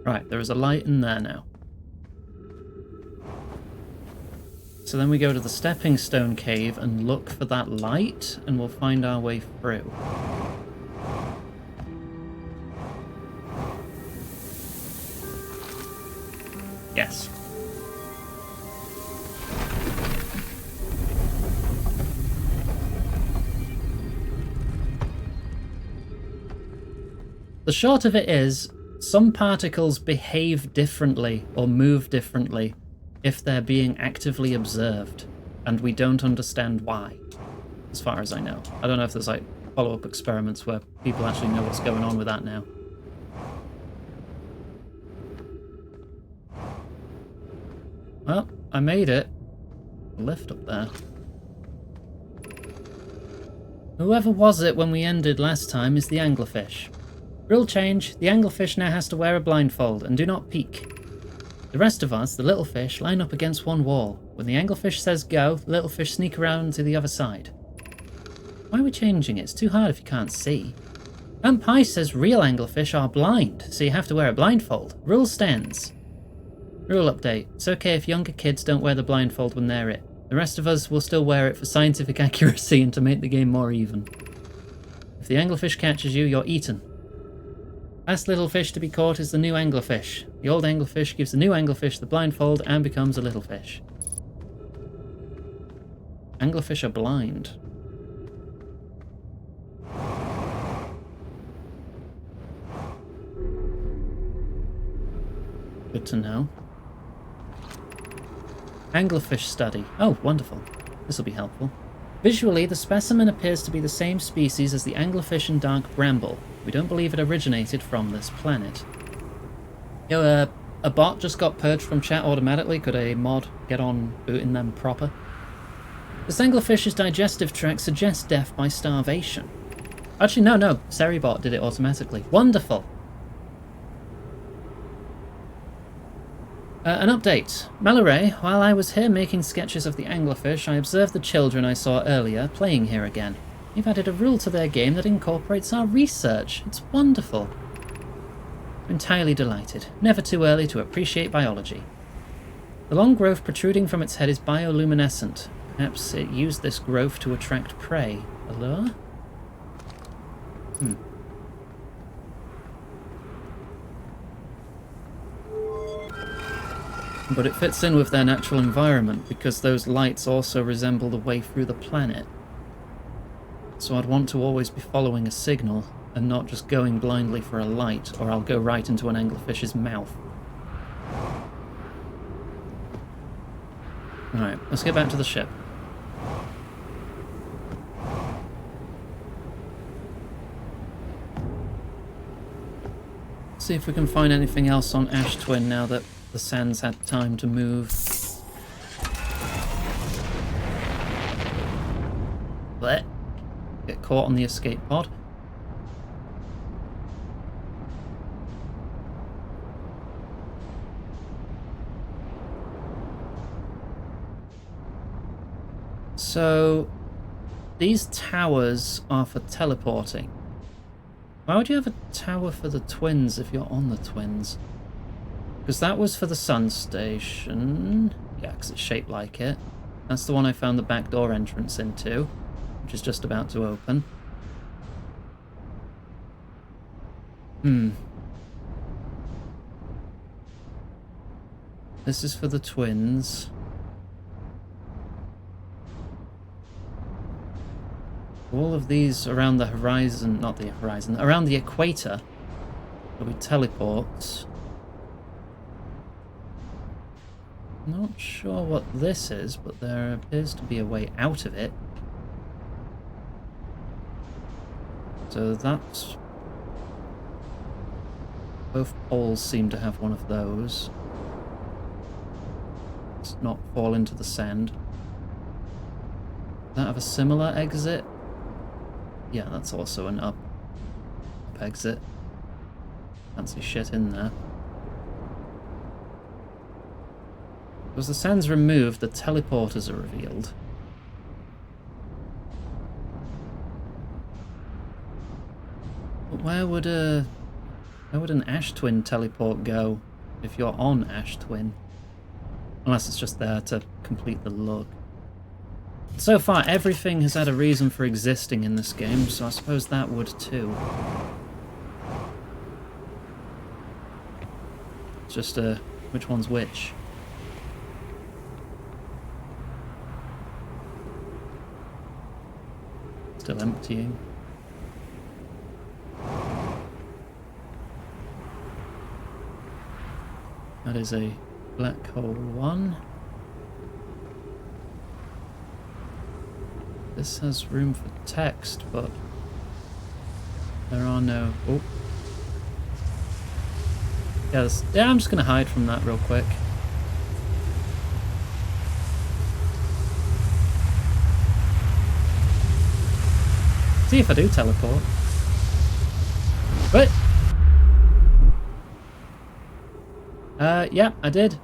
Right, there is a light in there now. So then we go to the stepping stone cave and look for that light, and we'll find our way through. Yes. The short of it is, some particles behave differently or move differently if they're being actively observed, and we don't understand why, as far as I know. I don't know if there's like follow-up experiments where people actually know what's going on with that now. Well, I made it. Lift up there. Whoever was it when we ended last time is the anglerfish. Rule change, the anglerfish now has to wear a blindfold and do not peek. The rest of us, the little fish, line up against one wall. When the anglerfish says go, the little fish sneak around to the other side. Why are we changing it? It's too hard if you can't see. Aunt Pie says real anglerfish are blind, so you have to wear a blindfold. Rule stands. Rule update. It's okay if younger kids don't wear the blindfold when they're it. The rest of us will still wear it for scientific accuracy and to make the game more even. If the anglerfish catches you, you're eaten. Last little fish to be caught is the new anglerfish. The old anglerfish gives the new anglerfish the blindfold and becomes a little fish. Anglerfish are blind. Good to know. Anglerfish study. Oh, wonderful. This will be helpful. Visually, the specimen appears to be the same species as the anglerfish and dark bramble. We don't believe it originated from this planet. Yo, a bot just got purged from chat automatically. Could a mod get on booting them proper? This anglerfish's digestive tract suggests death by starvation. Actually, no. Seribot did it automatically. Wonderful. An update. Mallory, while I was here making sketches of the anglerfish, I observed the children I saw earlier playing here again. You've added a rule to their game that incorporates our research. It's wonderful. I'm entirely delighted. Never too early to appreciate biology. The long growth protruding from its head is bioluminescent. Perhaps it used this growth to attract prey. A lure? But it fits in with their natural environment because those lights also resemble the way through the planet. So I'd want to always be following a signal and not just going blindly for a light, or I'll go right into an anglerfish's mouth. Alright, let's get back to the ship. See if we can find anything else on Ash Twin now that the sands had time to move. Blech. Get caught on the escape pod. So, these towers are for teleporting. Why would you have a tower for the twins if you're on the twins? Because that was for the sun station. Yeah, because it's shaped like it. That's the one I found the back door entrance into, which is just about to open. This is for the twins. All of these around the horizon, not the horizon, around the equator, where we teleport. Not sure what this is, but there appears to be a way out of it. So that's... both poles seem to have one of those. Let's not fall into the sand. Does that have a similar exit? Yeah, that's also an up exit. Fancy shit in there. As the sand's removed, the teleporters are revealed. But where would an Ash Twin teleport go if you're on Ash Twin? Unless it's just there to complete the lug. So far, everything has had a reason for existing in this game, so I suppose that would too. It's just, which one's which? Still emptying. That is a black hole 1. This has room for text, but there are no... Oh. Yes. Yeah, I'm just going to hide from that real quick. See if I do teleport. What? Yeah, I did.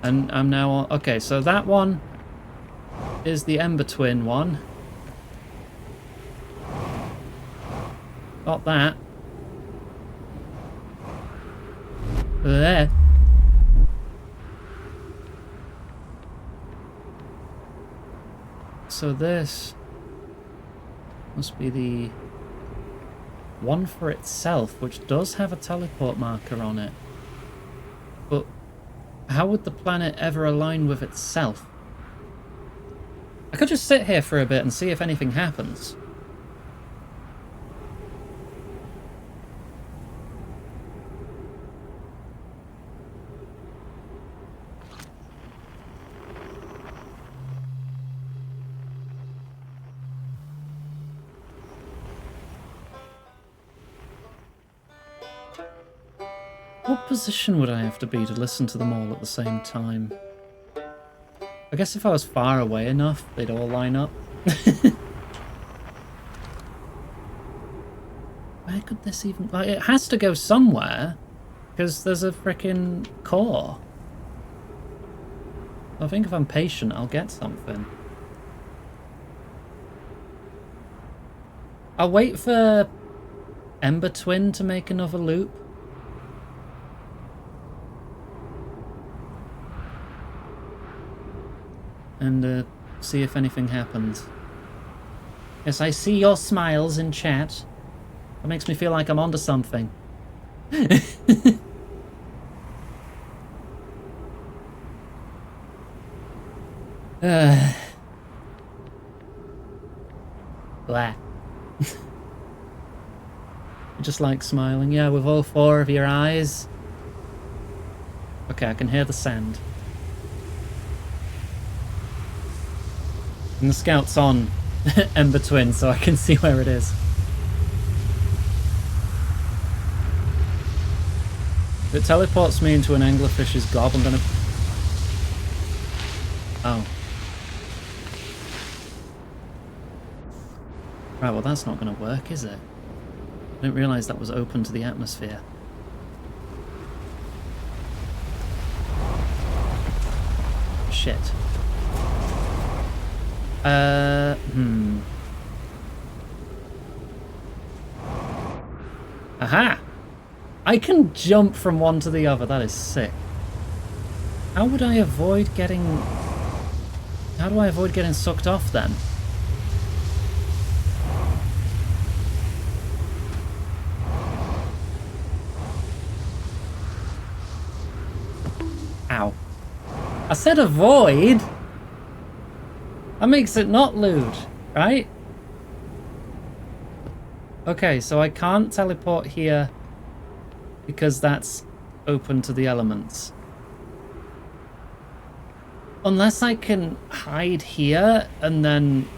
And I'm now on... Okay, so that one is the Ember Twin one. Got that. There. So this must be the one for itself, which does have a teleport marker on it. But how would the planet ever align with itself? I could just sit here for a bit and see if anything happens. What position would I have to be to listen to them all at the same time? I guess if I was far away enough, they'd all line up. Where could this even... Like, it has to go somewhere, because there's a frickin' core. I think if I'm patient, I'll get something. I'll wait for Ember Twin to make another loop. And see if anything happens. Yes, I see your smiles in chat. That makes me feel like I'm onto something. Blah. Just like smiling, yeah, with all 4 of your eyes. Okay, I can hear the sand. And the scout's on Ember Twin, so I can see where it is. If it teleports me into an anglerfish's gob, I'm gonna... Oh. Right, well that's not gonna work, is it? I didn't realise that was open to the atmosphere. Shit. Aha! I can jump from one to the other, that is sick. How would I avoid getting... How do I avoid getting sucked off then? Ow. I said avoid! That makes it not lewd, right? Okay, so I can't teleport here because that's open to the elements. Unless I can hide here and then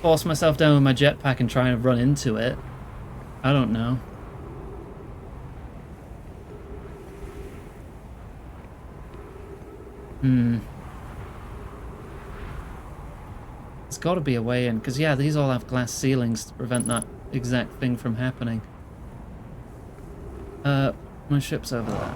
force myself down with my jetpack and try and run into it. I don't know. There's got to be a way in, because yeah, these all have glass ceilings to prevent that exact thing from happening. My ship's over there.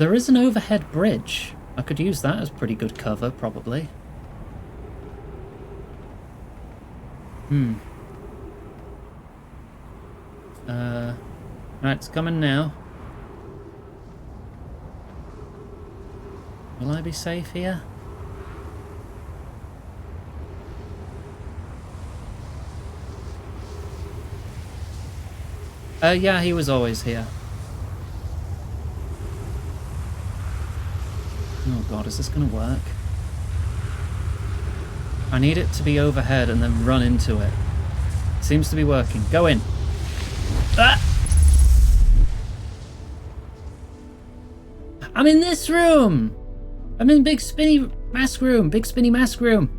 There is an overhead bridge. I could use that as pretty good cover, probably. Right, it's coming now. Will I be safe here? Yeah, he was always here. Oh god, is this gonna work? I need it to be overhead and then run into it. Seems to be working. Go in. Ah! I'm in this room! I'm in big spinny mask room. Big spinny mask room.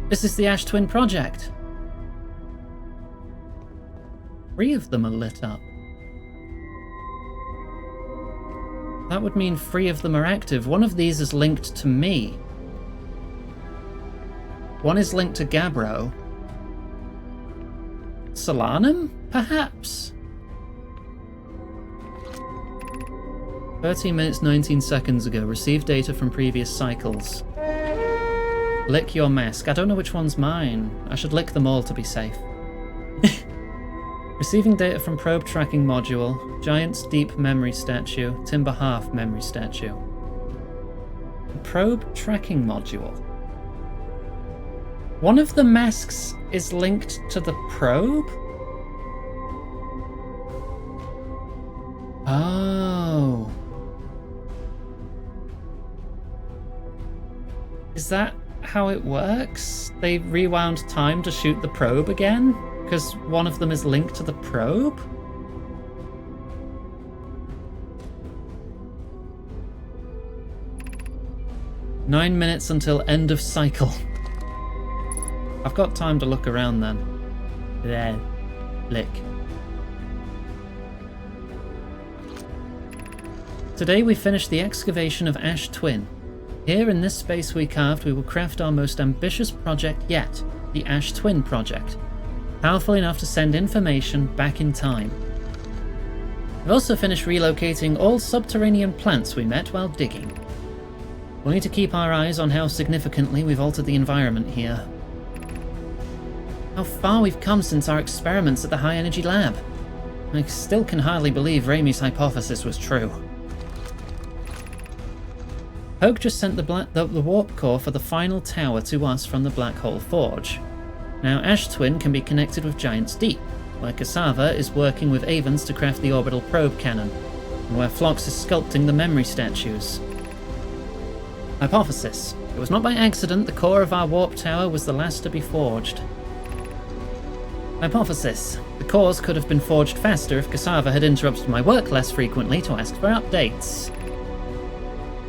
This is the Ash Twin Project. 3 of them are lit up. That would mean 3 of them are active. One of these is linked to me. One is linked to Gabbro. Solanum, perhaps? 13 minutes 19 seconds ago. Received data from previous cycles. Lick your mask. I don't know which one's mine. I should lick them all to be safe. Receiving data from probe tracking module. Giant's deep memory statue. Timber half memory statue. Probe tracking module. One of the masks is linked to the probe? Oh. Is that how it works? They rewound time to shoot the probe again? Because one of them is linked to the probe? "9 minutes until end of cycle." I've got time to look around then. There. Lick. Today we finished the excavation of Ash Twin. Here in this space we carved, we will craft our most ambitious project yet, the Ash Twin Project. Powerful enough to send information back in time. We've also finished relocating all subterranean plants we met while digging. We'll need to keep our eyes on how significantly we've altered the environment here. How far we've come since our experiments at the High Energy Lab. I still can hardly believe Raimi's hypothesis was true. Hogue just sent the warp core for the final tower to us from the Black Hole Forge. Now Ash Twin can be connected with Giant's Deep, where Cassava is working with Avens to craft the orbital probe cannon, and where Phlox is sculpting the memory statues. Hypothesis. It was not by accident the core of our warp tower was the last to be forged. Hypothesis. The cores could have been forged faster if Cassava had interrupted my work less frequently to ask for updates.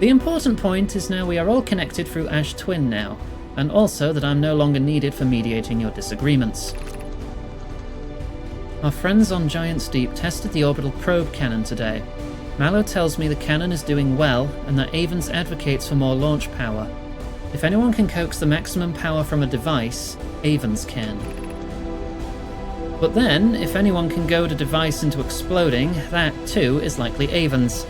The important point is now we are all connected through Ash Twin now, and also that I'm no longer needed for mediating your disagreements. Our friends on Giant's Deep tested the orbital probe cannon today. Mallow tells me the cannon is doing well, and that Avens advocates for more launch power. If anyone can coax the maximum power from a device, Avens can. But then, if anyone can goad a device into exploding, that too is likely Avens.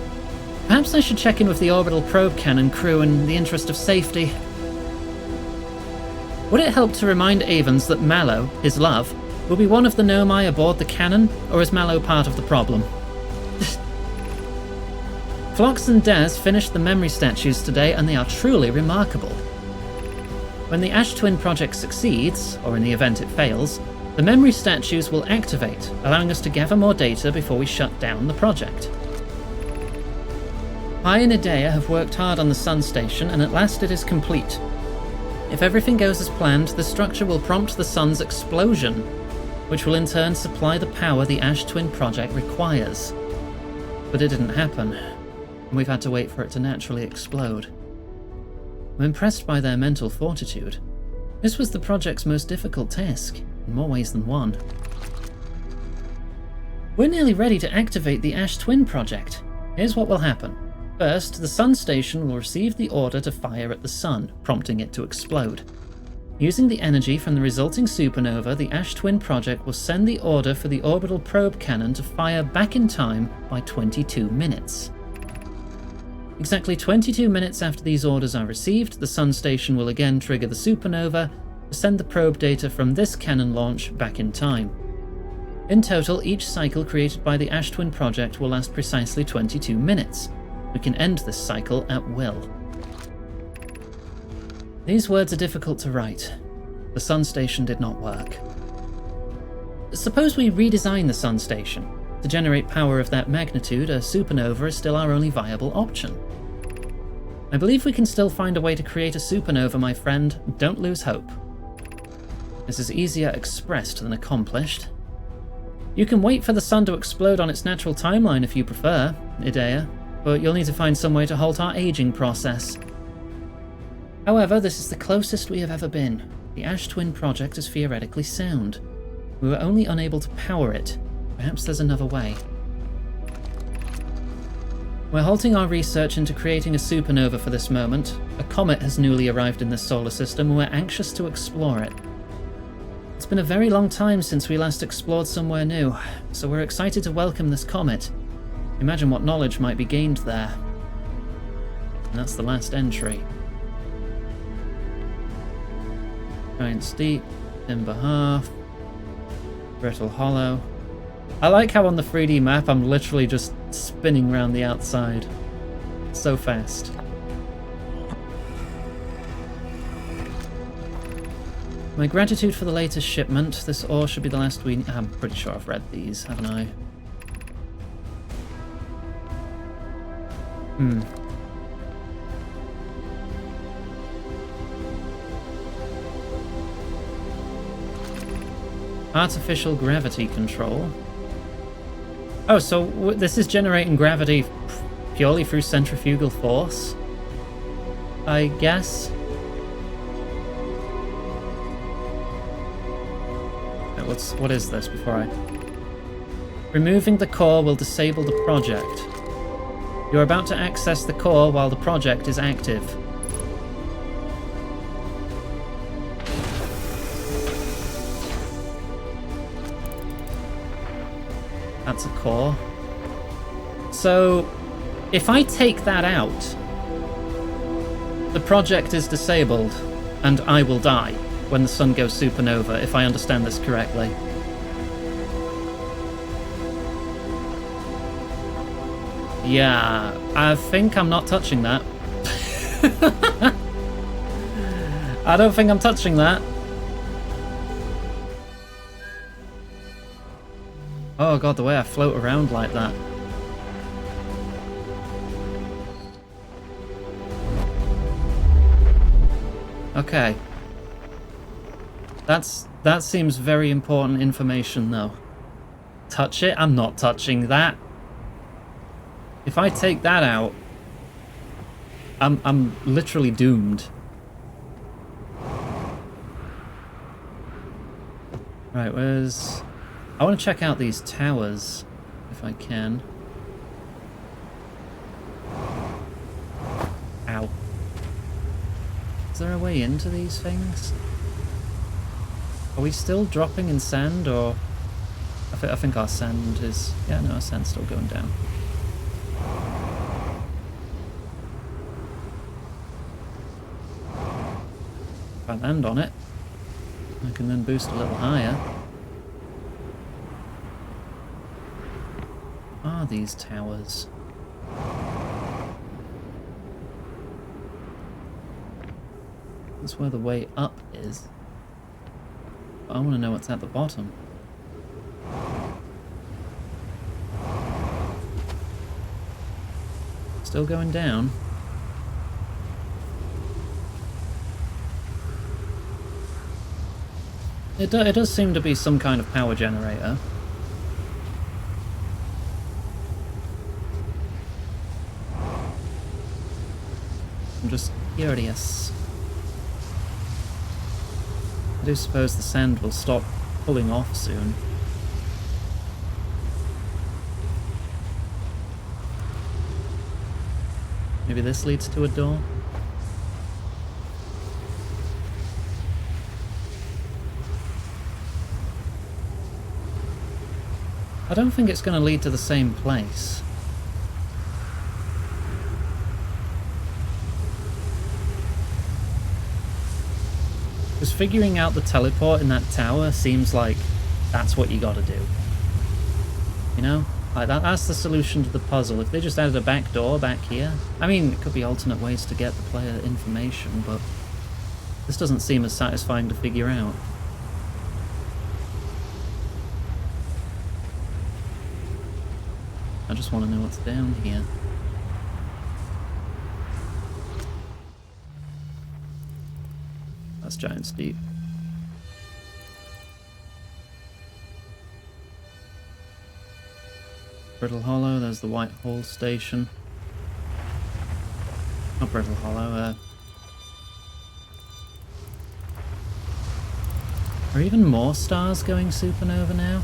Perhaps I should check in with the orbital probe cannon crew in the interest of safety. Would it help to remind Avens that Mallow, his love, will be one of the Nomai aboard the cannon, or is Mallow part of the problem? Phlox and Daz finished the memory statues today, and they are truly remarkable. When the Ash Twin project succeeds, or in the event it fails, the memory statues will activate, allowing us to gather more data before we shut down the project. I and Idea have worked hard on the Sun Station, and at last it is complete. If everything goes as planned, the structure will prompt the Sun's explosion, which will in turn supply the power the Ash Twin project requires. But it didn't happen, and we've had to wait for it to naturally explode. I'm impressed by their mental fortitude. This was the project's most difficult task, in more ways than one. We're nearly ready to activate the Ash Twin project. Here's what will happen. First, the Sun Station will receive the order to fire at the Sun, prompting it to explode. Using the energy from the resulting supernova, the Ash Twin Project will send the order for the orbital probe cannon to fire back in time by 22 minutes. Exactly 22 minutes after these orders are received, the Sun Station will again trigger the supernova to send the probe data from this cannon launch back in time. In total, each cycle created by the Ash Twin Project will last precisely 22 minutes. We can end this cycle at will. These words are difficult to write. The Sun Station did not work. Suppose we redesign the Sun Station. To generate power of that magnitude, a supernova is still our only viable option. I believe we can still find a way to create a supernova, my friend. Don't lose hope. This is easier expressed than accomplished. You can wait for the sun to explode on its natural timeline if you prefer, Idea, but you'll need to find some way to halt our aging process. However, this is the closest we have ever been. The Ash Twin Project is theoretically sound. We were only unable to power it. Perhaps there's another way. We're halting our research into creating a supernova for this moment. A comet has newly arrived in this solar system and we're anxious to explore it. It's been a very long time since we last explored somewhere new, so we're excited to welcome this comet. Imagine what knowledge might be gained there. And that's the last entry. Giant Steep, Timber Half, Brittle Hollow. I like how on the 3D map I'm literally just spinning around the outside. So fast. My gratitude for the latest shipment. This ore should be the last we... I'm pretty sure I've read these, haven't I? Artificial gravity control. Oh, so this is generating gravity purely through centrifugal force? I guess. What is this before I... Removing the core will disable the project. You're about to access the core while the project is active. That's a core. So, if I take that out, the project is disabled, and I will die when the sun goes supernova, if I understand this correctly. Yeah, I think I'm not touching that. I don't think I'm touching that. Oh god, the way I float around like that. Okay. That seems very important information though. Touch it? I'm not touching that. If I take that out, I'm literally doomed. Right, where's... I want to check out these towers, if I can. Ow. Is there a way into these things? Are we still dropping in sand, or... I think our sand is... Yeah, no, our sand's still going down. If I land on it, I can then boost a little higher. Are these towers? That's where the way up is. But I want to know what's at the bottom. Still going down. It does seem to be some kind of power generator. I'm just curious. I do suppose the sand will stop pulling off soon. Maybe this leads to a door? I don't think it's going to lead to the same place. Because figuring out the teleport in that tower seems like that's what you gotta do. You know? Like that's the solution to the puzzle. If they just added a back door back here... I mean, it could be alternate ways to get the player information, but this doesn't seem as satisfying to figure out. I just want to know what's down here. That's Giant's Deep. Brittle Hollow, there's the White Hole Station. Not Brittle Hollow, Are even more stars going supernova now?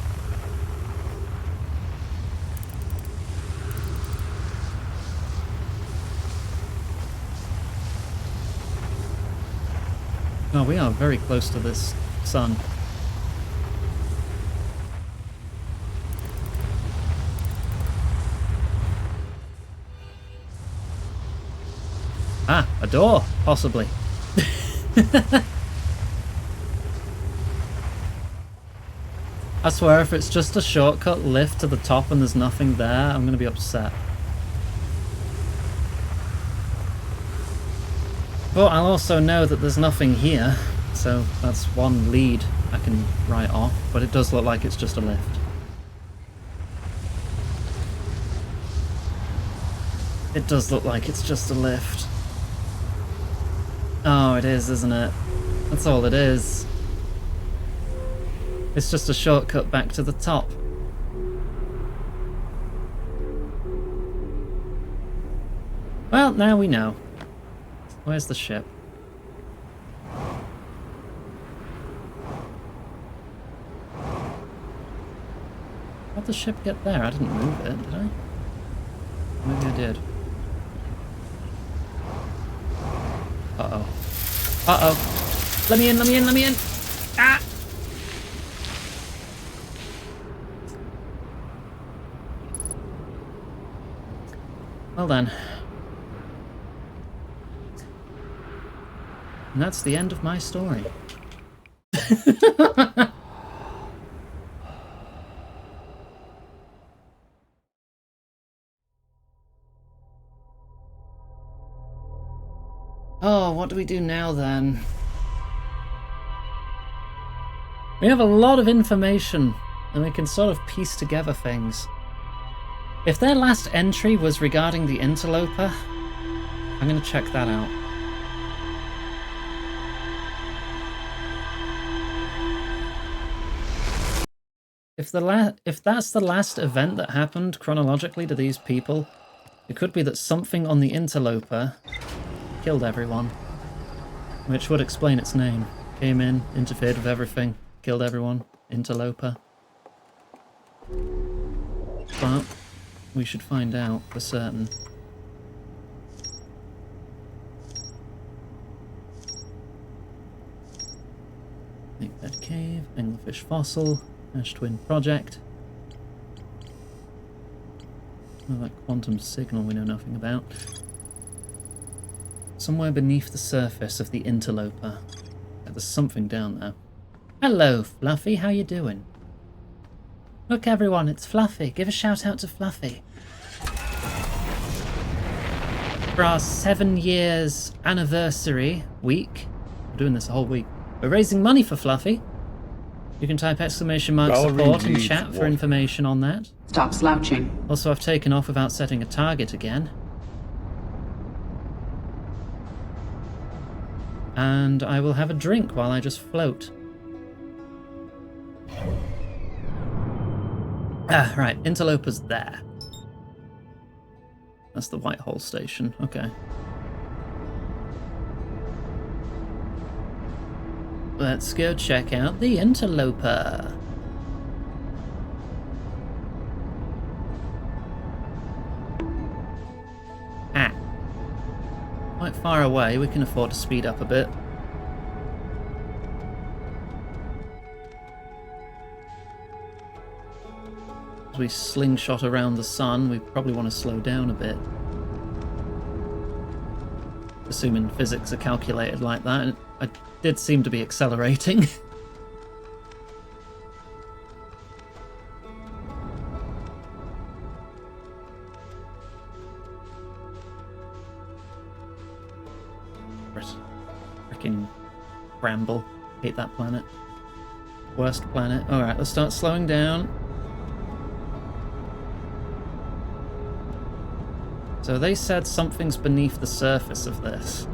No, we are very close to this sun. Ah, a door, possibly. I swear if it's just a shortcut lift to the top and there's nothing there, I'm gonna be upset. But I'll also know that there's nothing here, so that's one lead I can write off, but it does look like it's just a lift. It does look like it's just a lift. Oh, it is, isn't it? That's all it is. It's just a shortcut back to the top. Well, now we know. Where's the ship? How'd the ship get there? I didn't move it, did I? Maybe I did. Uh-oh. Uh-oh. Let me in, let me in, let me in! Ah! Well then. And that's the end of my story. Oh, what do we do now then? We have a lot of information, and we can sort of piece together things. If their last entry was regarding the interloper, I'm going to check that out. If that's the last event that happened chronologically to these people, it could be that something on the interloper killed everyone, which would explain its name. Came in, interfered with everything, killed everyone, interloper. But we should find out for certain. Bed Cave, Anglerfish Fossil, Ash Twin Project. Oh, that quantum signal we know nothing about. Somewhere beneath the surface of the interloper. Yeah, there's something down there. Hello, Fluffy, how you doing? Look everyone, it's Fluffy. Give a shout out to Fluffy. For our 7 years anniversary week, we're doing this a whole week, we're raising money for Fluffy. You can type exclamation mark support in chat for information on that. Stop slouching. Also, I've taken off without setting a target again. And I will have a drink while I just float. Ah, right, interloper's there. That's the White Hole Station, okay. Let's go check out the interloper. Ah. Quite far away, we can afford to speed up a bit. we slingshot around the sun, we probably want to slow down a bit. Assuming physics are calculated like that, I did seem to be accelerating. Freaking bramble. Hate that planet. Worst planet. Alright, let's start slowing down. So they said something's beneath the surface of this.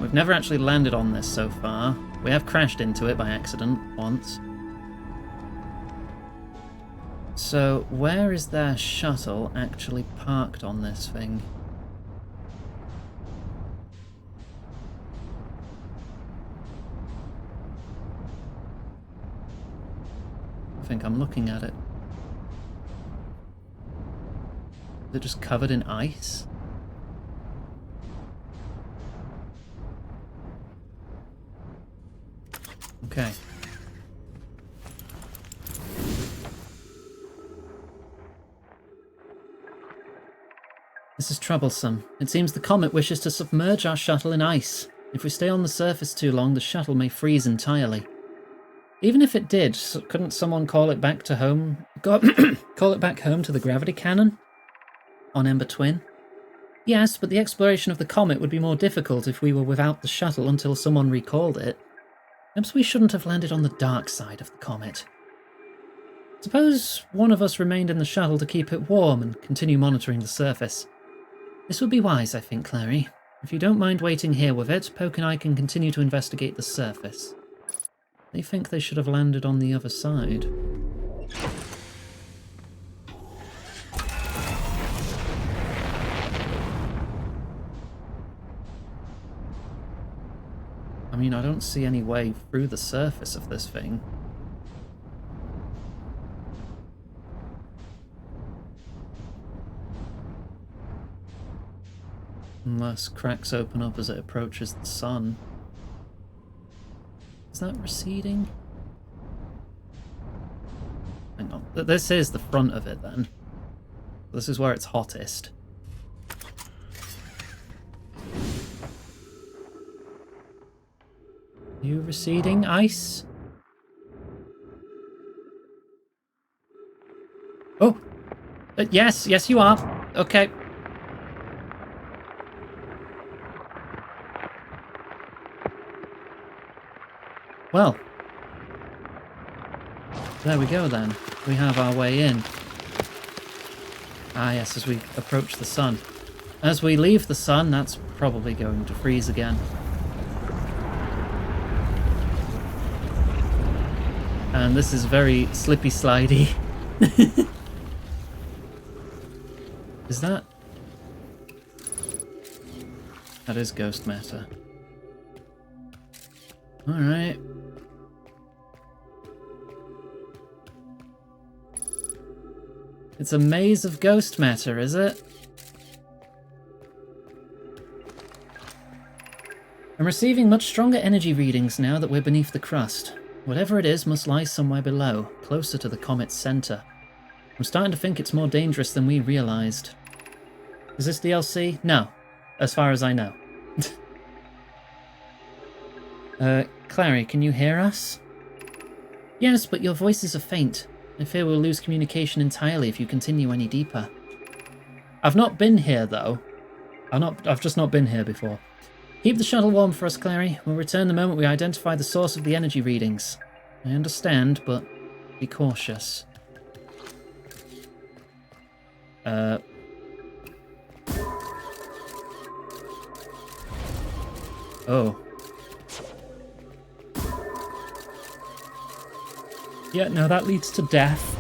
We've never actually landed on this so far. We have crashed into it by accident once. So where is their shuttle actually parked on this thing? I think I'm looking at it. Is it just covered in ice? Okay. This is troublesome. It seems the comet wishes to submerge our shuttle in ice. If we stay on the surface too long, the shuttle may freeze entirely. Even if it did, couldn't someone call it back to home? Call it back home to the gravity cannon? On Ember Twin? Yes, but the exploration of the comet would be more difficult if we were without the shuttle until someone recalled it. Perhaps we shouldn't have landed on the dark side of the comet. Suppose one of us remained in the shuttle to keep it warm and continue monitoring the surface. This would be wise, I think, Clary. If you don't mind waiting here with it, Poke and I can continue to investigate the surface. They think they should have landed on the other side. I mean, I don't see any way through the surface of this thing. Unless cracks open up as it approaches the sun. Is that receding? Hang on. This is the front of it then. This is where it's hottest. You receding, ice? Oh! Yes, yes you are. Okay. Well. There we go then. We have our way in. Ah yes, as we approach the sun. As we leave the sun, that's probably going to freeze again. And this is very slippy slidey. Is that? That is ghost matter. Alright. It's a maze of ghost matter, is it? I'm receiving much stronger energy readings now that we're beneath the crust. Whatever it is must lie somewhere below, closer to the comet's center. I'm starting to think it's more dangerous than we realized. Is this DLC? No, as far as I know. Clary, can you hear us? Yes, but your voices are faint. I fear we'll lose communication entirely if you continue any deeper. I've not been here, though. I've just not been here before. Keep the shuttle warm for us, Clary. We'll return the moment we identify the source of the energy readings. I understand, but be cautious. Oh. Yeah, no, that leads to death.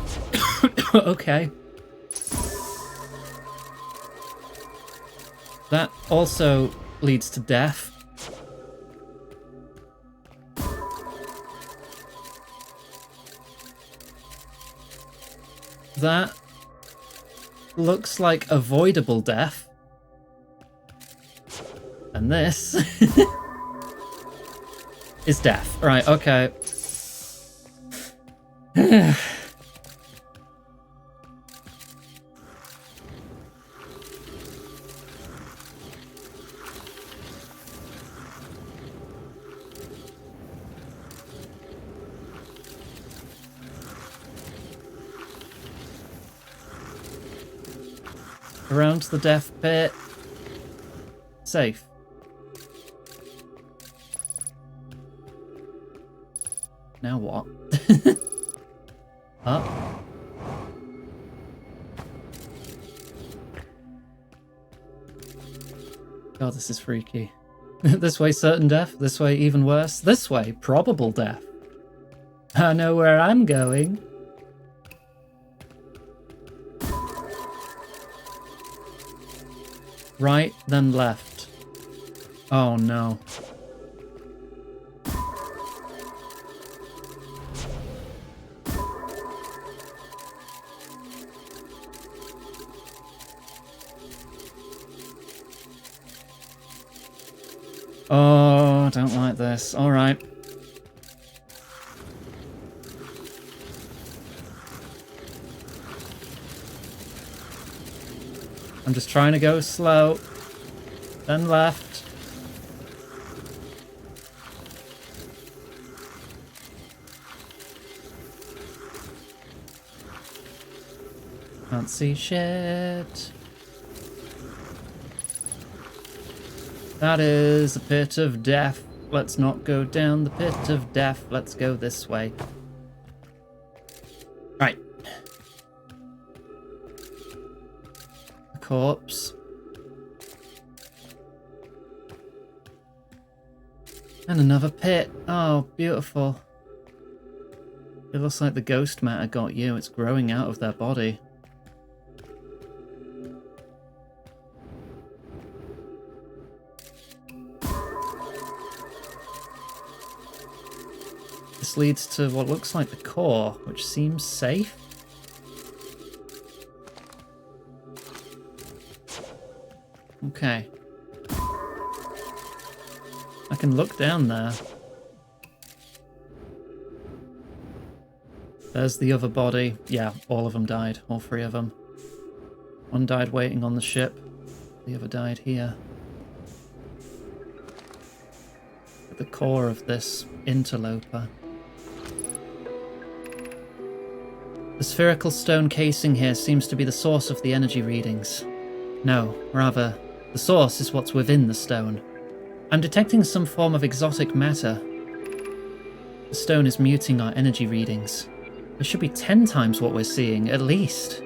Okay. That also leads to death. That looks like avoidable death. And this is death. Right, okay. Around the death pit. Safe. Now what? Up. God, this is freaky. This way, certain death. This way, even worse. This way, probable death. I know where I'm going. Right, then left. Oh no. Oh, I don't like this. Alright. I'm just trying to go slow. Then left. Can't see shit. That is a pit of death. Let's not go down the pit of death. Let's go this way. Right. A corpse. And another pit. Oh, beautiful. It looks like the ghost matter got you. It's growing out of their body. This leads to what looks like the core, which seems safe. Okay. I can look down there. There's the other body. Yeah, all of them died. All three of them. One died waiting on the ship. The other died here. At the core of this interloper. The spherical stone casing here seems to be the source of the energy readings. No, rather, the source is what's within the stone. I'm detecting some form of exotic matter. The stone is muting our energy readings. It should be 10 times what we're seeing, at least.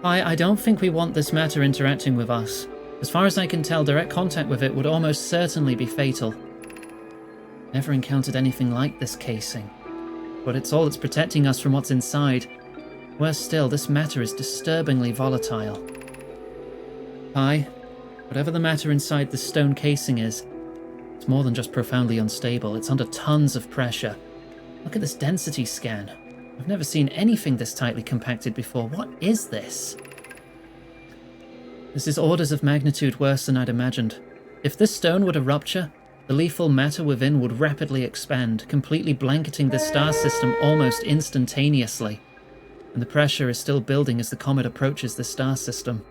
I don't think we want this matter interacting with us. As far as I can tell, direct contact with it would almost certainly be fatal. Never encountered anything like this casing. But it's all that's protecting us from what's inside. Worse still, this matter is disturbingly volatile. Pi, whatever the matter inside this stone casing is, it's more than just profoundly unstable. It's under tons of pressure. Look at this density scan. I've never seen anything this tightly compacted before. What is this? This is orders of magnitude worse than I'd imagined. If this stone were to rupture, the lethal matter within would rapidly expand, completely blanketing the star system almost instantaneously. And the pressure is still building as the comet approaches the star system.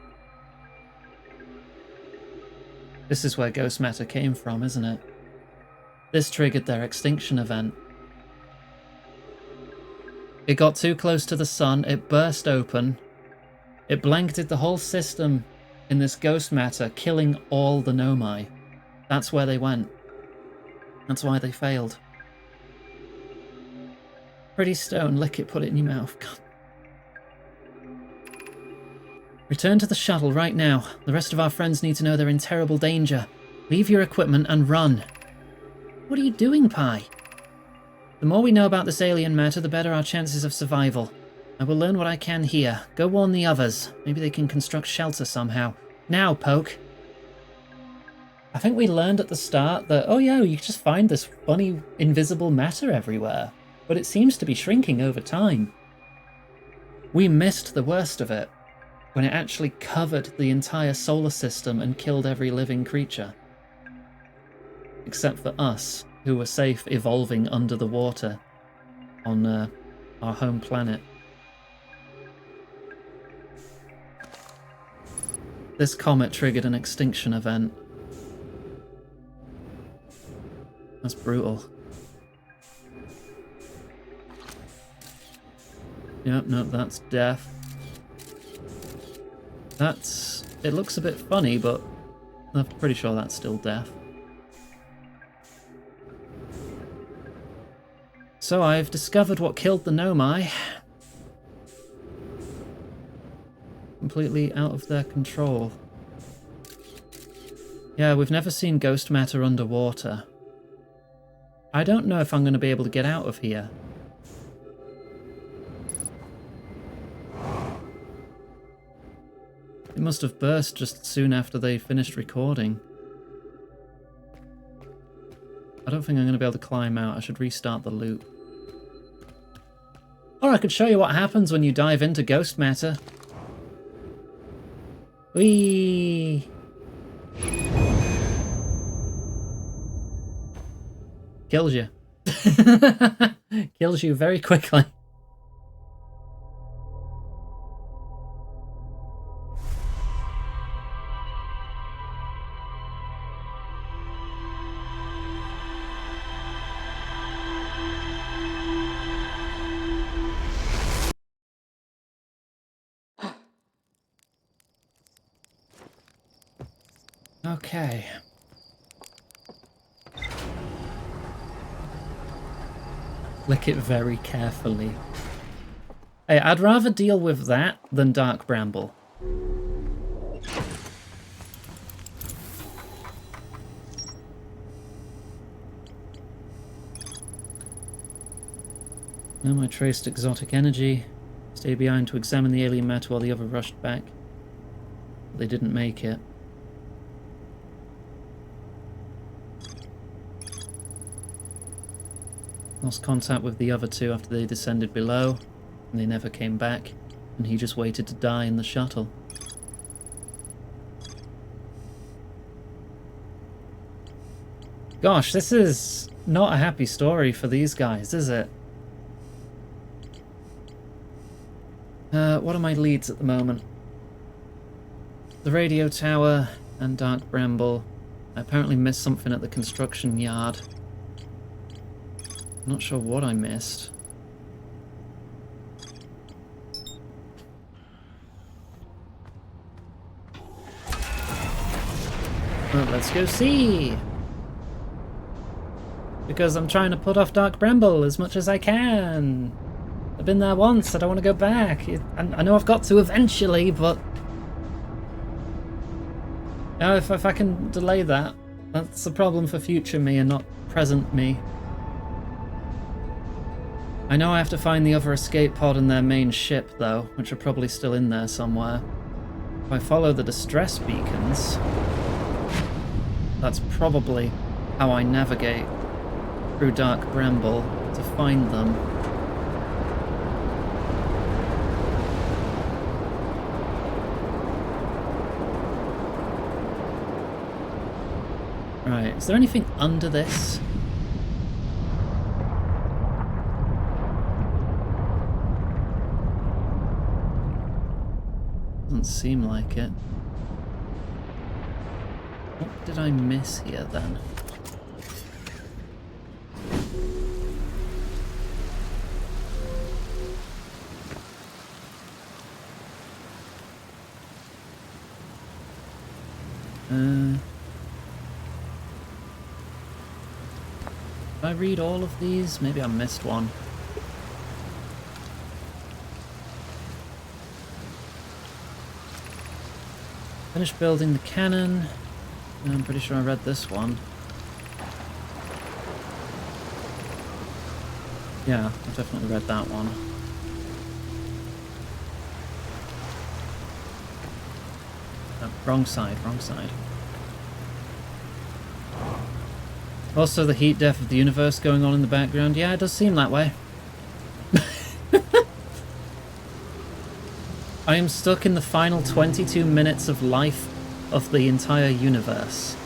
This is where ghost matter came from, isn't it? This triggered their extinction event. It got too close to the sun, it burst open. It blanketed the whole system in this ghost matter, killing all the Nomai. That's where they went. That's why they failed. Pretty stone, lick it, put it in your mouth. God. Return to the shuttle right now. The rest of our friends need to know they're in terrible danger. Leave your equipment and run. What are you doing, Pi? The more we know about this alien matter, the better our chances of survival. I will learn what I can here. Go warn the others. Maybe they can construct shelter somehow. Now, Poke. I think we learned at the start that, oh yeah, you just find this funny invisible matter everywhere. But it seems to be shrinking over time. We missed the worst of it, when it actually covered the entire solar system and killed every living creature. Except for us, who were safe evolving under the water on our home planet. This comet triggered an extinction event. That's brutal. Yep, no, that's death. That's... It looks a bit funny, but I'm pretty sure that's still death. So I've discovered what killed the Nomai. Completely out of their control. Yeah, we've never seen ghost matter underwater. I don't know if I'm going to be able to get out of here. It must have burst just soon after they finished recording. I don't think I'm going to be able to climb out. I should restart the loop. Or I could show you what happens when you dive into ghost matter. Whee! Kills you. Kills you very quickly. Okay. Lick it very carefully. Hey, I'd rather deal with that than Dark Bramble. Now I traced exotic energy. Stay behind to examine the alien matter while the other rushed back. They didn't make it. Lost contact with the other two after they descended below, and they never came back, and he just waited to die in the shuttle. Gosh, this is not a happy story for these guys, is it? What are my leads at the moment? The radio tower and Dark Bramble. I apparently missed something at the construction yard. Not sure what I missed. Well, let's go see! Because I'm trying to put off Dark Bramble as much as I can. I've been there once, I don't want to go back. I know I've got to eventually, but... You know, if I can delay that, that's a problem for future me and not present me. I know I have to find the other escape pod and their main ship, though, which are probably still in there somewhere. If I follow the distress beacons, that's probably how I navigate through Dark Bramble to find them. Right, is there anything under this? Doesn't seem like it. What did I miss here then? Did I read all of these? Maybe I missed one. Finish building the cannon. I'm pretty sure I read this one. Yeah, I definitely read that one. Wrong side, wrong side. Also, the heat death of the universe going on in the background. Yeah, it does seem that way. I am stuck in the final 22 minutes of life of the entire universe.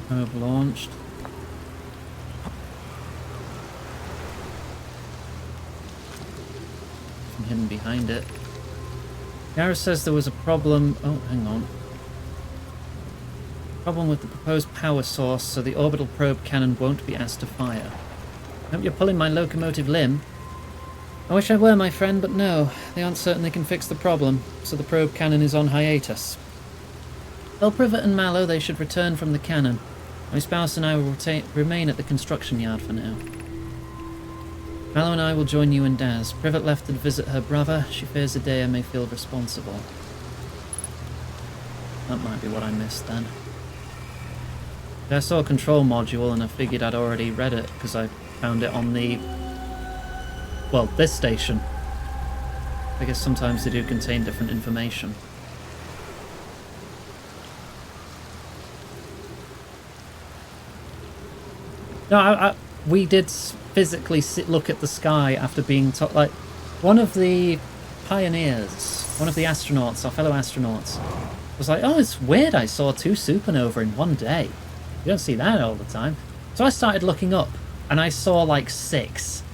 Probe launched. Hidden behind it. Gareth says there was a problem. Oh, hang on. Problem with the proposed power source, so the orbital probe cannon won't be asked to fire. Hope you're pulling my locomotive limb. I wish I were, my friend, but no. They aren't certain they can fix the problem, so the probe cannon is on hiatus. Tell Privet and Mallow they should return from the cannon. My spouse and I will remain at the construction yard for now. Mallow and I will join you and Daz. Privet left to visit her brother. She fears Adea may feel responsible. That might be what I missed then. I saw a control module and I figured I'd already read it because I found it on the... well, this station. I guess sometimes they do contain different information. No, we did physically look at the sky after being told... like, one of the pioneers, one of the astronauts, our fellow astronauts, was like, oh, it's weird I saw 2 supernova in one day. You don't see that all the time. So I started looking up, and I saw like 6.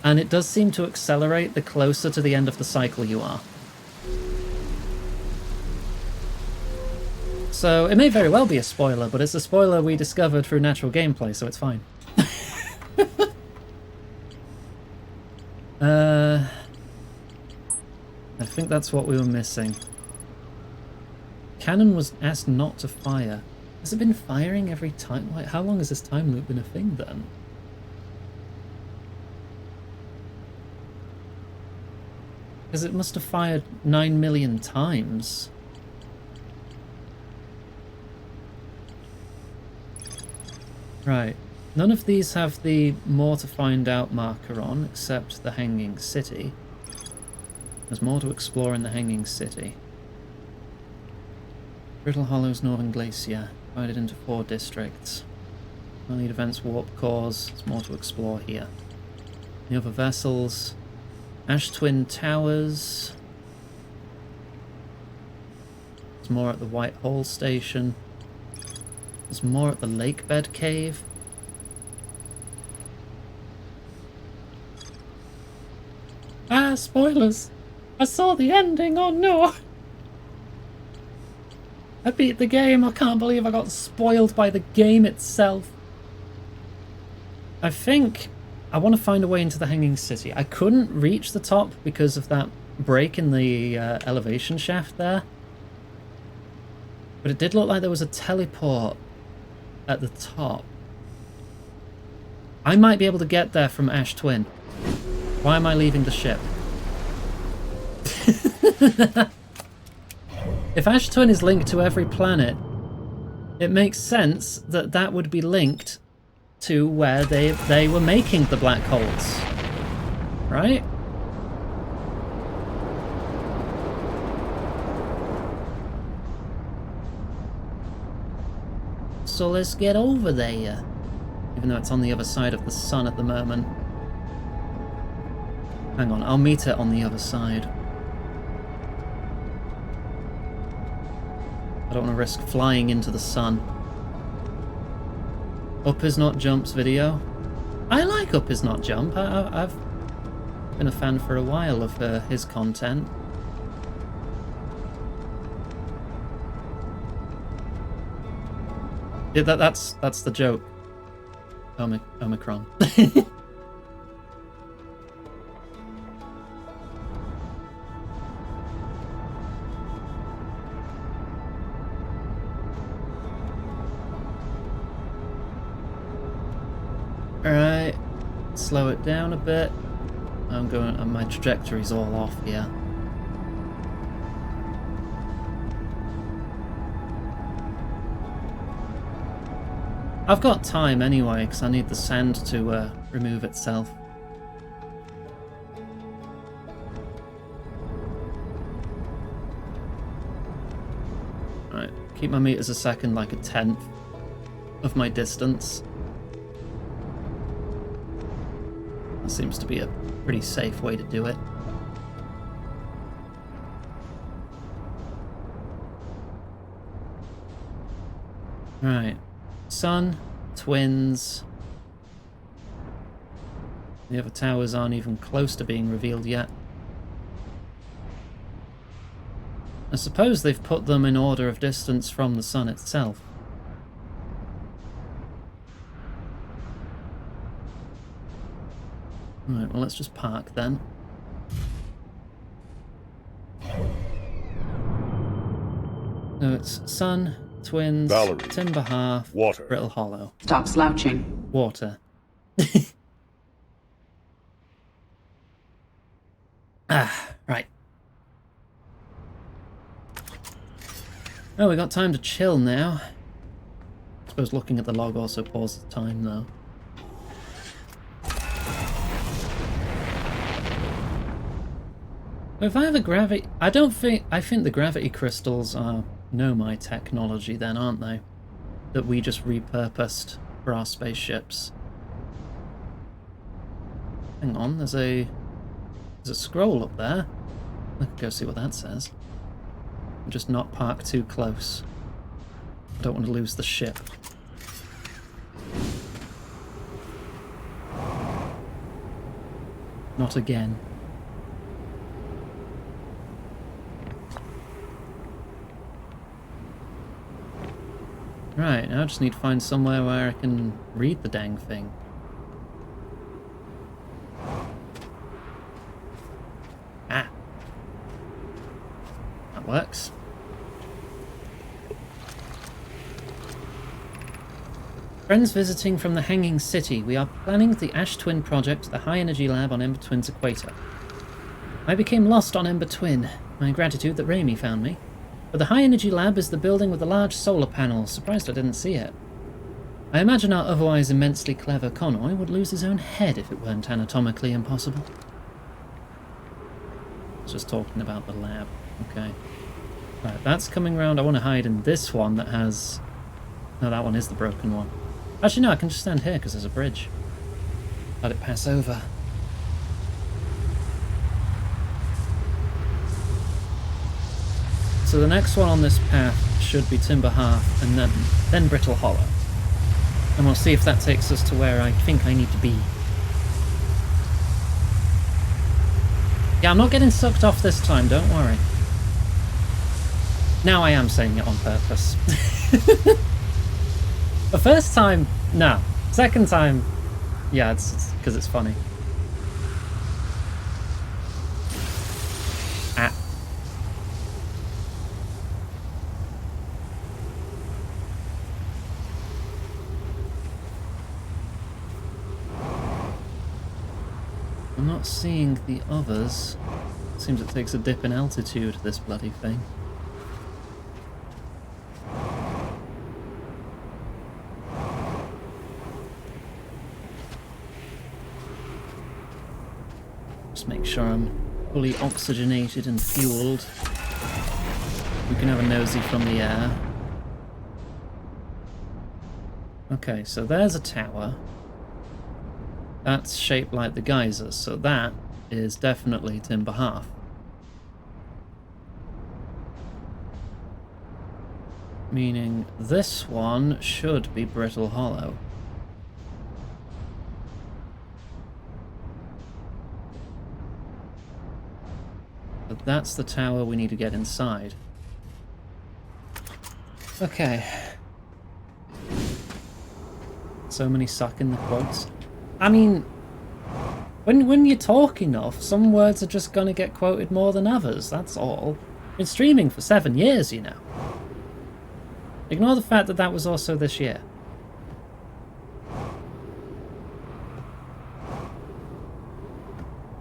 And it does seem to accelerate the closer to the end of the cycle you are. So it may very well be a spoiler, but it's a spoiler we discovered through natural gameplay, so it's fine. I think that's what we were missing. Cannon was asked not to fire. Has it been firing every time? Like, how long has this time loop been a thing then? Because it must have fired 9 million times. Right. None of these have the more to find out marker on, except the Hanging City. There's more to explore in the Hanging City. Brittle Hollow's Northern Glacier, divided into 4 districts. Lead events, warp cores, there's more to explore here. The other vessels... Ash Twin Towers. There's more at the White Hole Station. There's more at the Lake Bed Cave. Ah, spoilers! I saw the ending, oh no! I beat the game, I can't believe I got spoiled by the game itself. I think I want to find a way into the Hanging City. I couldn't reach the top because of that break in the elevation shaft there. But it did look like there was a teleport at the top. I might be able to get there from Ash Twin. Why am I leaving the ship? If Ash Twin is linked to every planet, it makes sense that that would be linked to where they were making the black holes. Right? So let's get over there. Even though it's on the other side of the sun at the moment. Hang on, I'll meet it on the other side. I don't want to risk flying into the sun. Up is not Jump's video. I like Up is not Jump. I've been a fan for a while of his content. Yeah, that's the joke. Omicron. Alright, slow it down a bit. My trajectory's all off here. I've got time anyway, because I need the sand to remove itself. Right, keep my meters a second like a tenth of my distance. That seems to be a pretty safe way to do it. Right. Sun, twins. The other towers aren't even close to being revealed yet. I suppose they've put them in order of distance from the sun itself. Right, well, let's just park then. So it's Sun, Twins, Valerie. Timber Half, Water. Brittle Hollow. Stop slouching. Water. Right. Oh, we got time to chill now. I suppose looking at the log also pauses time, though. If I have a gravity... I think the gravity crystals are Nomai technology then, aren't they? That we just repurposed for our spaceships. Hang on, there's a scroll up there. I could go see what that says. Just not park too close. I don't want to lose the ship. Not again. Right, now I just need to find somewhere where I can read the dang thing. Ah. That works. Friends visiting from the Hanging City. We are planning the Ash Twin project, the high energy lab on Ember Twin's equator. I became lost on Ember Twin. My gratitude that Raimi found me. But the high energy lab is the building with the large solar panels. Surprised I didn't see it. I imagine our otherwise immensely clever Connoy would lose his own head if it weren't anatomically impossible. I was just talking about the lab. Okay. Right, that's coming round. I want to hide in this one that has... No, that one is the broken one. Actually, no, I can just stand here because there's a bridge. Let it pass over. So the next one on this path should be Timber Half and then Brittle Hollow. And we'll see if that takes us to where I think I need to be. Yeah, I'm not getting sucked off this time, don't worry. Now I am saying it on purpose. The first time, no. Second time, yeah, it's because it's funny. Ah. I'm not seeing the others. Seems it takes a dip in altitude, this bloody thing. Just make sure I'm fully oxygenated and fueled. We can have a nosy from the air. Okay, so there's a tower. That's shaped like the geysers, so that is definitely Timber Half. Meaning this one should be Brittle Hollow. But that's the tower we need to get inside. Okay. So many suck in the quotes. I mean, when you talk enough, some words are just gonna get quoted more than others, that's all. Been streaming for 7 years, you know. Ignore the fact that that was also this year.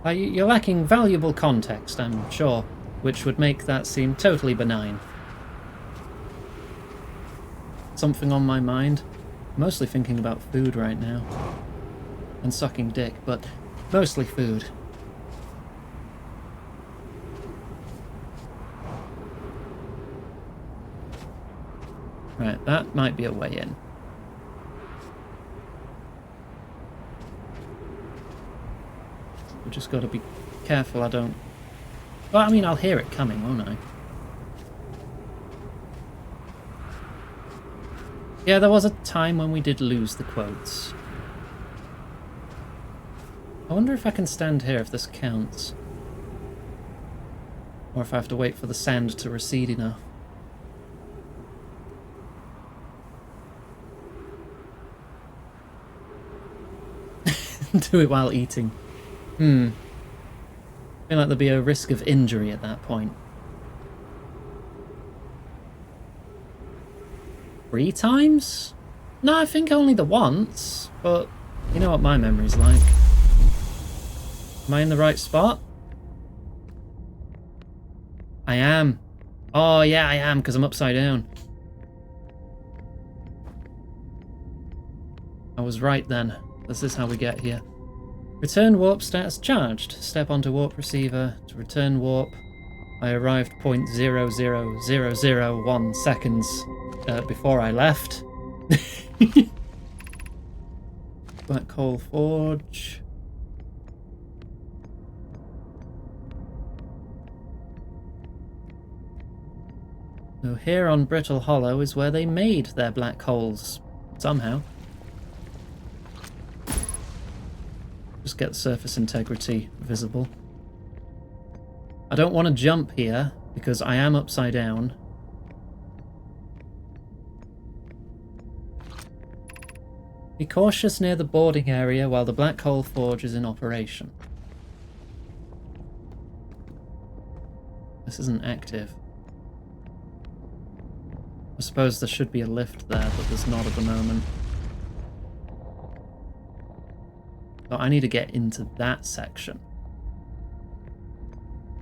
You're lacking valuable context, I'm sure, which would make that seem totally benign. Something on my mind. Mostly thinking about food right now. And sucking dick, but mostly food. Right, that might be a way in. We've just got to be careful I don't... Well, I mean, I'll hear it coming, won't I? Yeah, there was a time when we did lose the quotes. I wonder if I can stand here if this counts. Or if I have to wait for the sand to recede enough. Do it while eating. I feel like there'd be a risk of injury at that point. 3 times? No, I think only the once, but you know what my memory's like. Am I in the right spot? I am. Oh yeah, I am, because I'm upside down. I was right then. This is how we get here. Return warp status charged. Step onto warp receiver to return warp. I arrived 0.00001 seconds before I left. Black Coal Forge. So here on Brittle Hollow is where they made their black holes. Somehow. Just get surface integrity visible. I don't want to jump here because I am upside down. Be cautious near the boarding area while the black hole forge is in operation. This isn't active. I suppose there should be a lift there, but there's not at the moment. So I need to get into that section.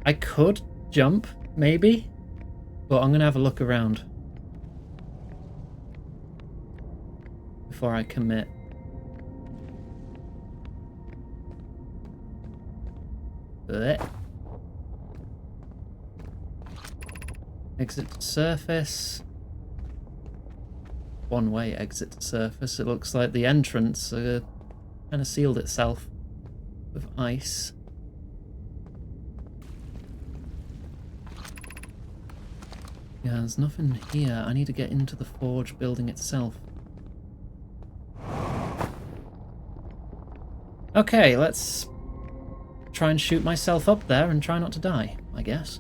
I could jump, maybe, but I'm going to have a look around before I commit. Blech. Exit to surface. One-way exit to surface. It looks like the entrance kind of sealed itself with ice. Yeah, there's nothing here. I need to get into the forge building itself. Okay, let's try and shoot myself up there and try not to die, I guess.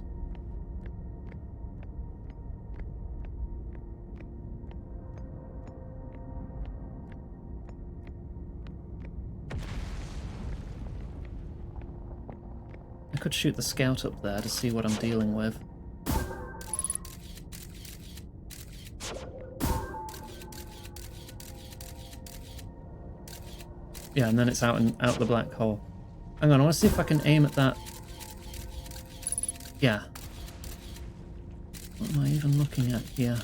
I could shoot the scout up there to see what I'm dealing with. Yeah, and then it's out the black hole. Hang on, I want to see if I can aim at that. Yeah. What am I even looking at here?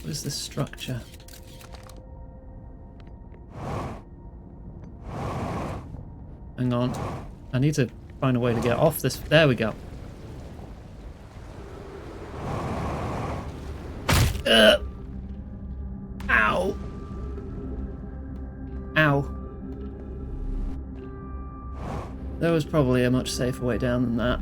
What is this structure? Hang on. I need to find a way to get off this. There we go. Ow! Ow. There was probably a much safer way down than that.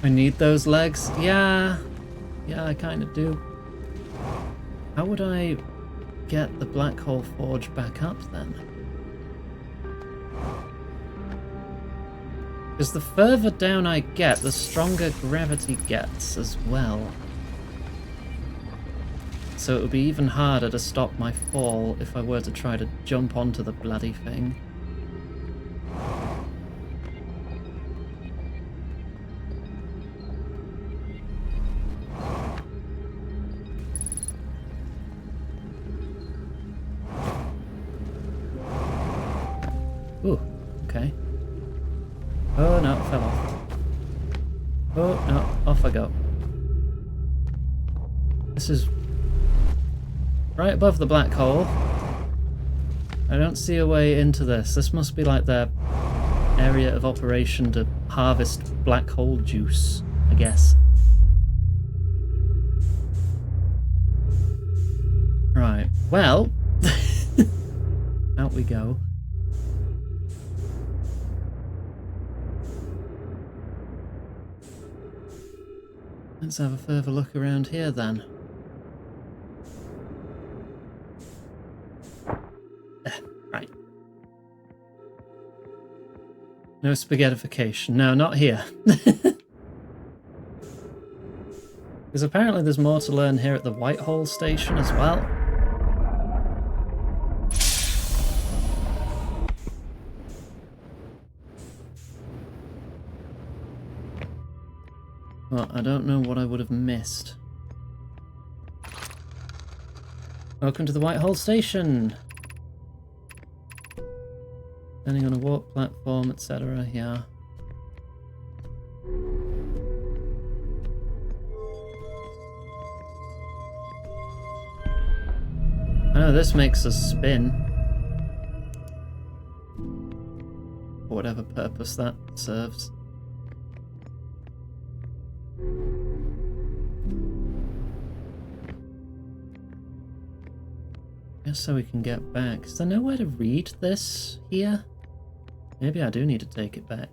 I need those legs? Yeah. Yeah, I kind of do. How would I get the black hole forge back up then? Because the further down I get, the stronger gravity gets as well. So it would be even harder to stop my fall if I were to try to jump onto the bloody thing. Ooh, okay. Oh no, it fell off. Oh no, off I go. This is right above the black hole. I don't see a way into this. This must be like their area of operation to harvest black hole juice, I guess. Right, well, out we go. Let's have a further look around here then. Right. No spaghettification. No, not here. Because apparently there's more to learn here at the Whitehall station as well. Well, I don't know what I would have missed. Welcome to the Whitehall station. Standing on a warp platform, etc. Yeah. I know this makes us spin. For whatever purpose that serves. Just so we can get back. Is there nowhere to read this here? Maybe I do need to take it back.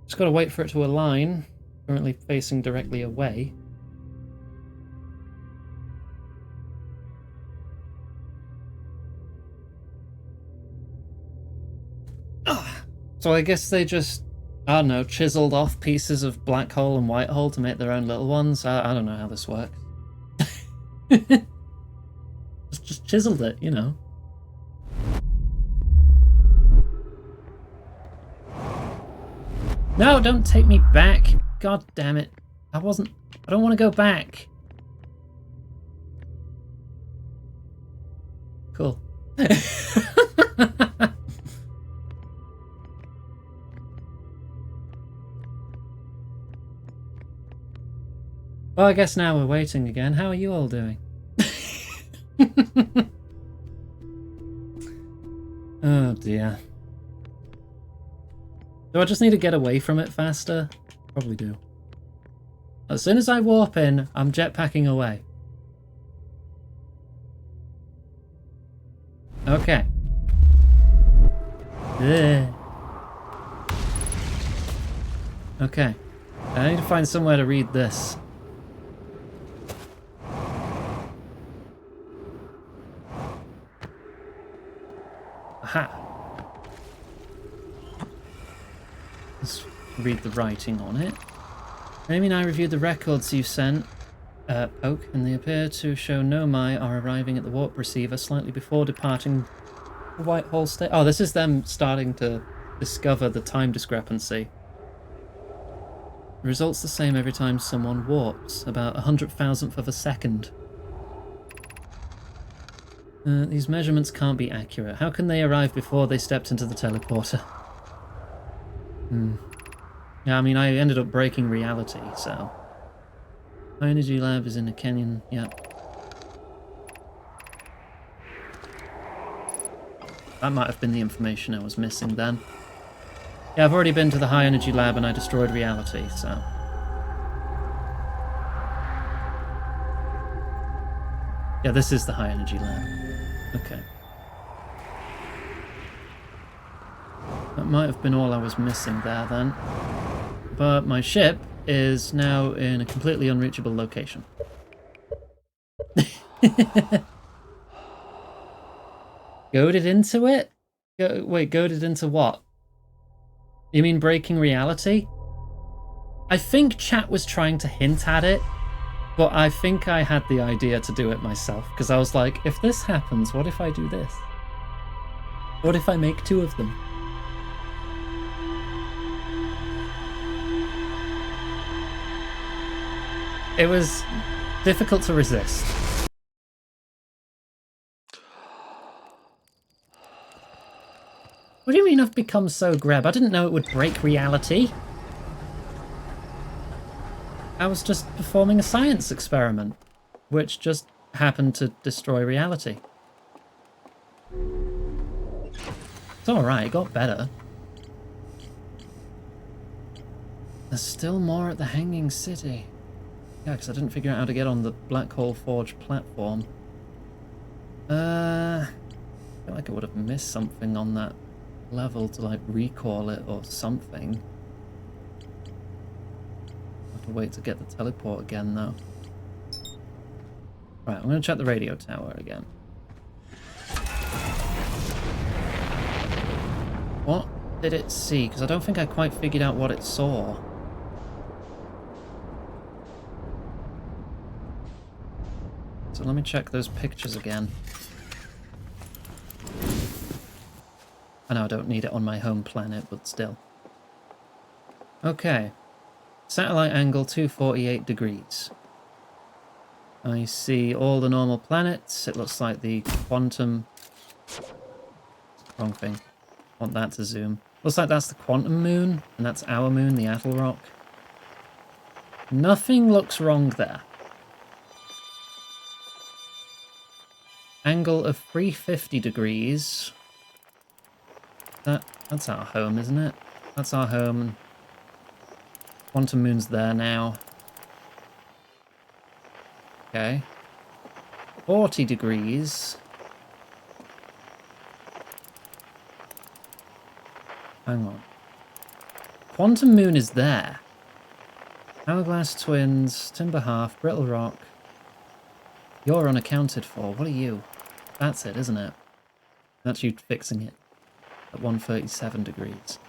Just gotta wait for it to align. Currently facing directly away. So I guess they just, I don't know, chiseled off pieces of black hole and white hole to make their own little ones. I don't know how this works. just chiseled it, you know. No, don't take me back. God damn it. I don't want to go back. Cool. Well, I guess now we're waiting again. How are you all doing? Oh dear. Do I just need to get away from it faster? Probably do. As soon as I warp in, I'm jetpacking away. Okay. Ugh. Okay. I need to find somewhere to read this. Aha. Let's read the writing on it. Amy and I reviewed the records you sent, Poke, and they appear to show Nomai are arriving at the warp receiver slightly before departing the Whitehall state. Oh, this is them starting to discover the time discrepancy. The result's the same every time someone warps, about 100,000th of a second. These measurements can't be accurate. How can they arrive before they stepped into the teleporter? Yeah, I mean, I ended up breaking reality, so... My energy lab is in a canyon, yep. That might have been the information I was missing then. Yeah, I've already been to the high energy lab and I destroyed reality, so... Yeah, this is the high energy lab. Okay. That might have been all I was missing there then. But my ship is now in a completely unreachable location. Goaded into it? Wait, goaded into what? You mean breaking reality? I think chat was trying to hint at it, but I think I had the idea to do it myself, because I was like, if this happens, what if I do this? What if I make two of them? It was difficult to resist. What do you mean I've become so greb? I didn't know it would break reality. I was just performing a science experiment, which just happened to destroy reality. It's alright, it got better. There's still more at the Hanging City. Yeah, because I didn't figure out how to get on the Black Hole Forge platform. I feel like I would have missed something on that level to, like, recall it or something. I have to wait to get the teleport again, though. Right, I'm going to check the radio tower again. What did it see? Because I don't think I quite figured out what it saw. So let me check those pictures again. I know I don't need it on my home planet, but still. Okay. Satellite angle 248 degrees. I see all the normal planets. It looks like the quantum... Wrong thing. Want that to zoom. Looks like that's the quantum moon, and that's our moon, the Atoll Rock. Nothing looks wrong there. Angle of 350 degrees. That's our home, isn't it? That's our home. Quantum moon's there now. Okay. 40 degrees. Hang on. Quantum moon is there. Hourglass twins, Timber Half, Brittle Rock. You're unaccounted for. What are you? That's it, isn't it? That's you fixing it at 137 degrees.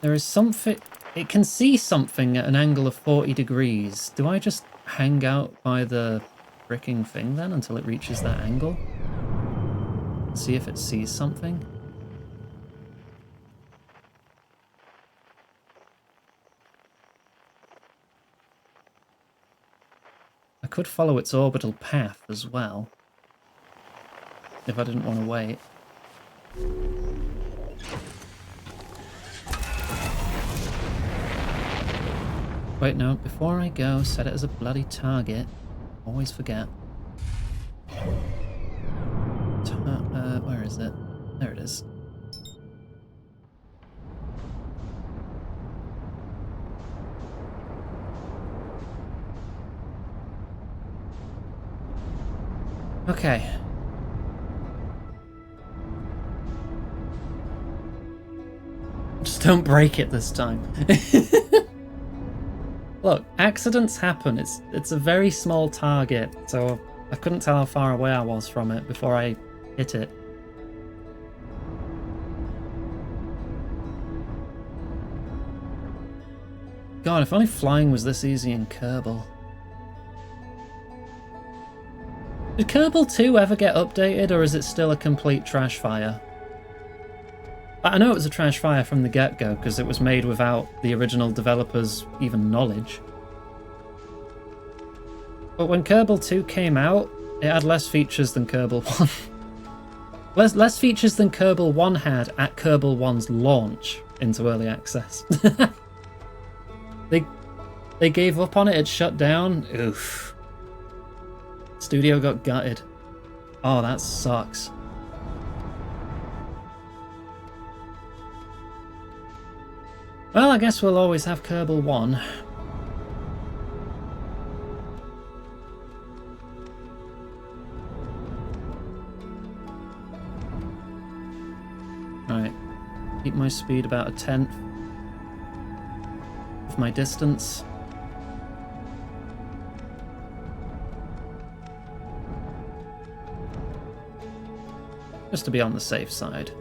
There is something... It can see something at an angle of 40 degrees. Do I just hang out by the fricking thing then until it reaches that angle? See if it sees something? I could follow its orbital path as well, if I didn't want to wait. Wait, no, before I go, set it as a bloody target. Always forget. Where is it? There it is. Okay. Just don't break it this time. Look, accidents happen. It's a very small target, so I couldn't tell how far away I was from it before I hit it. God, if only flying was this easy in Kerbal. Did Kerbal 2 ever get updated, or is it still a complete trash fire? I know it was a trash fire from the get-go, because it was made without the original developers' even knowledge. But when Kerbal 2 came out, it had less features than Kerbal 1. less features than Kerbal 1 had at Kerbal 1's launch into early access. They gave up on it, it shut down. Oof. Studio got gutted. Oh, that sucks. Well, I guess we'll always have Kerbal 1. Right. Keep my speed about a tenth of my distance. Just to be on the safe side.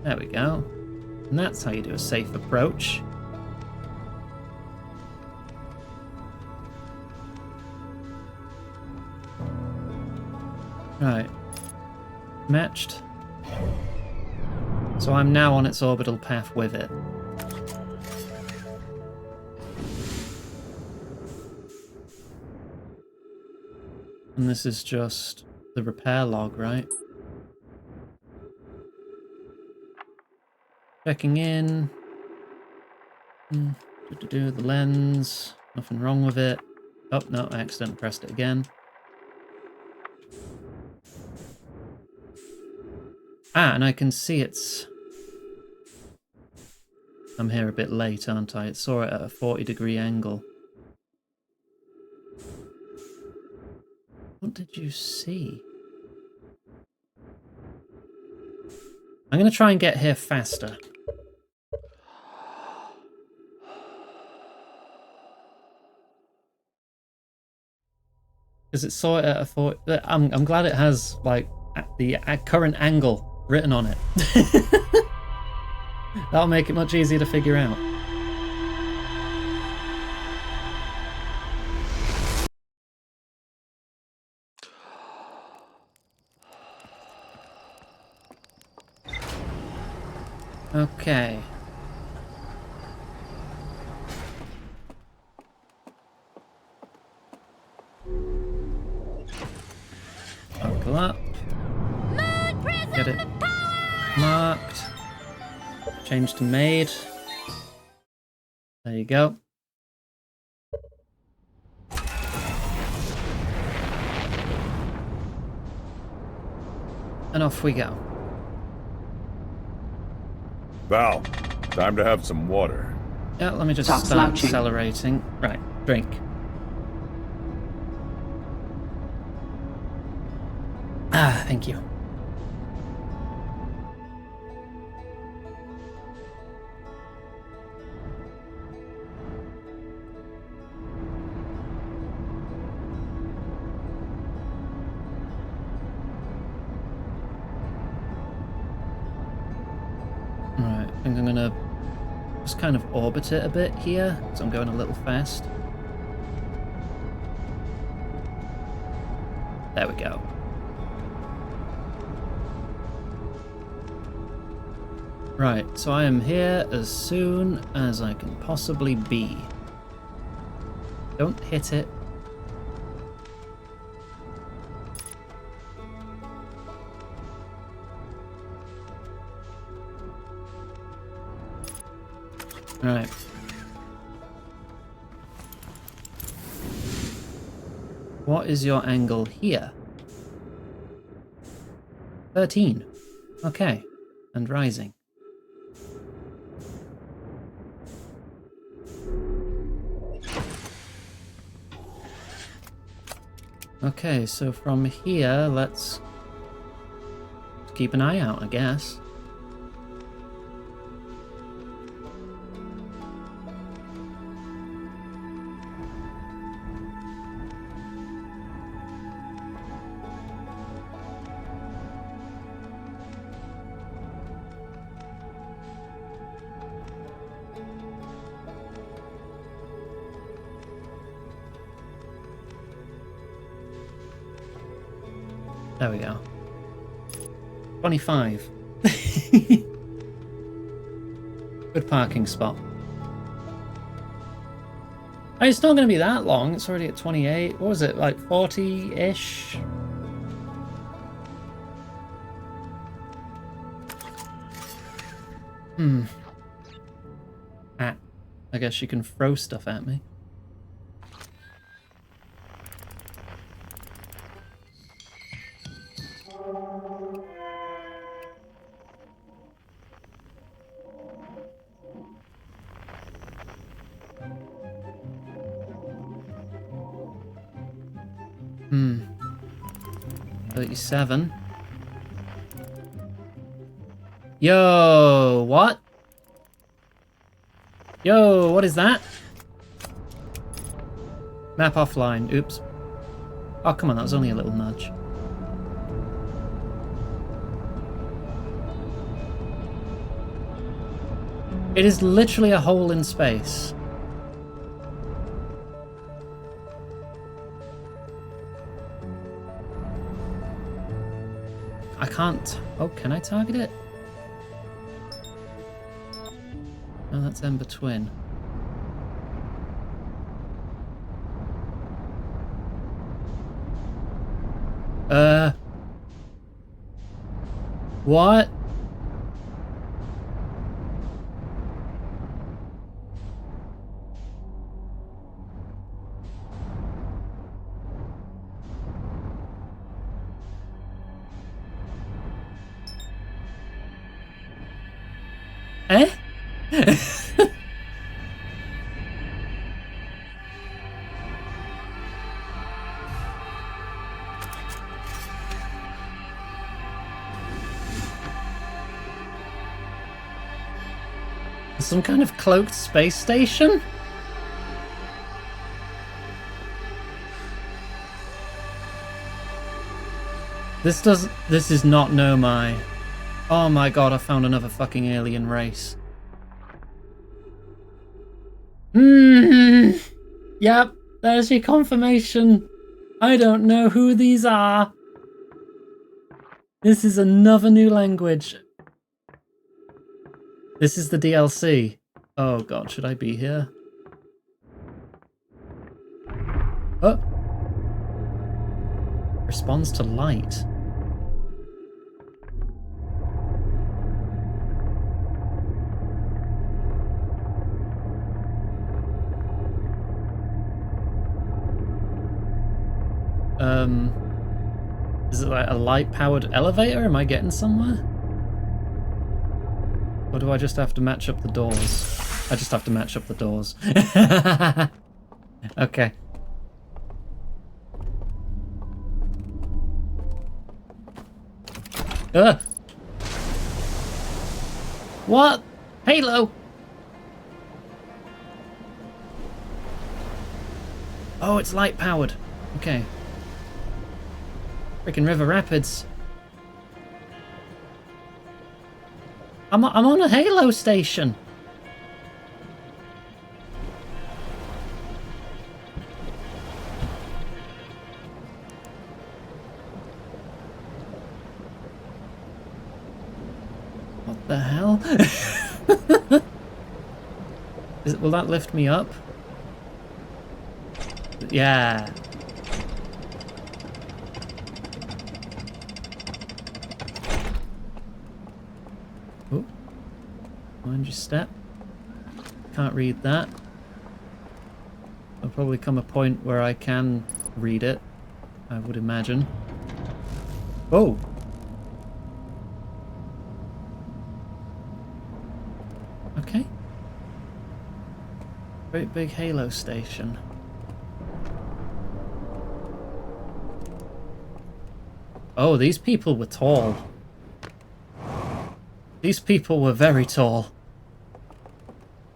There we go. And that's how you do a safe approach. Right. Matched. So I'm now on its orbital path with it. And this is just the repair log, right? Checking in. The lens. Nothing wrong with it. Oh, no, I accidentally pressed it again. Ah, and I can see it's... I'm here a bit late, aren't I? It saw it at a 40-degree angle. What did you see? I'm going to try and get here faster. Because it's sort at a 40. I'm glad it has like the current angle written on it. That'll make it much easier to figure out. Okay. Buckle up. Get it marked. Change to maid. There you go. And off we go. Val, time to have some water. Yeah, let me just Stop start slouching. accelerating. Right, drink. Ah, thank you. Right, I think I'm gonna just kind of orbit it a bit here, because I'm going a little fast. There we go. Right, so I am here as soon as I can possibly be. Don't hit it. Right. What is your angle here? 13. Okay. And rising. Okay, so from here, let's keep an eye out, I guess. There we go. 25. Good parking spot. Oh, it's not going to be that long. It's already at 28. What was it, like 40-ish? Ah, I guess you can throw stuff at me. Hmm. 37. Yo, what? Yo, what is that? Map offline. Oops. Oh, come on, that was only a little nudge. It is literally a hole in space. I can't... Oh, can I target it? No, that's Ember Twin. What? Eh? Some kind of cloaked space station? This is not Nomai. Oh my god, I found another fucking alien race. Yep, there's your confirmation. I don't know who these are. This is another new language. This is the DLC. Oh god, should I be here? Oh. Responds to light. Is it like a light-powered elevator? Am I getting somewhere? Or do I just have to match up the doors? I just have to match up the doors. Okay. What? Halo! Oh, it's light-powered. Okay. Freaking River Rapids. I'm on a Halo station. What the hell? Will that lift me up? Yeah. Oh, mind your step. Can't read that. There'll probably come a point where I can read it, I would imagine. Oh! Okay. Great big Halo station. Oh, these people were tall. These people were very tall.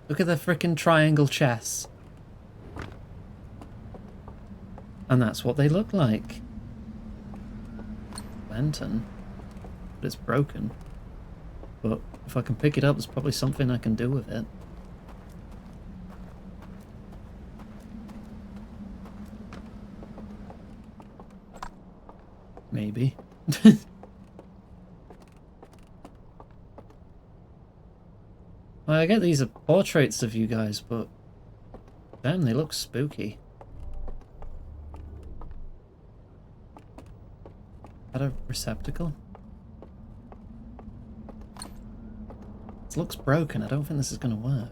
Look at their frickin' triangle chests. And that's what they look like. Lantern. But it's broken. But if I can pick it up, there's probably something I can do with it. Maybe. Well, I get these are portraits of you guys, but damn, they look spooky. Is that a receptacle? This looks broken. I don't think this is going to work.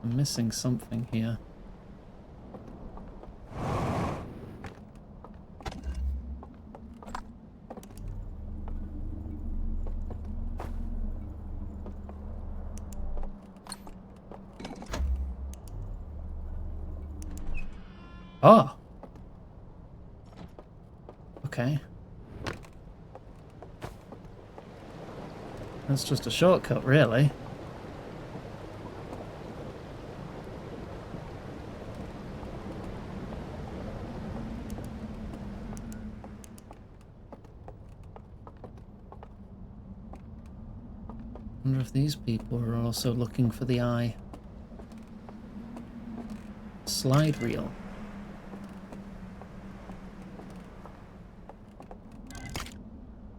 I'm missing something here. Oh! Okay. That's just a shortcut, really. I wonder if these people are also looking for the eye. Slide reel.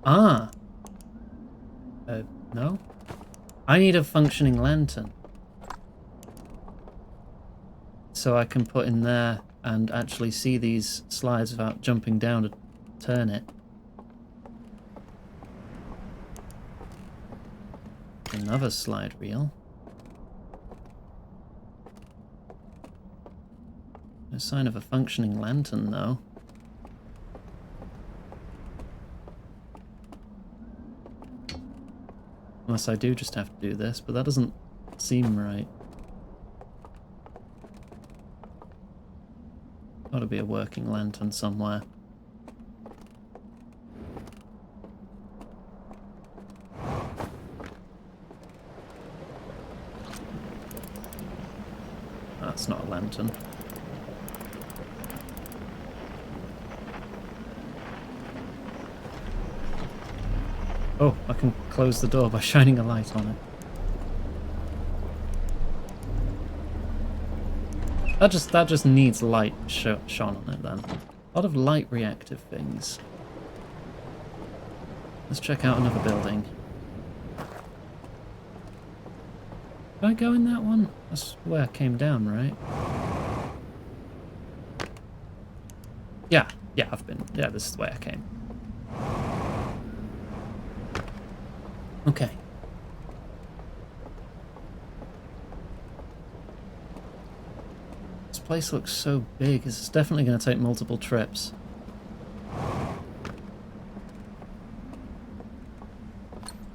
Ah! No? I need a functioning lantern. So I can put in there and actually see these slides without jumping down to turn it. Another slide reel. No sign of a functioning lantern, though. Unless I do just have to do this, but that doesn't seem right. Gotta be a working lantern somewhere. That's not a lantern. Oh, I can close the door by shining a light on it. That just needs light shone on it then. A lot of light reactive things. Let's check out another building. Did I go in that one? That's where I came down, right? Yeah, I've been. Yeah, this is the way I came. Okay. This place looks so big. It's definitely going to take multiple trips.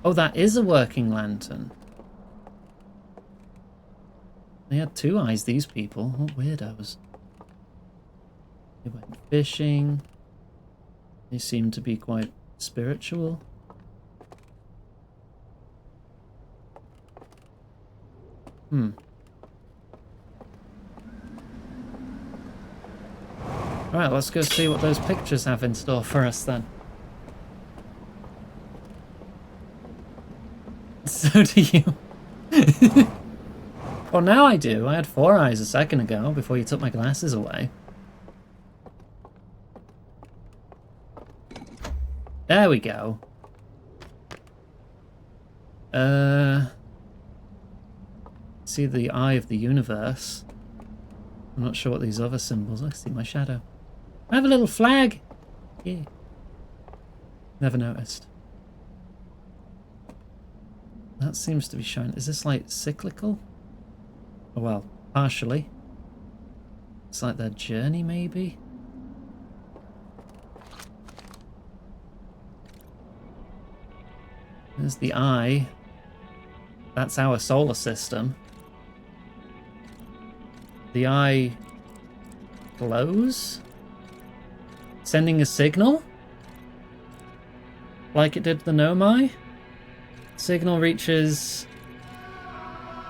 Oh, that is a working lantern. They had 2 eyes, these people. What weirdos. They went fishing. They seem to be quite spiritual. Alright, let's go see what those pictures have in store for us then. So do you. Well, now I do. I had 4 eyes a second ago before you took my glasses away. There we go. See the eye of the universe. I'm not sure what these other symbols are. I see my shadow. I have a little flag. Yeah. Never noticed. That seems to be showing. Is this like cyclical? Oh, well, partially. It's like their journey, maybe? There's the eye. That's our solar system. The eye glows, sending a signal, like it did the gnome eye. Signal reaches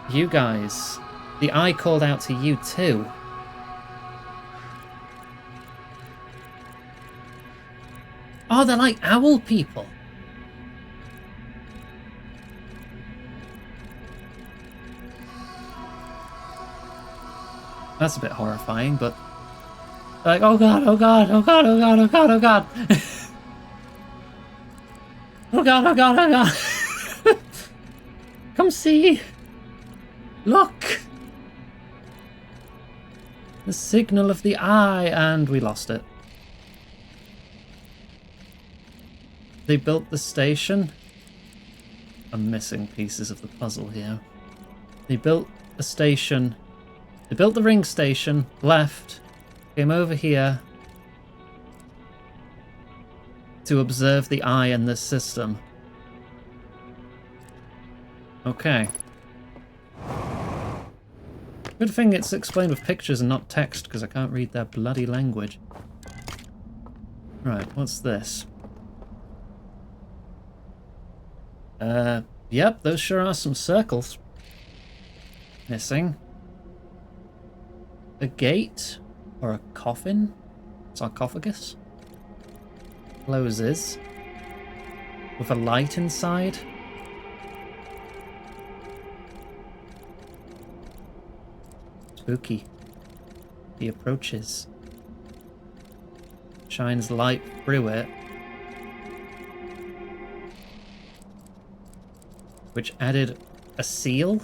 you guys. The eye called out to you too. Oh, they're like owl people. That's a bit horrifying, but like, oh god, oh god, oh god, oh god, oh god, oh god. Oh god, oh god, oh god. Come see. Look. The signal of the eye, and we lost it. They built the station. I'm missing pieces of the puzzle here. They built a station. They built the ring station, left, came over here to observe the eye in this system. Okay. Good thing it's explained with pictures and not text, because I can't read their bloody language. Right, what's this? Yep, those sure are some circles. Missing. A gate? Or a coffin? Sarcophagus? Closes. With a light inside. Spooky. He approaches. Shines light through it. Which added a seal,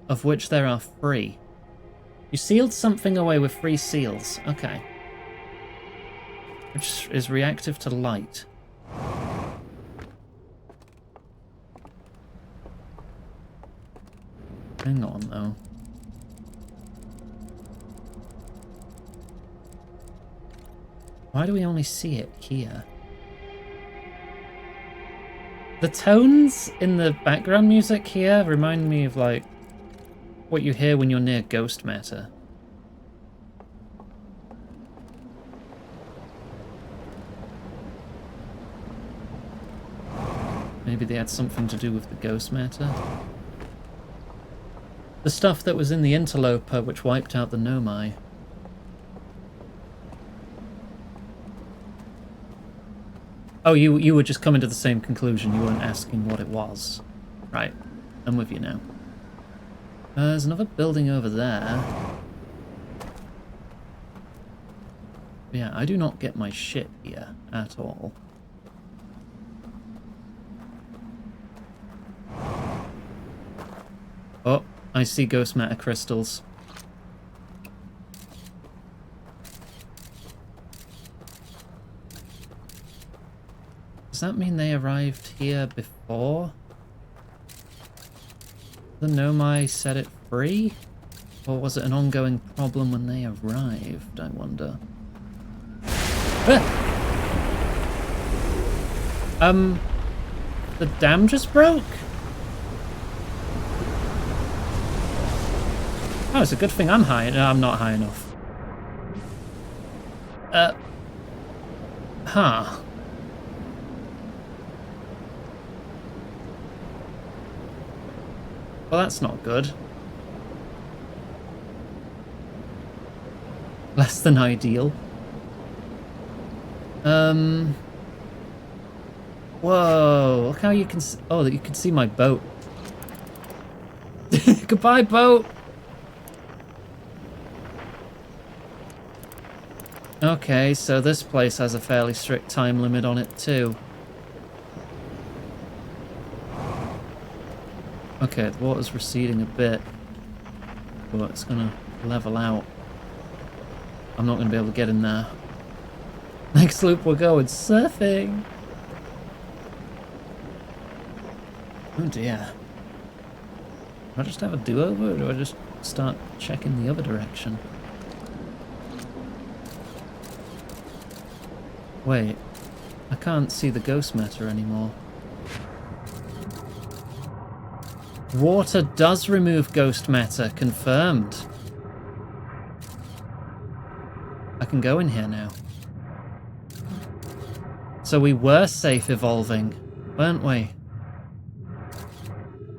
of which there are 3. You sealed something away with 3 seals. Okay. Which is reactive to light. Hang on, though. Why do we only see it here? The tones in the background music here remind me of, like, what you hear when you're near ghost matter. Maybe they had something to do with the ghost matter? The stuff that was in the interloper which wiped out the Nomai. Oh, you were just coming to the same conclusion. You weren't asking what it was. Right. I'm with you now. There's another building over there. Yeah, I do not get my shit here at all. Oh, I see ghost matter crystals. Does that mean they arrived here before the Nomai set it free? Or was it an ongoing problem when they arrived, I wonder? The dam just broke? Oh, it's a good thing I'm high. No, I'm not high enough. Huh. Well, that's not good. Less than ideal. Whoa, look how you can oh, you can see my boat. Goodbye, boat! Okay, so this place has a fairly strict time limit on it too. Okay, the water's receding a bit, but it's gonna level out. I'm not gonna be able to get in there. Next loop we're going surfing! Oh dear. Do I just have a do-over, or do I just start checking the other direction? Wait, I can't see the ghost matter anymore. Water does remove ghost matter, confirmed. I can go in here now. So we were safe evolving, weren't we?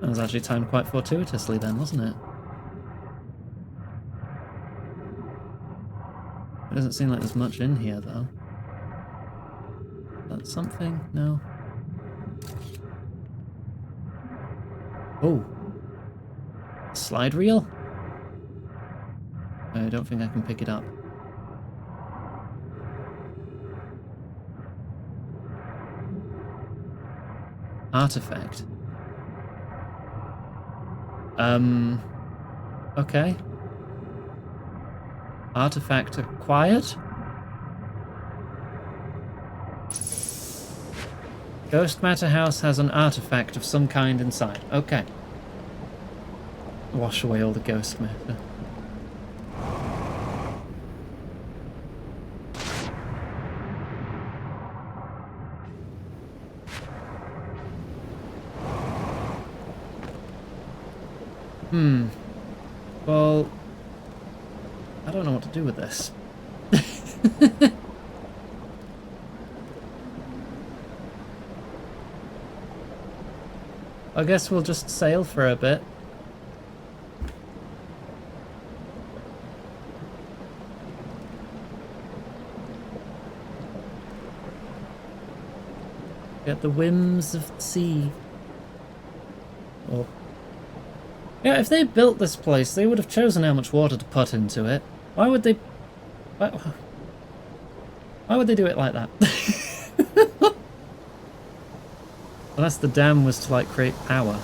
That was actually timed quite fortuitously then, wasn't it? It doesn't seem like there's much in here though. That's something? No. Oh. Slide reel? I don't think I can pick it up. Artifact. Okay. Artifact acquired? Ghost Matter House has an artifact of some kind inside. Okay. Wash away all the ghost matter. Well, I don't know what to do with this. I guess we'll just sail for a bit. Get the whims of the sea. Or yeah, if they built this place, they would have chosen how much water to put into it. Why would they... Why would they do it like that? Unless the dam was to, like, create power.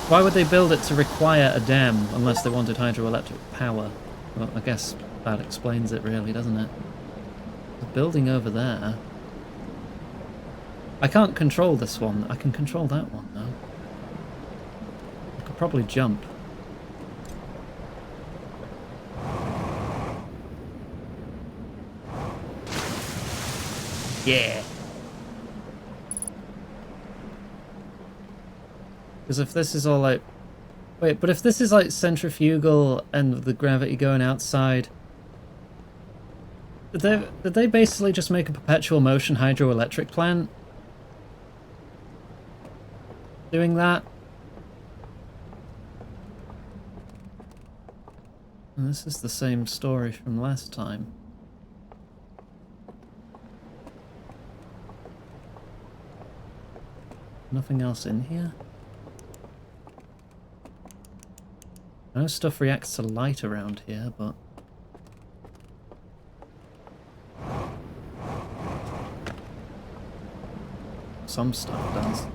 Why would they build it to require a dam unless they wanted hydroelectric power? Well, I guess that explains it really, doesn't it? The building over there. I can't control this one. I can control that one, though. I could probably jump. Yeah. Because if this is all like... Wait, but if this is like centrifugal and the gravity going outside... Did they basically just make a perpetual motion hydroelectric plant? Doing that? And this is the same story from last time. Nothing else in here? I know stuff reacts to light around here, but... some stuff does.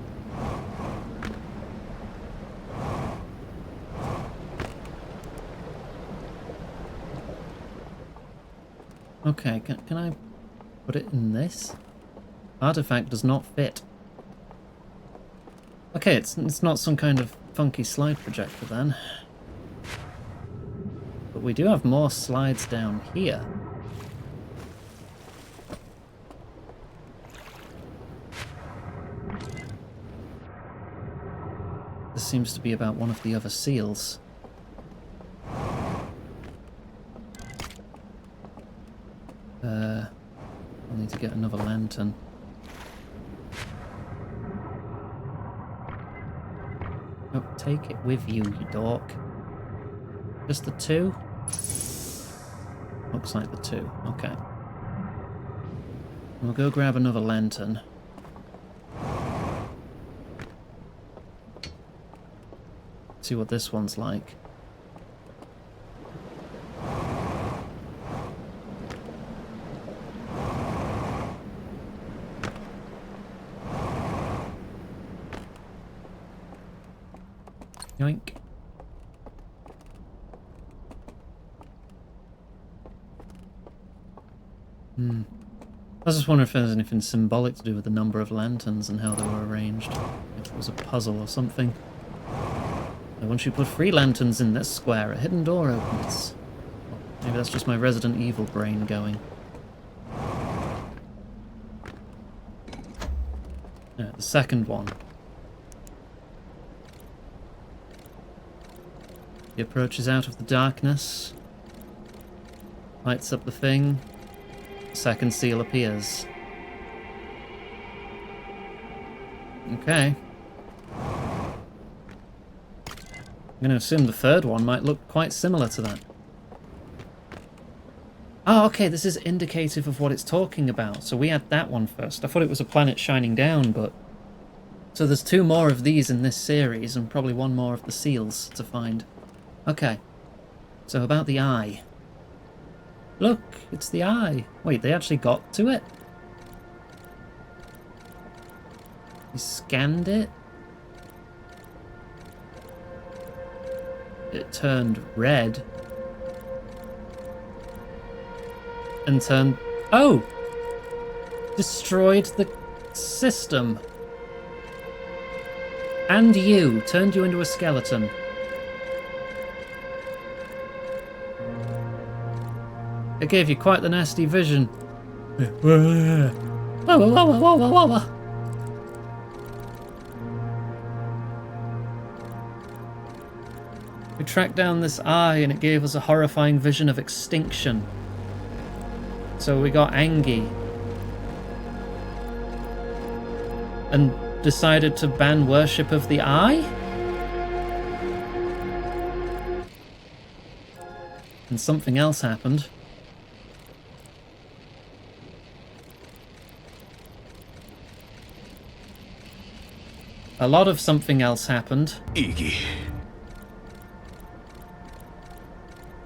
Okay, can I put it in this? Artifact does not fit. Okay, it's not some kind of funky slide projector then. But we do have more slides down here. This seems to be about one of the other seals. I'll need to get another lantern. Oh, take it with you, you dork. Just the two? Looks like the two. Okay. We'll go grab another lantern. See what this one's like. Yoink. I was just wondering if there's anything symbolic to do with the number of lanterns and how they were arranged. If it was a puzzle or something. And once you put 3 lanterns in this square, a hidden door opens. Well, maybe that's just my Resident Evil brain going. Yeah, the second one. He approaches out of the darkness. Lights up the thing. Second seal appears. Okay. I'm going to assume the third one might look quite similar to that. Oh, okay, this is indicative of what it's talking about. So we had that one first. I thought it was a planet shining down, but... so there's 2 more of these in this series, and probably 1 more of the seals to find. Okay. So about the eye. Look, it's the eye. Wait, they actually got to it? You scanned it? It turned red. And turned... oh! Destroyed the system. And you. Turned you into a skeleton. It gave you quite the nasty vision. We tracked down this eye and it gave us a horrifying vision of extinction. So we got angry and decided to ban worship of the eye? And something else happened. A lot of something else happened. Iggy.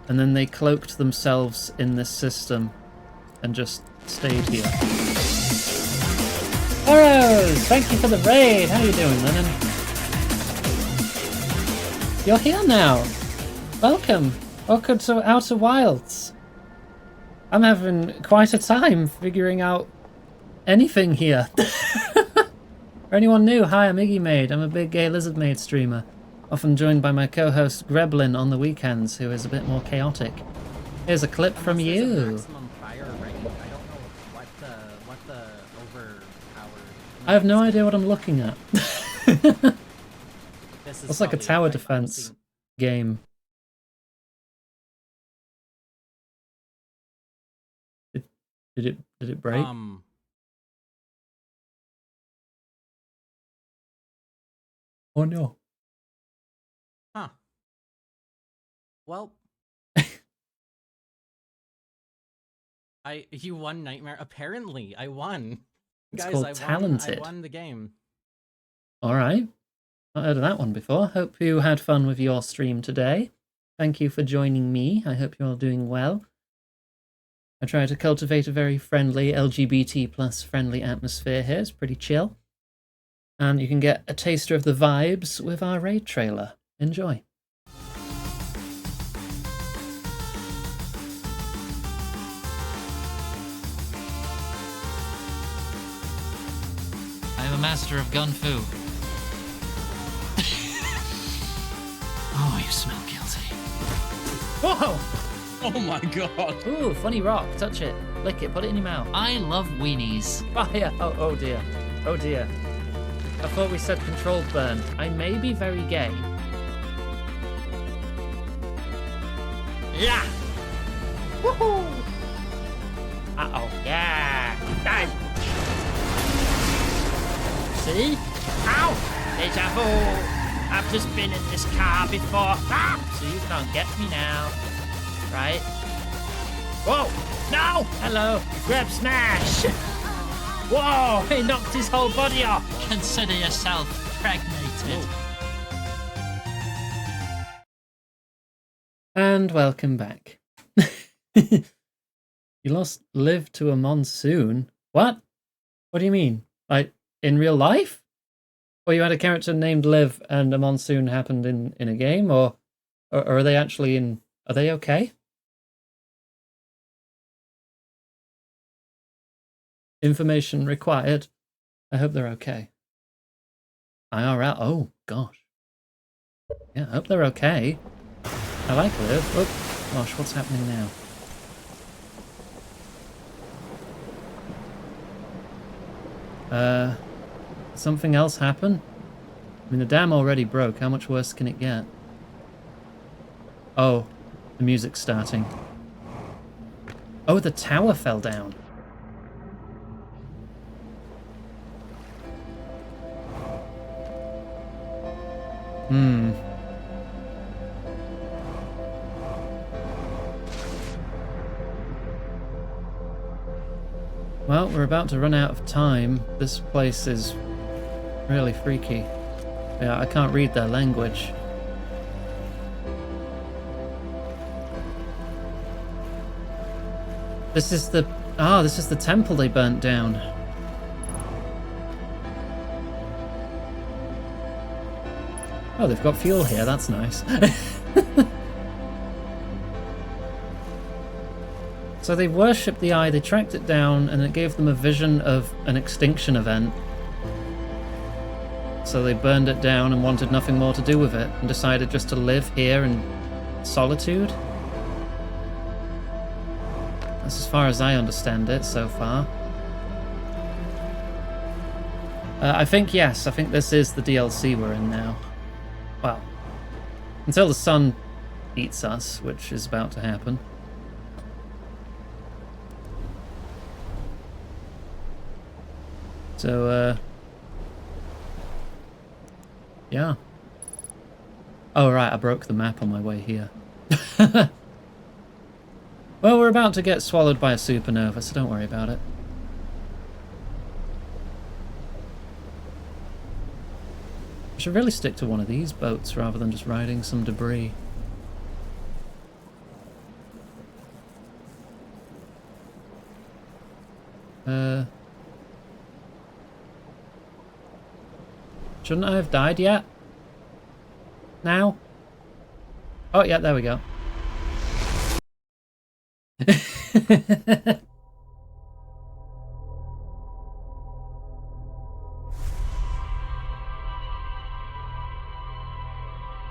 And then they cloaked themselves in this system and just stayed here. Burrows! Thank you for the raid! How you doing, Lennon? You're here now! Welcome! Welcome to Outer Wilds! I'm having quite a time figuring out anything here. For anyone new, hi, I'm IggyMaid. I'm a big gay lizard maid streamer, often joined by my co-host Greblin on the weekends, who is a bit more chaotic. Here's a clip from you. I have no idea what I'm looking at. It's like a tower defense game. Did it break? Oh no. Huh. Well, you won Nightmare. Apparently, I won. It's Guys, called I Talented. won the game. All right. Not heard of that one before. Hope you had fun with your stream today. Thank you for joining me. I hope you're all doing well. I try to cultivate a very friendly LGBT plus friendly atmosphere here. It's pretty chill. And you can get a taster of the vibes with our raid trailer. Enjoy. I am a master of gun fu. Oh, you smell guilty. Whoa! Oh my god. Ooh, funny rock. Touch it. Lick it. Put it in your mouth. I love weenies. Fire! Oh dear. Oh dear. I thought we said controlled burn. I may be very gay. Yeah! Woohoo! Uh-oh. Yeah! Die! See? Ow! Deja vu! I've just been in this car before. Ah! So you can't get me now. Right? Whoa! No! Hello! Grab smash! Whoa! He knocked his whole body off! Consider yourself pregnated. And welcome back. You lost Liv to a monsoon? What? What do you mean? Like, in real life? Or you had a character named Liv and a monsoon happened in a game? Or are they actually in... Are they okay? Information required. I hope they're okay. IRL. Oh, gosh. Yeah, I hope they're okay. I like Liv. Oh, gosh, what's happening now? Something else happen? I mean, the dam already broke. How much worse can it get? Oh, the music's starting. Oh, the tower fell down. Well, we're about to run out of time. This place is really freaky. Yeah, I can't read their language. This is the... Ah, this is the temple they burnt down. Oh, they've got fuel here. That's nice. So they worshipped the eye, they tracked it down, and it gave them a vision of an extinction event. So they burned it down and wanted nothing more to do with it, and decided just to live here in solitude. That's as far as I understand it so far. I think, yes, I think this is the DLC we're in now. Well, until the sun eats us, which is about to happen. So, yeah. Oh, right, I broke the map on my way here. Well, we're about to get swallowed by a supernova, so don't worry about it. I should really stick to one of these boats rather than just riding some debris. Shouldn't I have died yet? Now? Oh, yeah, there we go.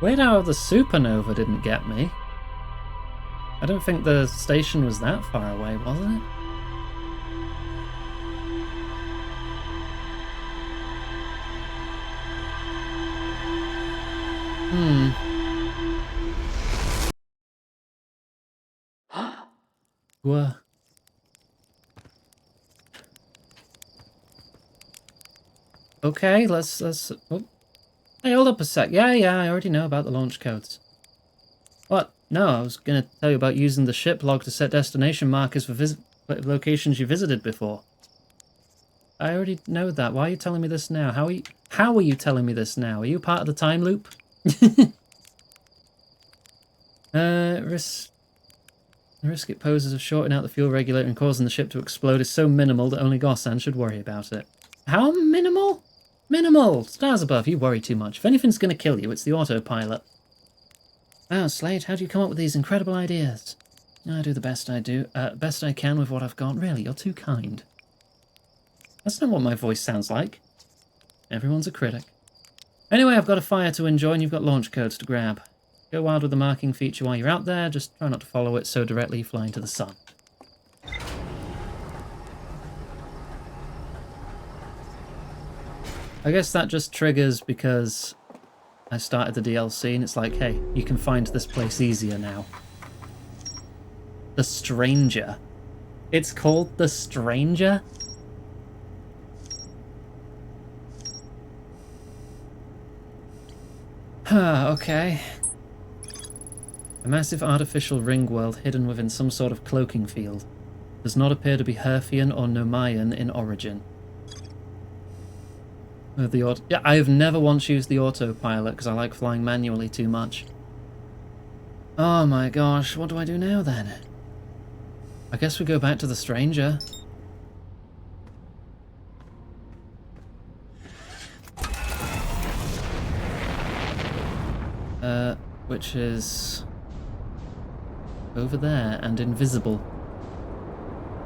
Weird how the supernova didn't get me. I don't think the station was that far away, was it? Whoa. Okay, let's... Oh. Hey, hold up a sec. Yeah, I already know about the launch codes. What? No, I was going to tell you about using the ship log to set destination markers for locations you visited before. I already know that. Why are you telling me this now? How are you telling me this now? Are you part of the time loop? The risk it poses of shorting out the fuel regulator and causing the ship to explode is so minimal that only Gorsan should worry about it. How minimal? Minimal! Stars above, you worry too much. If anything's going to kill you, it's the autopilot. Wow, Slade, how do you come up with these incredible ideas? I do the best I can with what I've got. Really, you're too kind. That's not what my voice sounds like. Everyone's a critic. Anyway, I've got a fire to enjoy and you've got launch codes to grab. Go wild with the marking feature while you're out there. Just try not to follow it so directly you fly into the sun. I guess that just triggers because I started the DLC and it's like, hey, you can find this place easier now. The Stranger. It's called The Stranger? Okay. A massive artificial ring world hidden within some sort of cloaking field. Does not appear to be Herfian or Nomayan in origin. Yeah, I have never once used the autopilot because I like flying manually too much. Oh my gosh, what do I do now then? I guess we go back to the Stranger. Which is over there and invisible.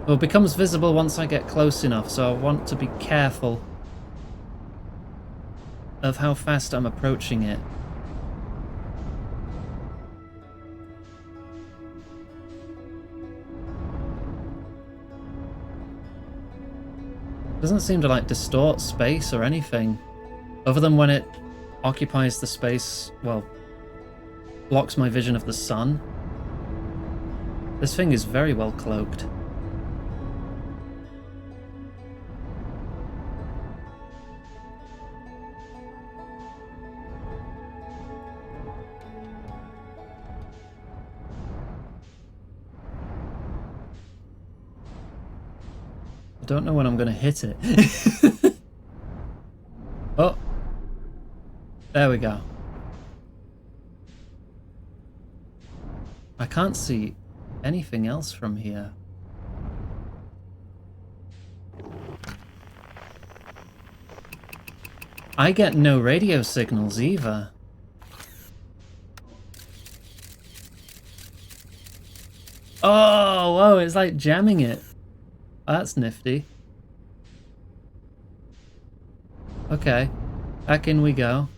Well, it becomes visible once I get close enough, so I want to be careful of how fast I'm approaching it. Doesn't seem to like distort space or anything, other than when it occupies the space, well, blocks my vision of the sun. This thing is very well cloaked. I don't know when I'm going to hit it. Oh, there we go. I can't see anything else from here. I get no radio signals either. Oh, whoa, it's like jamming it. That's nifty. Okay, back in we go.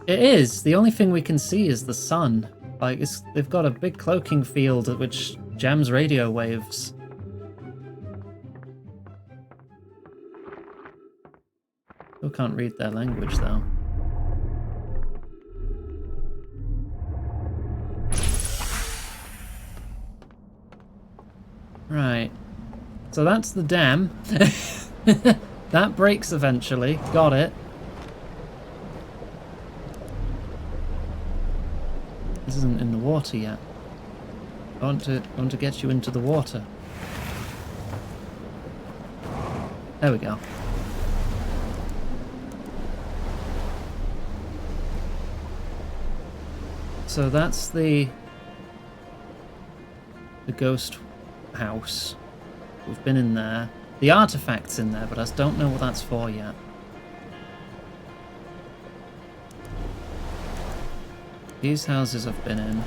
It is. The only thing we can see is the sun. Like, they've got a big cloaking field which jams radio waves. Still can't read their language, though. Right. So that's the dam. That breaks eventually. Got it. This isn't in the water yet. I want to get you into the water. There we go. So that's the ghost house. We've been in there. The artifact's in there, but I don't know what that's for yet. These houses I've been in.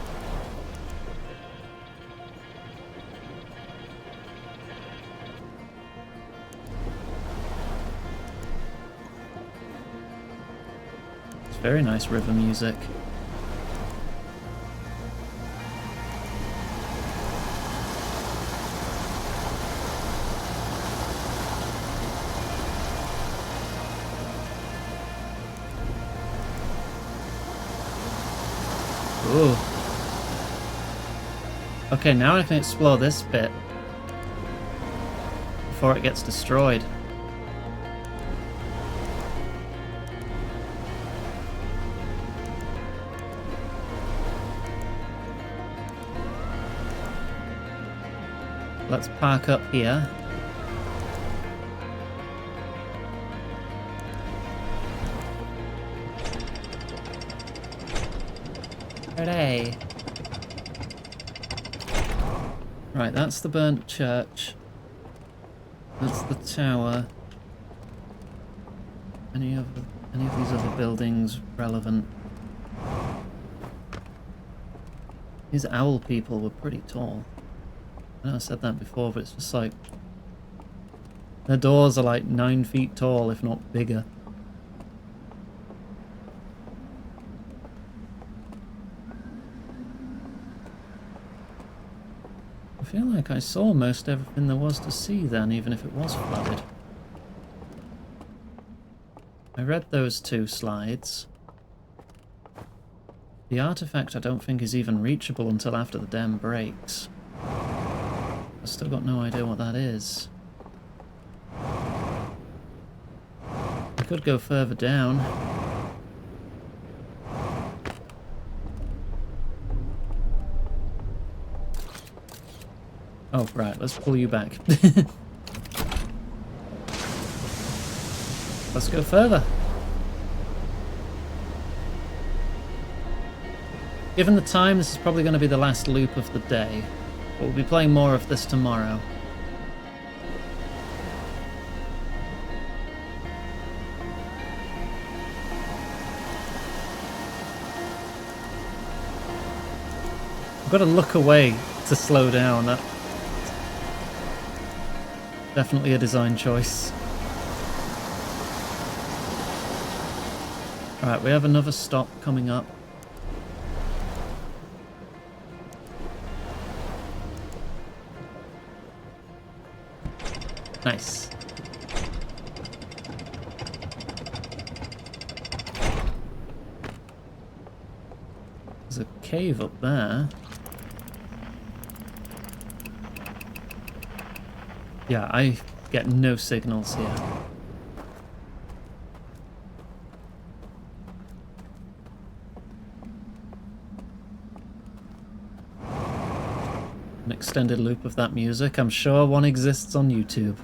It's very nice river music. Ooh. Okay, now I can explore this bit before it gets destroyed. Let's park up here. Hooray. Right, that's the burnt church. That's the tower. Any of these other buildings relevant? These owl people were pretty tall. I know I said that before, but it's just like... Their doors are like 9 feet tall, if not bigger. I feel like I saw most everything there was to see then, even if it was flooded. I read those 2 slides. The artifact I don't think is even reachable until after the dam breaks. I've still got no idea what that is. I could go further down. Oh, right, let's pull you back. Let's go further. Given the time, this is probably going to be the last loop of the day. But we'll be playing more of this tomorrow. I've got to look away to slow down. That's definitely a design choice. Right, we have another stop coming up. Nice. There's a cave up there. Yeah, I get no signals here. An extended loop of that music. I'm sure one exists on YouTube.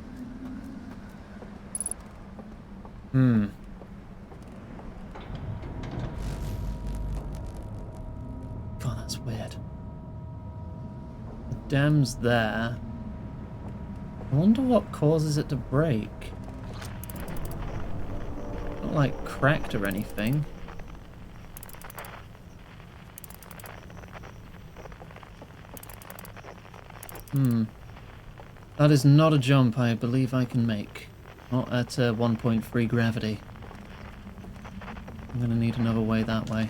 God, that's weird. The dam's there. I wonder what causes it to break. Not like cracked or anything. That is not a jump I believe I can make. Not at 1.3 gravity. I'm gonna need another way that way.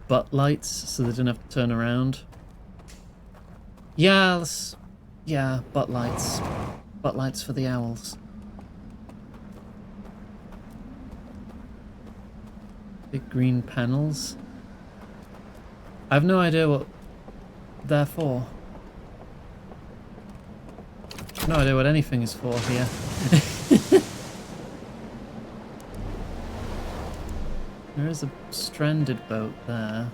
Butt lights, so they didn't have to turn around. Yeah, yeah, butt lights. Butt lights for the owls. Big green panels. I have no idea what they're for. No idea what anything is for here. There is a stranded boat there.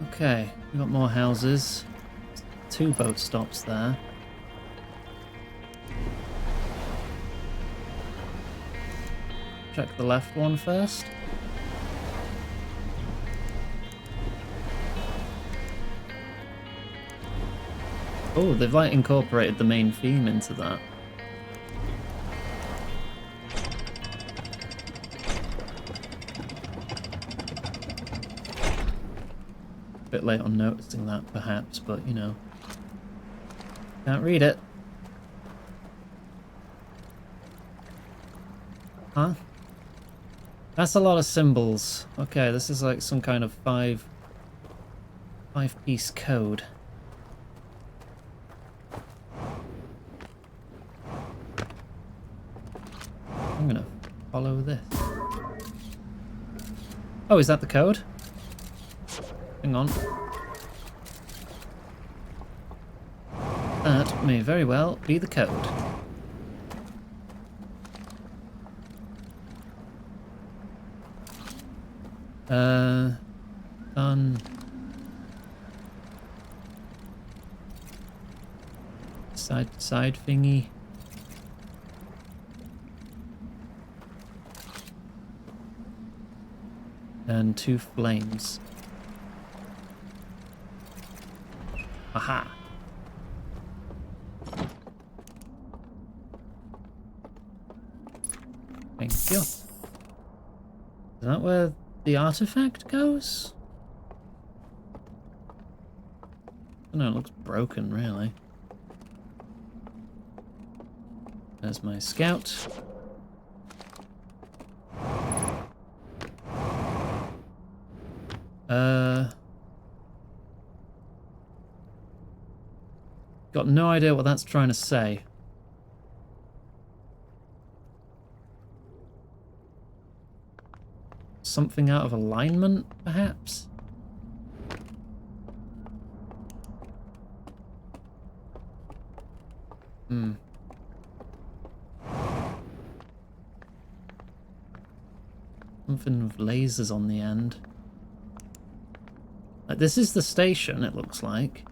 Okay, we've got more houses. 2 boat stops there. Check the left one first. Oh, they've like incorporated the main theme into that. Bit late on noticing that, perhaps, but you know. Can't read it. Huh? That's a lot of symbols. Okay, this is like some kind of five-piece code. I'm gonna follow this. Oh, is that the code? Hang on. That may very well be the code. Done. Side thingy. And 2 flames. Aha. Thank you. Is that where the artifact goes? I don't know, it looks broken, really. There's my scout. Got no idea what that's trying to say. Something out of alignment, perhaps? Something with lasers on the end. Like, this is the station, it looks like.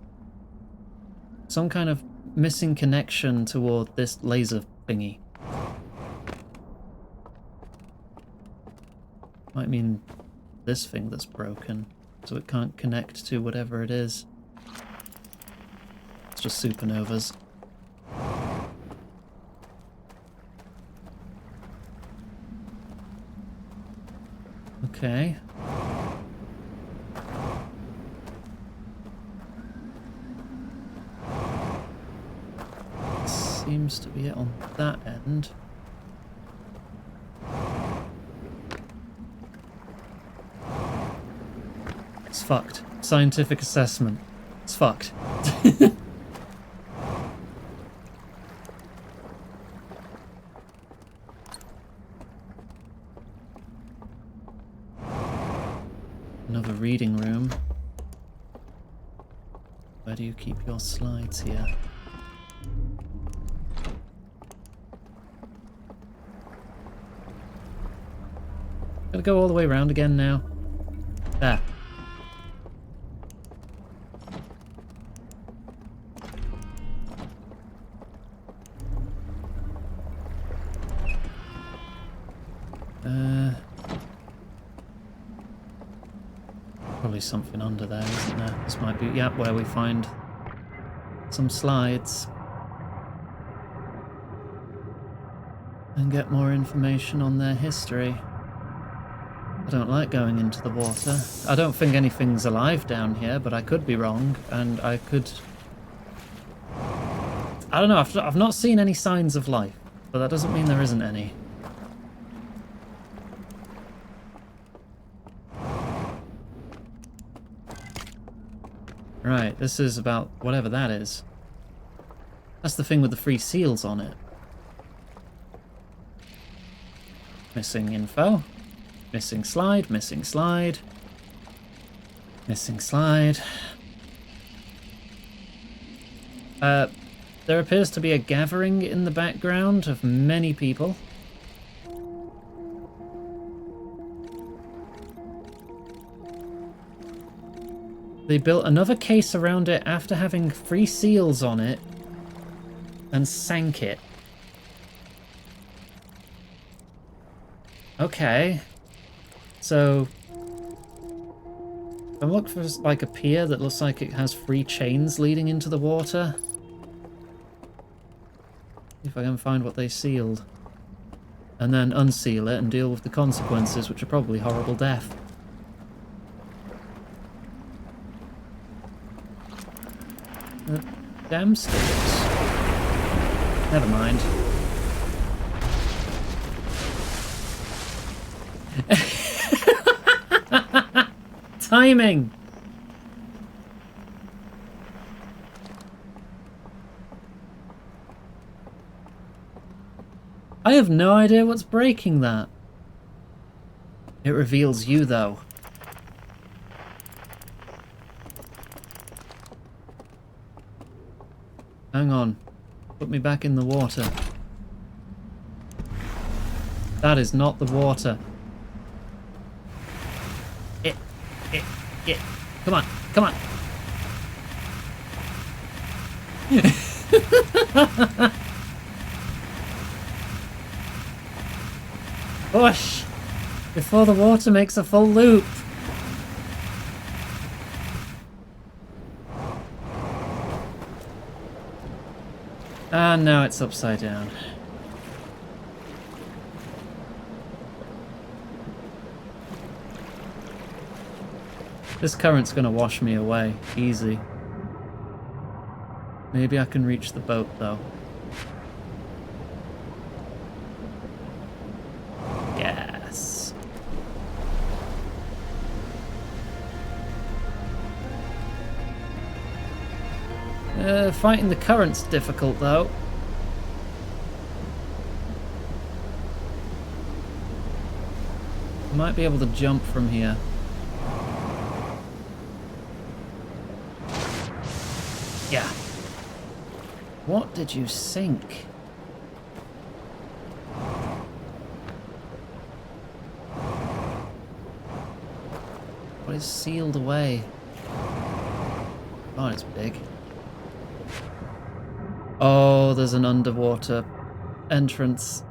Some kind of missing connection toward this laser thingy. Might mean this thing that's broken, so it can't connect to whatever it is. It's just supernovas. Okay. Seems to be it on that end. It's fucked. Scientific assessment. It's fucked. Another reading room. Where do you keep your slides here? Gotta go all the way around again now. There. Probably something under there, isn't there? This might be, yeah, where we find some slides. And get more information on their history. I don't like going into the water. I don't think anything's alive down here, but I could be wrong, and I could... I don't know, I've not seen any signs of life, but that doesn't mean there isn't any. Right, this is about whatever that is. That's the thing with the 3 seals on it. Missing info. Missing slide, missing slide. Missing slide. There appears to be a gathering in the background of many people. They built another case around it after having 3 seals on it and sank it. Okay. So, I'm looking for like a pier that looks like it has 3 chains leading into the water. If I can find what they sealed. And then unseal it and deal with the consequences, which are probably horrible death. Damn sticks. Never mind. Timing! I have no idea what's breaking that. It reveals you, though. Hang on. Put me back in the water. That is not the water. It. Come on, come on. Push! Before the water makes a full loop. Ah, now it's upside down. This current's gonna wash me away, easy. Maybe I can reach the boat, though. Yes. Fighting the current's difficult, though. I might be able to jump from here. Yeah. What did you sink? What is sealed away? Oh, it's big. Oh, there's an underwater entrance.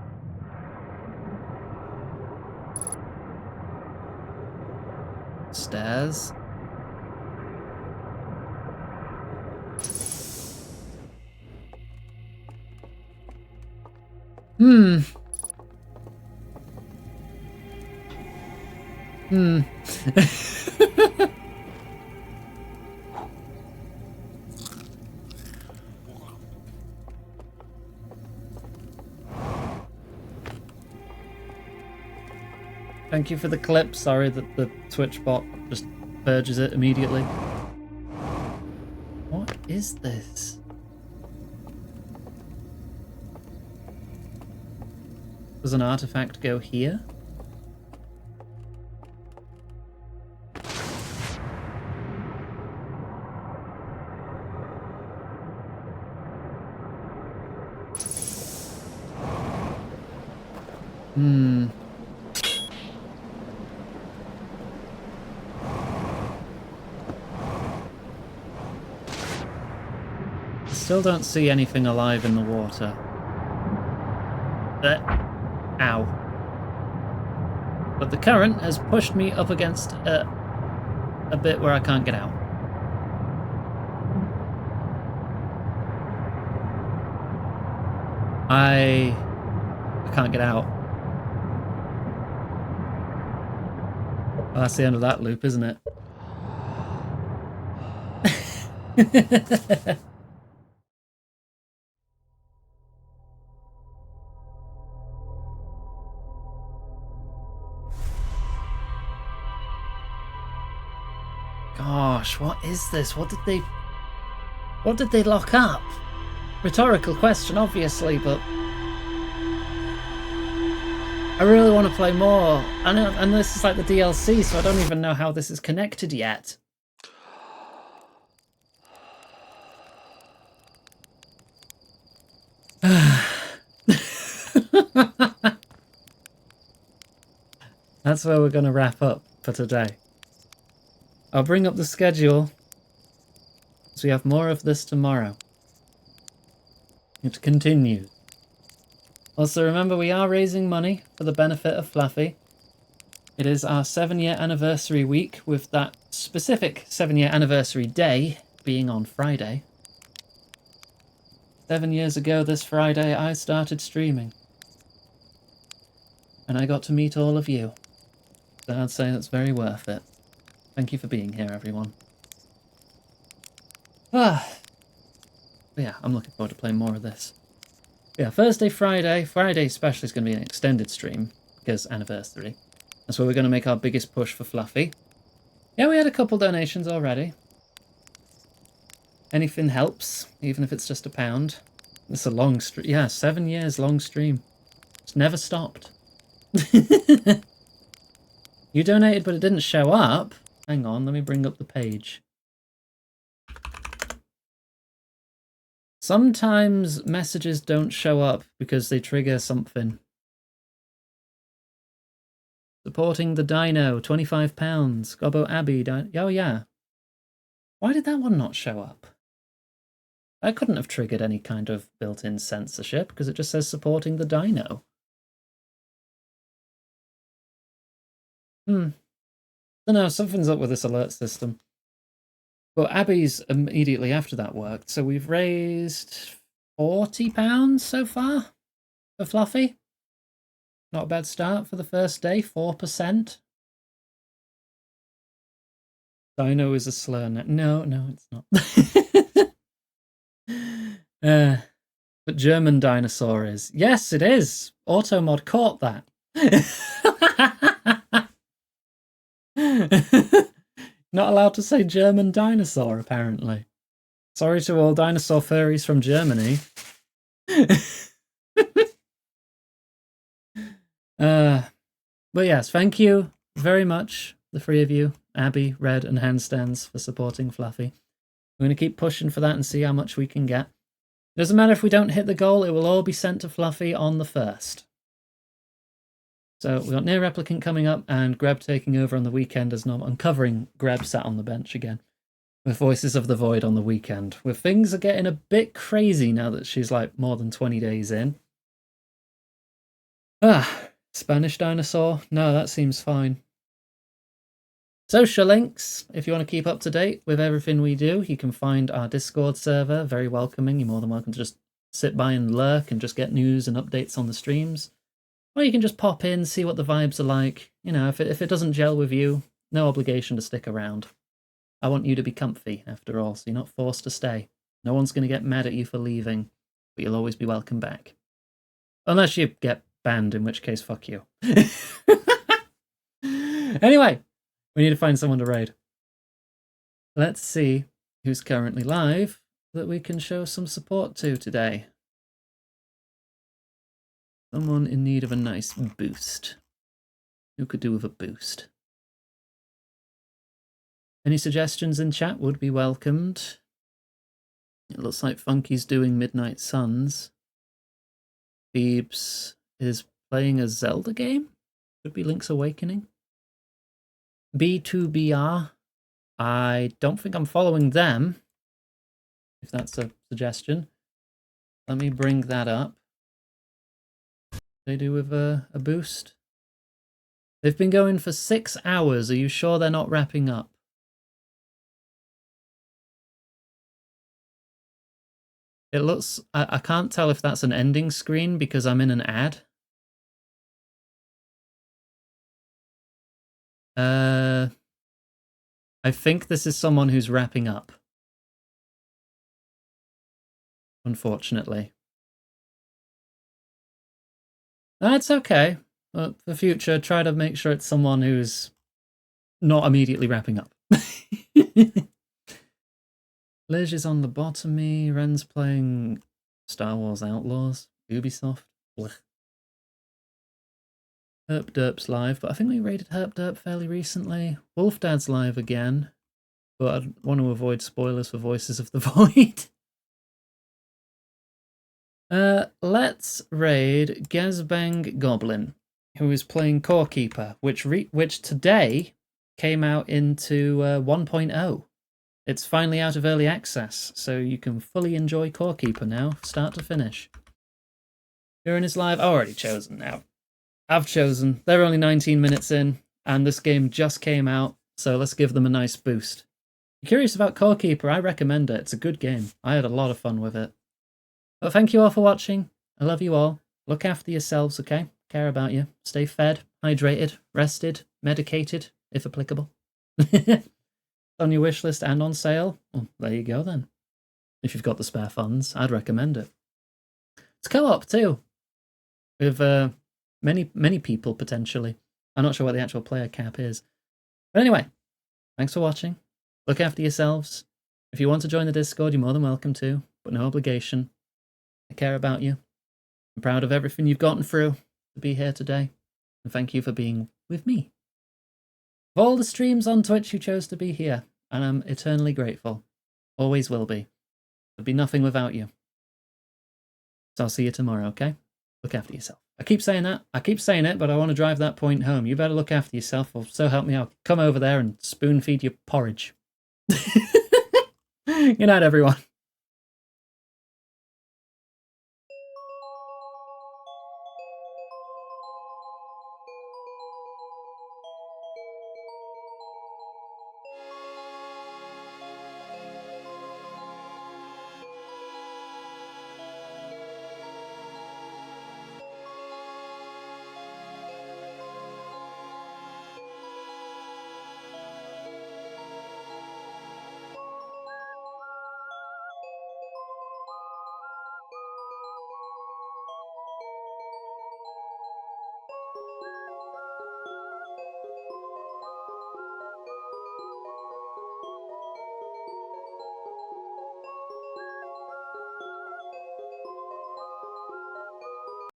Stairs. Hmm. Thank you for the clip. Sorry that the Twitch bot just purges it immediately. What is this? Does an artifact go here? Still don't see anything alive in the water. Ow. But the current has pushed me up against a bit where I can't get out. I can't get out. Oh, that's the end of that loop, isn't it? Gosh, what is this? What did they lock up? Rhetorical question, obviously, but I really want to play more. And this is like the DLC, so I don't even know how this is connected yet. That's where we're going to wrap up for today. I'll bring up the schedule, so we have more of this tomorrow. It continues. Also, remember, we are raising money for the benefit of Fluffy. It is our 7-year anniversary week, with that specific 7-year anniversary day being on Friday. 7 years ago this Friday, I started streaming. And I got to meet all of you. So I'd say that's very worth it. Thank you for being here, everyone. But yeah, I'm looking forward to playing more of this. Yeah, Thursday, Friday especially is going to be an extended stream, because anniversary. That's where we're going to make our biggest push for Fluffy. Yeah, we had a couple donations already. Anything helps, even if it's just £1. It's a long stream. Yeah, 7 years long stream. It's never stopped. You donated, but it didn't show up. Hang on, let me bring up the page. Sometimes messages don't show up because they trigger something. Supporting the Dino, £25. Gobbo Abbey, oh yeah. Why did that one not show up? I couldn't have triggered any kind of built-in censorship because it just says supporting the Dino. I don't know, something's up with this alert system. But Abby's immediately after that worked, so we've raised £40 so far for Fluffy. Not a bad start for the first day, 4%. Dino is a slur now. No, it's not. But German dinosaur is. Yes, it is. Automod caught that. Not allowed to say German dinosaur, apparently. Sorry to all dinosaur furries from Germany. But yes, thank you very much, the three of you, Abby, Red, and Handstands, for supporting Fluffy. We're going to keep pushing for that and see how much we can get. It doesn't matter if we don't hit the goal, it will all be sent to Fluffy on the 1st. So we've got Near Replicant coming up and Greb taking over on the weekend as normal. I'm covering Greb sat on the bench again with Voices of the Void on the weekend. Where things are getting a bit crazy now that she's like more than 20 days in. Spanish dinosaur? No, that seems fine. Social links, if you want to keep up to date with everything we do, you can find our Discord server, very welcoming. You're more than welcome to just sit by and lurk and just get news and updates on the streams. Or you can just pop in, see what the vibes are like. You know, if it doesn't gel with you, no obligation to stick around. I want you to be comfy, after all, so you're not forced to stay. No one's going to get mad at you for leaving, but you'll always be welcome back. Unless you get banned, in which case, fuck you. Anyway, we need to find someone to raid. Let's see who's currently live that we can show some support to today. Someone in need of a nice boost. Who could do with a boost? Any suggestions in chat would be welcomed. It looks like Funky's doing Midnight Suns. Phoebes is playing a Zelda game? Could be Link's Awakening. B2BR. I don't think I'm following them, if that's a suggestion. Let me bring that up. They do with a boost. They've been going for 6 hours. Are you sure they're not wrapping up? It looks... I can't tell if that's an ending screen because I'm in an ad. I think this is someone who's wrapping up. Unfortunately. That's okay. For future, try to make sure it's someone who's not immediately wrapping up. Liz is on lobotomy. Ren's playing Star Wars Outlaws. Ubisoft. Blech. Herp Derp's live, but I think we raided Herp Derp fairly recently. Wolf Dad's live again, but I want to avoid spoilers for Voices of the Void. Let's raid Gazbang Goblin, who is playing Core Keeper, which today came out into 1.0. It's finally out of early access, so you can fully enjoy Core Keeper now, start to finish. During his live, already chosen now. I've chosen. They're only 19 minutes in, and this game just came out, so let's give them a nice boost. If you're curious about Core Keeper, I recommend it. It's a good game. I had a lot of fun with it. But thank you all for watching. I love you all. Look after yourselves, okay? Care about you. Stay fed, hydrated, rested, medicated, if applicable. On your wish list and on sale? Well, there you go then. If you've got the spare funds, I'd recommend it. It's co-op too. With many people, potentially. I'm not sure what the actual player cap is. But anyway, thanks for watching. Look after yourselves. If you want to join the Discord, you're more than welcome to, but no obligation. I care about you. I'm proud of everything you've gotten through to be here today. And thank you for being with me. Of all the streams on Twitch, you chose to be here, and I'm eternally grateful. Always will be. There'd be nothing without you. So I'll see you tomorrow, okay? Look after yourself. I keep saying that. I keep saying it, but I want to drive that point home. You better look after yourself, or so help me, I'll come over there and spoon feed you porridge. Good night, everyone.